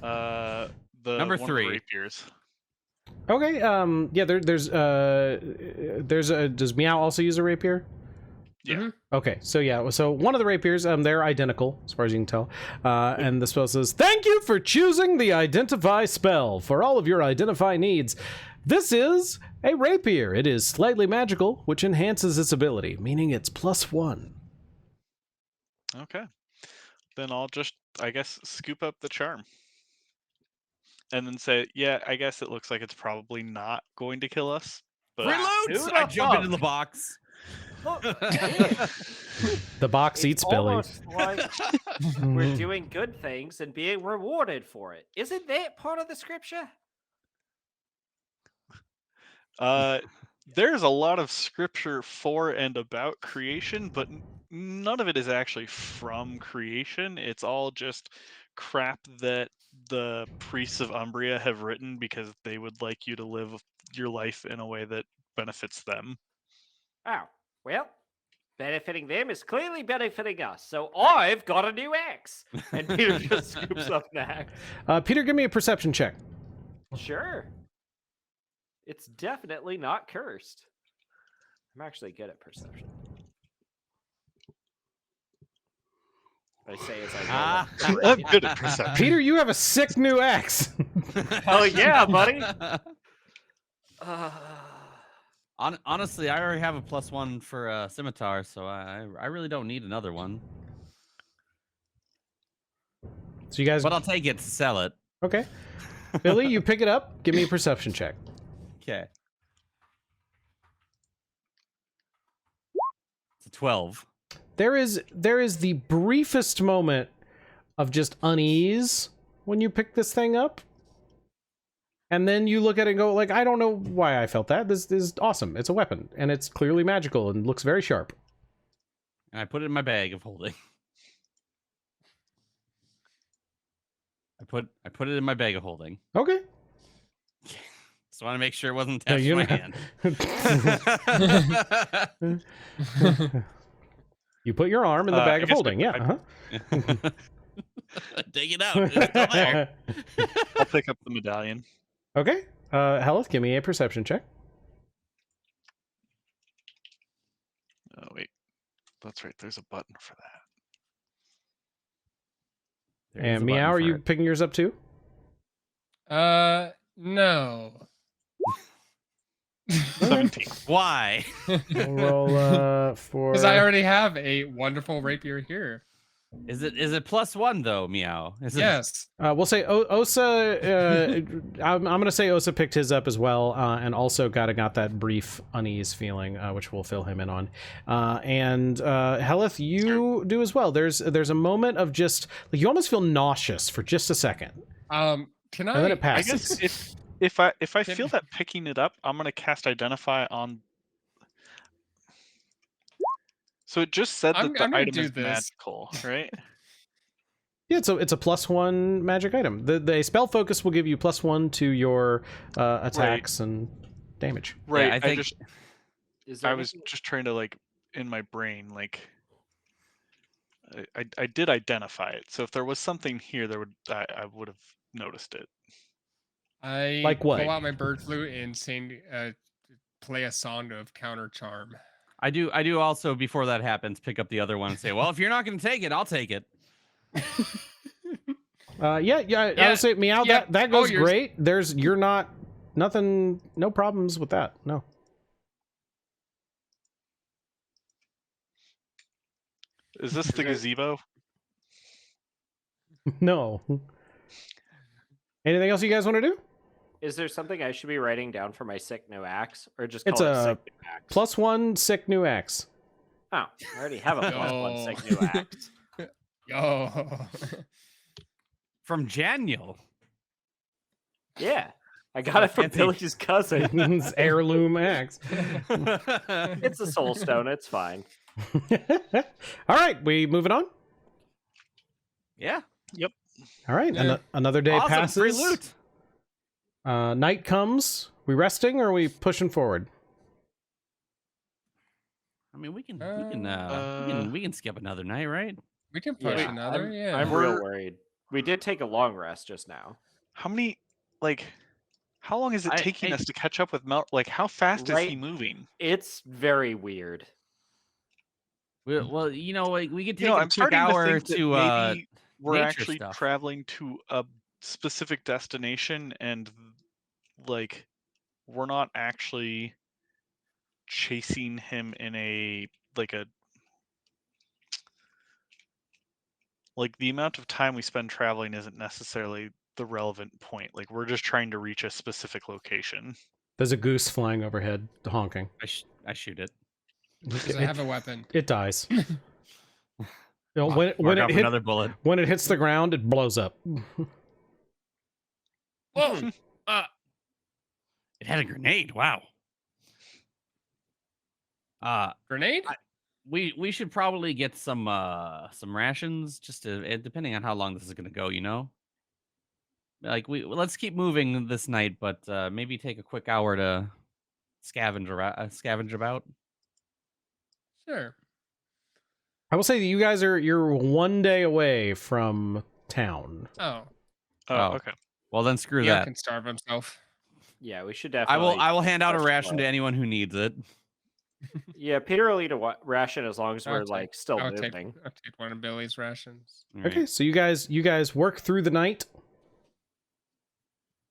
The Number one of the 3. rapiers. Okay. Yeah. There's a. Does Meow also use a rapier? Yeah. Mhm. Okay, so yeah, so one of the rapiers, they're identical as far as you can tell, and the spell says, "Thank you for choosing the Identify spell for all of your Identify needs. This is a rapier. It is slightly magical, which enhances its ability, meaning it's +1." Okay. Then I'll just, I guess, scoop up the charm. And then say, yeah, I guess it looks like it's probably not going to kill us. But Free Who loot! the I jump into fuck? the box. The box eats Billy. Almost like we're doing good things and being rewarded for it. Isn't that part of the scripture? there's a lot of scripture for and about creation, but none of it is actually from creation. It's all just crap that the priests of Umbria have written because they would like you to live your life in a way that benefits them. Oh, well, benefiting them is clearly benefiting us. So I've got a new axe. And Peter just scoops up an axe. Peter, give me a perception check. Sure. It's definitely not cursed. I'm actually good at perception. I say as I roll. I'm good at perception. Peter, you have a sick new axe. Oh yeah, buddy. Honestly, I already have a +1 for scimitar, so I really don't need another one. So you guys, But I'll take it to sell it. okay. Billy, you pick it up. Give me a perception check. Okay. It's a 12. There is the briefest moment of just unease when you pick this thing up. And then you look at it and go, like, I don't know why I felt that. This is awesome. It's a weapon, and it's clearly magical and looks very sharp. And I put it in my bag of holding. I put it in my bag of holding. Okay. Just want to make sure it wasn't No, attached to you're my not- hand. You put your arm in the I bag of guess holding, yeah. Uh-huh. Take it out. It's still there. I'll pick up the medallion. Okay. Hellyth, give me a perception check. Oh, wait. That's right. There's a button for that. There is And a Meow, button are for you it. picking yours up too? No. 17. Why? We'll roll for... Because I already have a wonderful rapier here. Is it +1 though, Meow? Is it? Yes. We'll say Osa. I'm going to say Osa picked his up as well, and also got that brief unease feeling, which we'll fill him in on. And Hellyth, you do as well. There's a moment of just like you almost feel nauseous for just a second, Can and then it I passes. guess if I feel that picking it up, I'm gonna cast Identify on. So it just said I'm that the gonna item do is this. magical, right? Yeah, it's a +1 magic item. The spell focus will give you +1 to your attacks and damage. Right. I think I was just trying to like in my brain like. I did identify it, so if there was something here, I would have noticed it. I Like what? pull out my bird flute and sing, play a song of counter charm. I do also before that happens pick up the other one and say, well, if you're not going to take it, I'll take it. Yeah. I would say Meow. Yeah. That goes yours- great. No problems with that. No. Is this the gazebo? No. Anything else you guys want to do? Is there something I should be writing down for my sick new axe? Or just It's call it a sick new axe? +1 sick new axe. Oh, I already have a +1 sick new axe. Oh. From Janiel. Yeah. I got it from Fancy. Billy's cousin. It's heirloom axe. It's a soul stone, it's fine. All right, we moving on. Yeah. All right, Yeah. another day Awesome. passes. Free loot. Night comes. We resting or are we pushing forward? I mean, we can skip another night, right? We can push Yeah, another. Yeah. I'm real worried. We did take a long rest just now. How many, like, how long is it taking us to catch up with Mel? Like, how fast is he moving? It's very weird. Well, like, we could take I'm a quick starting hour to think that to maybe we're nature actually stuff. traveling to a specific destination, and like, we're not actually chasing him in a like the amount of time we spend traveling isn't necessarily the relevant point. Like, we're just trying to reach a specific location. There's a goose flying overhead, honking. I shoot it. Because I have a weapon. It dies. Mark off another bullet. When it hits the ground, it blows up. Whoa! It had a grenade. Wow. Grenade? We should probably get some rations, just to, depending on how long this is gonna go. Like, let's keep moving this night, but maybe take a quick hour to scavenge about. Sure. I will say that you're 1 day away from town. Oh. Okay. Well, then screw Meow that. can starve himself. Yeah, we should definitely. I will hand out a push ration to forward. anyone who needs it. Yeah, Peter will eat a ration as long as I'll we're take- like still I'll moving. take one of Billy's rations. All right. Okay, so you guys work through the night.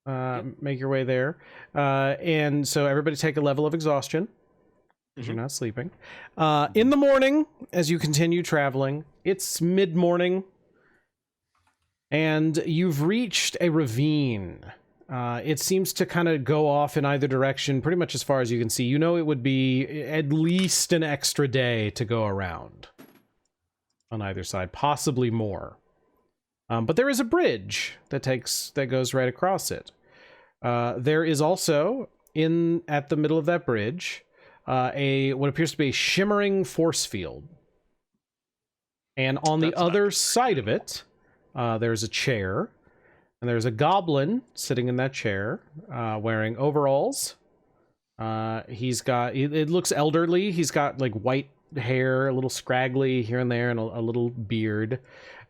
Make your way there. And so everybody take a level of exhaustion, because you're not sleeping. In the morning, as you continue traveling, it's mid-morning, and you've reached a ravine. It seems to kind of go off in either direction, pretty much as far as you can see. You know it would be at least an extra day to go around on either side, possibly more. But there is a bridge that goes right across it. There is also at the middle of that bridge what appears to be a shimmering force field, and on the other side of it, there's a chair, and there's a goblin sitting in that chair, wearing overalls. It looks elderly. He's got like white hair, a little scraggly here and there, and a little beard.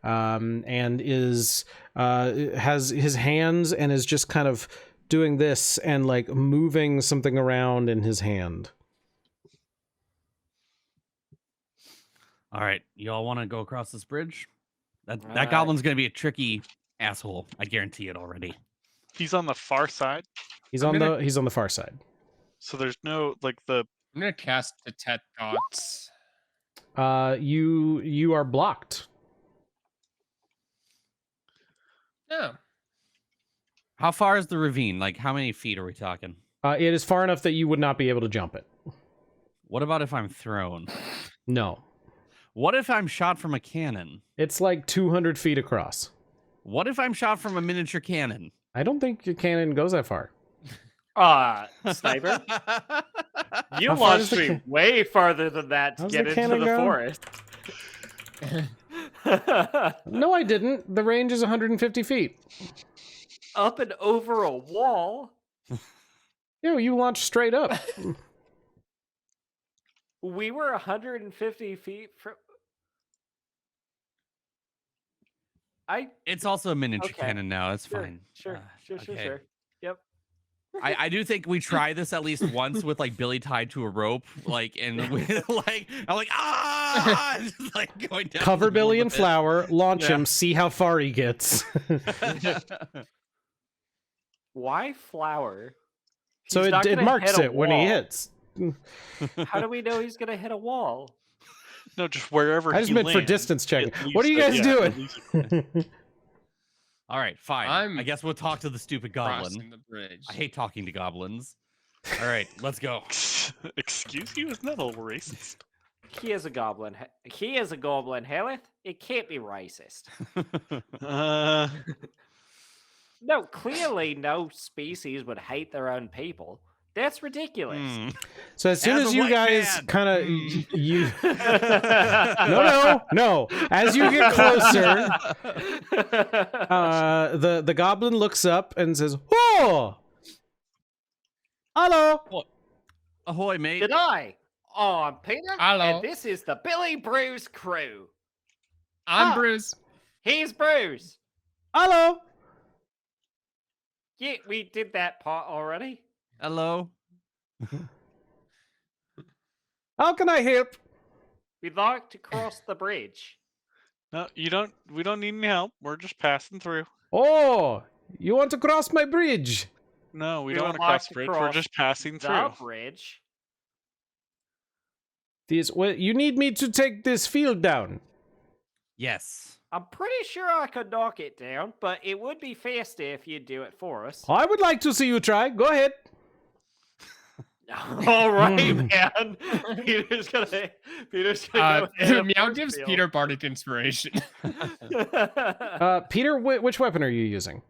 And has his hands and is just kind of doing this and like moving something around in his hand. All right, y'all want to go across this bridge? That goblin's gonna be a tricky asshole. I guarantee it already. He's on the far side, He's on the far side. so there's no like the. I'm gonna cast Detect Thoughts. You are blocked. Oh. How far is the ravine? Like, how many feet are we talking? It is far enough that you would not be able to jump it. What about if I'm thrown? No. What if I'm shot from a cannon? It's like 200 feet across. What if I'm shot from a miniature cannon? I don't think your cannon goes that far. Sniper, you How far does launched the me way farther than that to How's get the into cannon the go? forest. No, I didn't. The range is 150 feet. Up and over a wall. Yo, you launched straight up. We were 150 feet from. It's also a miniature Okay. cannon now. That's Sure, fine. Sure. Okay. Sure. Yep. I do think we try this at least once with like Billy tied to a rope, like, and with, like, I'm like, just, like, going down. Cover the middle Billy of in the pit. flour, launch him, see how far he gets. Why flower? So He's not it gonna marks hit a it when he wall. hits. How do we know he's gonna hit a wall? No, just wherever I just he meant for lands, distance checking. it What are you leaves guys a- yeah, doing? it leaves a- All right, fine. I'm I guess we'll talk to the stupid goblin. Crossing the bridge. I hate talking to goblins. All right, let's go. Excuse you? Isn't that a little racist? He is a goblin. He is a goblin, Hellyth. It can't be racist. No, clearly no species would hate their own people. That's ridiculous. Hmm. So as soon As as a you white guys man. kind of you no, as you get closer, the goblin looks up and says, "Oh!" Hello. Ahoy, mate. Did I? Oh, I'm Peter. Hello. And this is the Billy Brews crew. I'm Brews. Here's Brews. Hello. Yeah, we did that part already. Hello. How can I help? We'd like to cross the bridge. No, you don't. We don't need any help. We're just passing through. Oh, you want to cross my bridge? No, we We don't would want to cross like the to bridge. We're cross just passing The through. bridge. You need me to take this field down. Yes. I'm pretty sure I could knock it down, but it would be faster if you'd do it for us. I would like to see you try. Go ahead. All right, man. Peter's gonna go ahead and Meow first gives field. Peter bardic inspiration. Peter, which weapon are you using?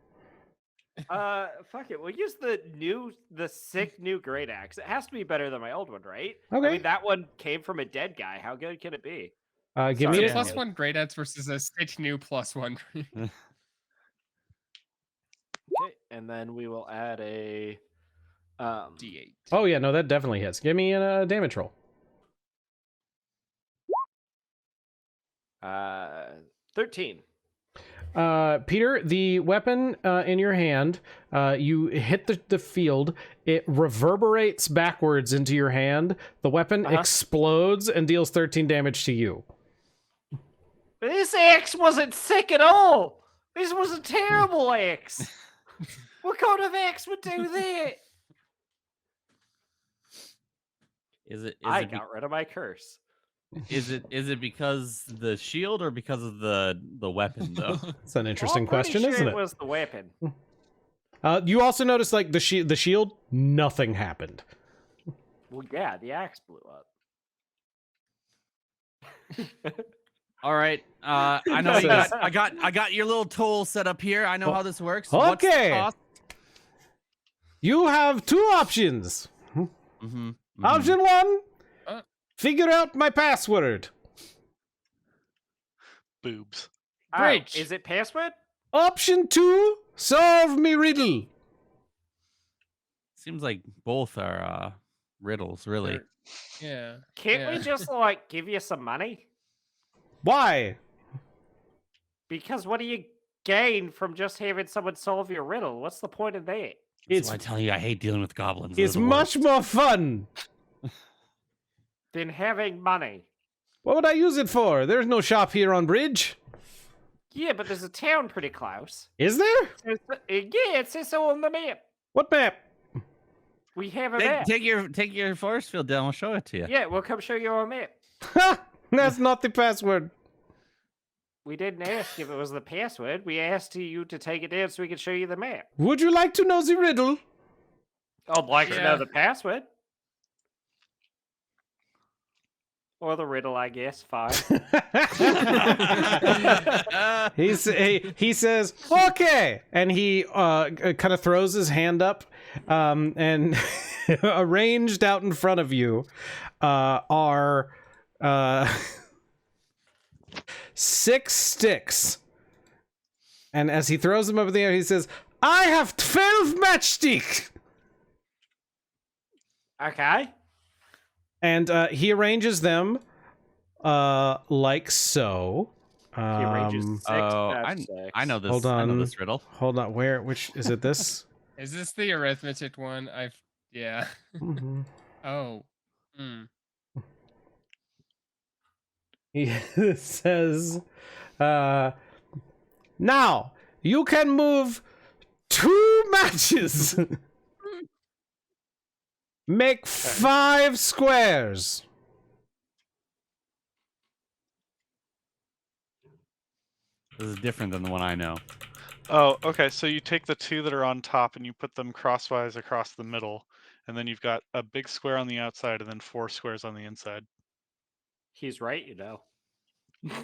Fuck it. We'll use the sick new great axe. It has to be better than my old one, right? Okay. I mean, that one came from a dead guy. How good can it be? Give me Sorry, a, Dan. Plus one great ads versus a 6 new +1. Okay, and then we will add a D8. Oh yeah, no, that definitely hits. Give me a damage roll. 13. Peter, the weapon in your hand, you hit the field. It reverberates backwards into your hand. The weapon explodes and deals 13 damage to you. This axe wasn't sick at all. This was a terrible axe. What kind of axe would do that? I got rid of my curse. Is it because the shield or because of the weapon though? It's an interesting I'm pretty question, sure isn't it it? was the weapon. You also notice, like, the shield, nothing happened. Well, yeah, the axe blew up. All right. I know you got. I got your little tool set up here. I know how this works. What's the Okay. cost? You have two options. Mm-hmm. Option one, Uh. figure out my password. Boobs. Bridge. Is it password? Option two, solve me riddle. Seems like both are riddles, really. Yeah. Can't we just like give you some money? Why? Because what do you gain from just having someone solve your riddle? What's the point of that? That's why I tell you, I hate dealing with goblins. It's They're the much worst. more fun. Than having money. What would I use it for? There's no shop here on Bridge. Yeah, but there's a town pretty close. Is there? Yeah, it says so on the map. What map? We have a map. Take your force field down. I'll show it to you. Yeah, we'll come show you our map. Ha! That's not the password. We didn't ask if it was the password. We asked you to take it down so we could show you the map. Would you like to know the riddle? I'd like to Yeah. know the password. Or the riddle, I guess. Fine. He says, okay. And he kind of throws his hand up, and arranged out in front of you are 6 sticks. And as he throws them up in the air, he says, I have 12 matchstick. Okay. And he arranges them like so. He arranges 6 I know this. Hold I know on. this riddle. Hold on, which is it this? Is this the arithmetic one? Yeah. Mhm. Oh. Hmm. He says, now you can move 2 matches. Make 5 squares. This is different than the one I know. Oh, okay. So you take the 2 that are on top and you put them crosswise across the middle, and then you've got a big square on the outside and then 4 squares on the inside. He's right, you know.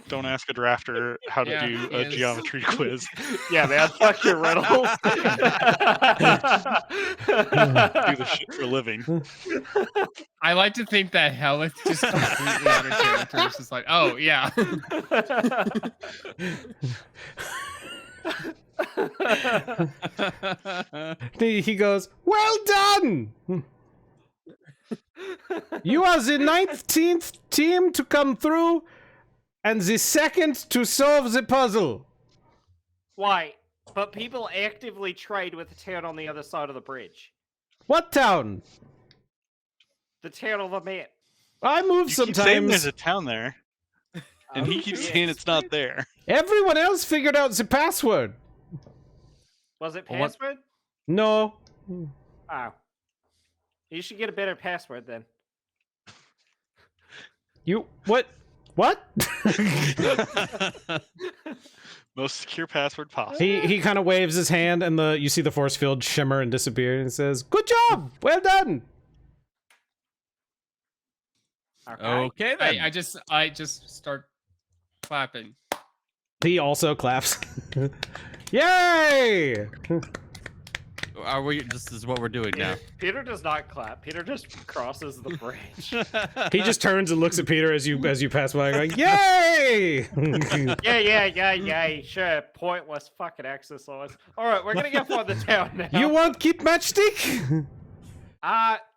Don't ask a drafter how to Yeah, do he a is. geometry quiz. Yeah, man, fuck your riddles. Do the shit for a living. I like to think that Hellyth just completely out of character. It's just like, oh yeah. He goes, well done! You are the 19th team to come through, and the second to solve the puzzle. Why? But people actively trade with the town on the other side of the bridge. What town? The town of the man. I move You keep saying there's sometimes. a town there, and he keeps saying it's not there. Everyone else figured out the password. Was it Well, what- password? No. Oh. You should get a better password then. You, what? What? Most secure password possible. He kind of waves his hand, and you see the force field shimmer and disappear, and says, "Good job, well done." Okay then. I just start clapping. He also claps. Yay! Are we? This is what we're doing now. Peter does not clap. Peter just crosses the bridge. He just turns and looks at Peter as you pass by, going, "Yay!" Yeah. Sure, pointless fucking exercise. All right, we're gonna get for the town now. You won't keep matchstick?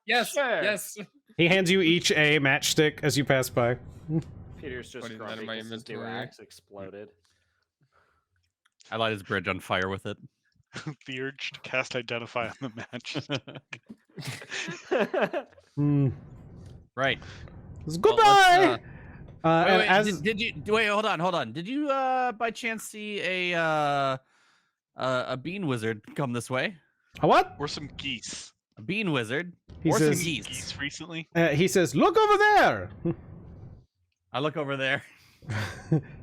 Yes, Sure. yes. He hands you each a matchstick as you pass by. Peter's just Putting that in grumpy my 'cause his new inventory. axe exploded. I light his bridge on fire with it. The urge to cast Identify on the match. Right. Goodbye. Well, And wait, as did you wait? Hold on. Did you by chance see a bean wizard come this way? a what? Or some geese. A bean wizard He or some says- geese? Geese recently. He says, "Look over there." I look over there.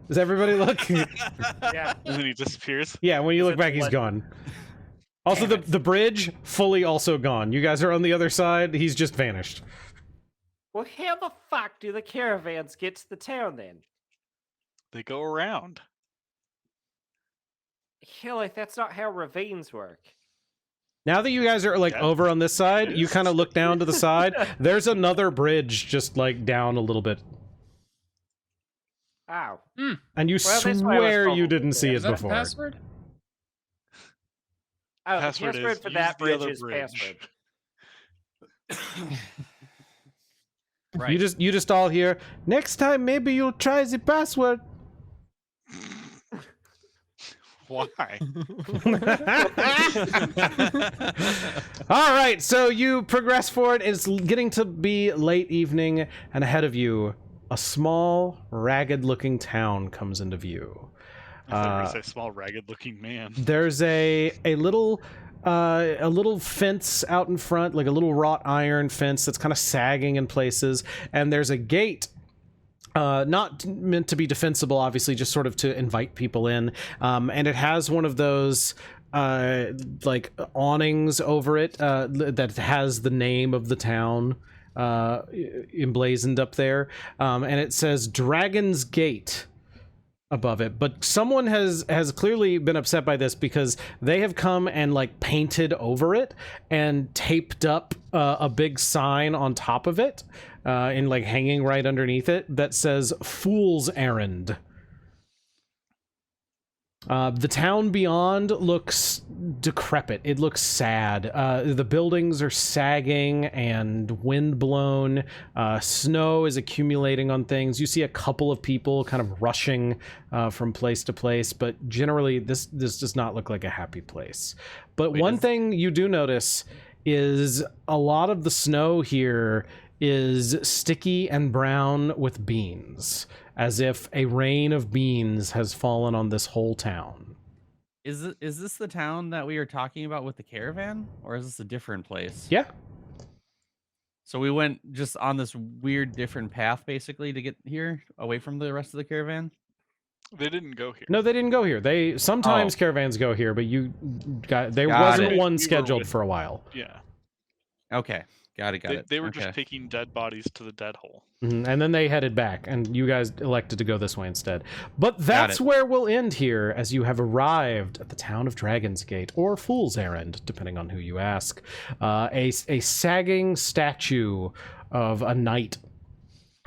Does everybody look? Yeah. And then he disappears. Yeah, when you look It's back, he's what- gone. Also, the bridge fully also gone. You guys are on the other side. He's just vanished. Well, how the fuck do the caravans get to the town then? They go around. Hellyth, that's not how ravines work. Now that you guys are like Yeah. over on this side, you kind of look down to the side. There's another bridge just like down a little bit, Ow. and you Well, this way was swear you probably didn't see there. it Is that a before. password? Oh, Password the password is for use that the bridge other is bridge. password. Right. You just all hear. Next time, maybe you'll try the password. Why? All right, so you progress forward. It's getting to be late evening, and ahead of you, a small, ragged-looking town comes into view. I thought you were gonna say small, ragged-looking man. There's a little fence out in front, like a little wrought iron fence that's kind of sagging in places, and there's a gate. Not meant to be defensible, obviously, just sort of to invite people in. And it has one of those like awnings over it that has the name of the town emblazoned up there, and it says Dragon's Gate above it. But someone has clearly been upset by this because they have come and like painted over it and taped up a big sign on top of it, and like hanging right underneath it, that says Fool's Errand. The town beyond looks decrepit. It looks sad. The buildings are sagging and windblown. Snow is accumulating on things. You see a couple of people kind of rushing from place to place, but generally this does not look like a happy place. But one thing you do notice is a lot of the snow here is sticky and brown with beans, as if a rain of beans has fallen on this whole town. Is this the town that we were talking about with the caravan, or is this a different place? Yeah. So we went just on this weird different path basically to get here away from the rest of the caravan. They didn't go here. No, they didn't go here. They sometimes caravans go here, but there Got wasn't it. one We were scheduled with- for a while. Yeah. Okay, got it. They were Okay. just taking dead bodies to the dead hole. And then they headed back, and you guys elected to go this way instead. But that's it. where we'll end here, as you have arrived at the town of Dragon's Gate, or Fool's Errand, depending on who you ask. A sagging statue of a knight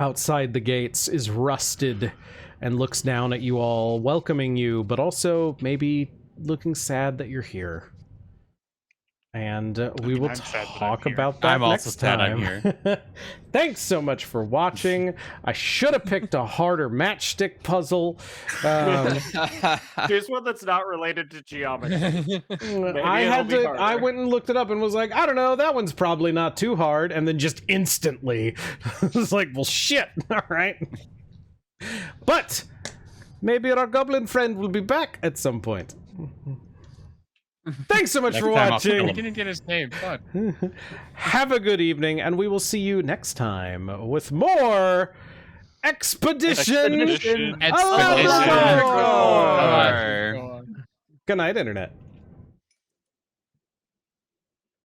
outside the gates is rusted and looks down at you all, welcoming you, but also maybe looking sad that you're here. And we will I'm sad that I'm talk here. about that I'm also next sad time. I'm here. Thanks so much for watching. I should have picked a harder matchstick puzzle. Here's one that's not related to geometry. I went and looked it up and was like, I don't know, that one's probably not too hard. And then just instantly, it's like, well, shit. All right. But maybe our goblin friend will be back at some point. Thanks so much for watching. He didn't get his name. Fuck. Have a good evening, and we will see you next time with more Expedition Expedition. Aladragor. Aladragor. Good night, Internet.